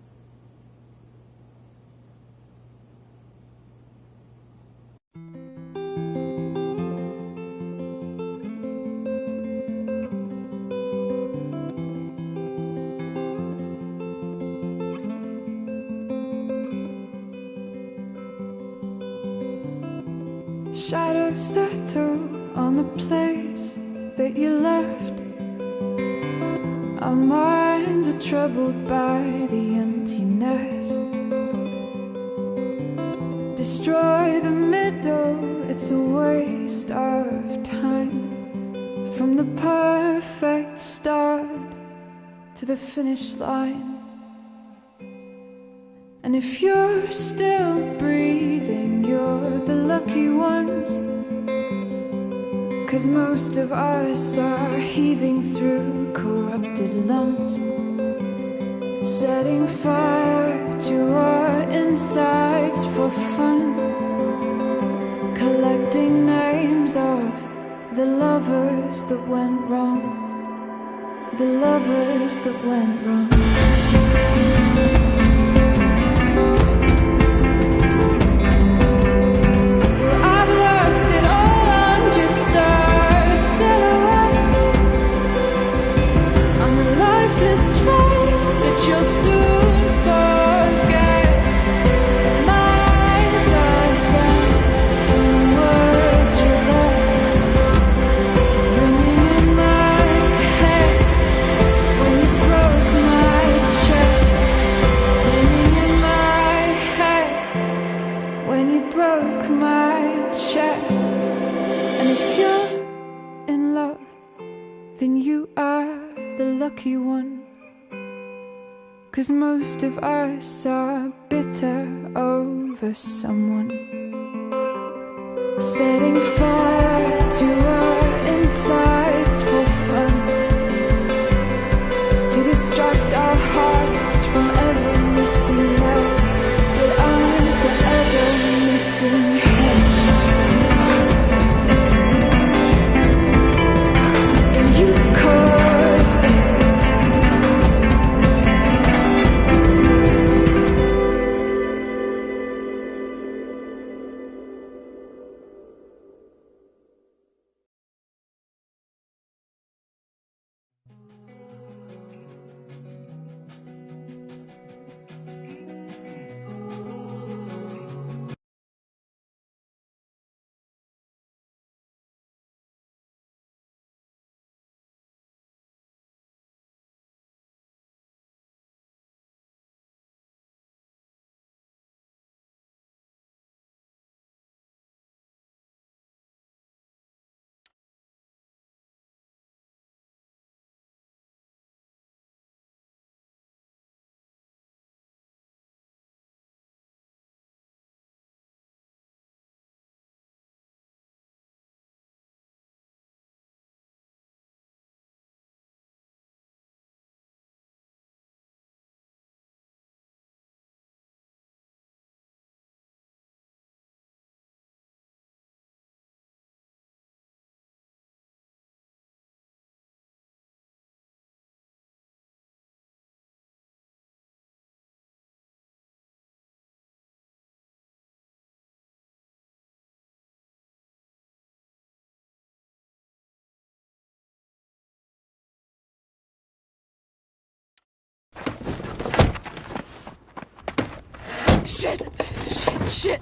Shadows settle on the place that you left. Our minds are troubled by the emptiness. Destroy the middle, it's a waste of time. From the perfect start to the finish line. And if you're still breathing, you're the lucky ones. 'Cause most of us are heaving through corrupted lungs, setting fire to our insides for fun, collecting names of the lovers that went wrong, the lovers that went wrong. You'll soon forget. My eyes are down from the words you left, ringing in my head when you broke my chest, ringing in my head when you broke my chest. And if you're in love, then you are the lucky one. 'Cause most of us are bitter over someone, setting fire to our insides for fun, to distract our hearts from ever missing out. But I'm forever missing him. And you caused it. Shit!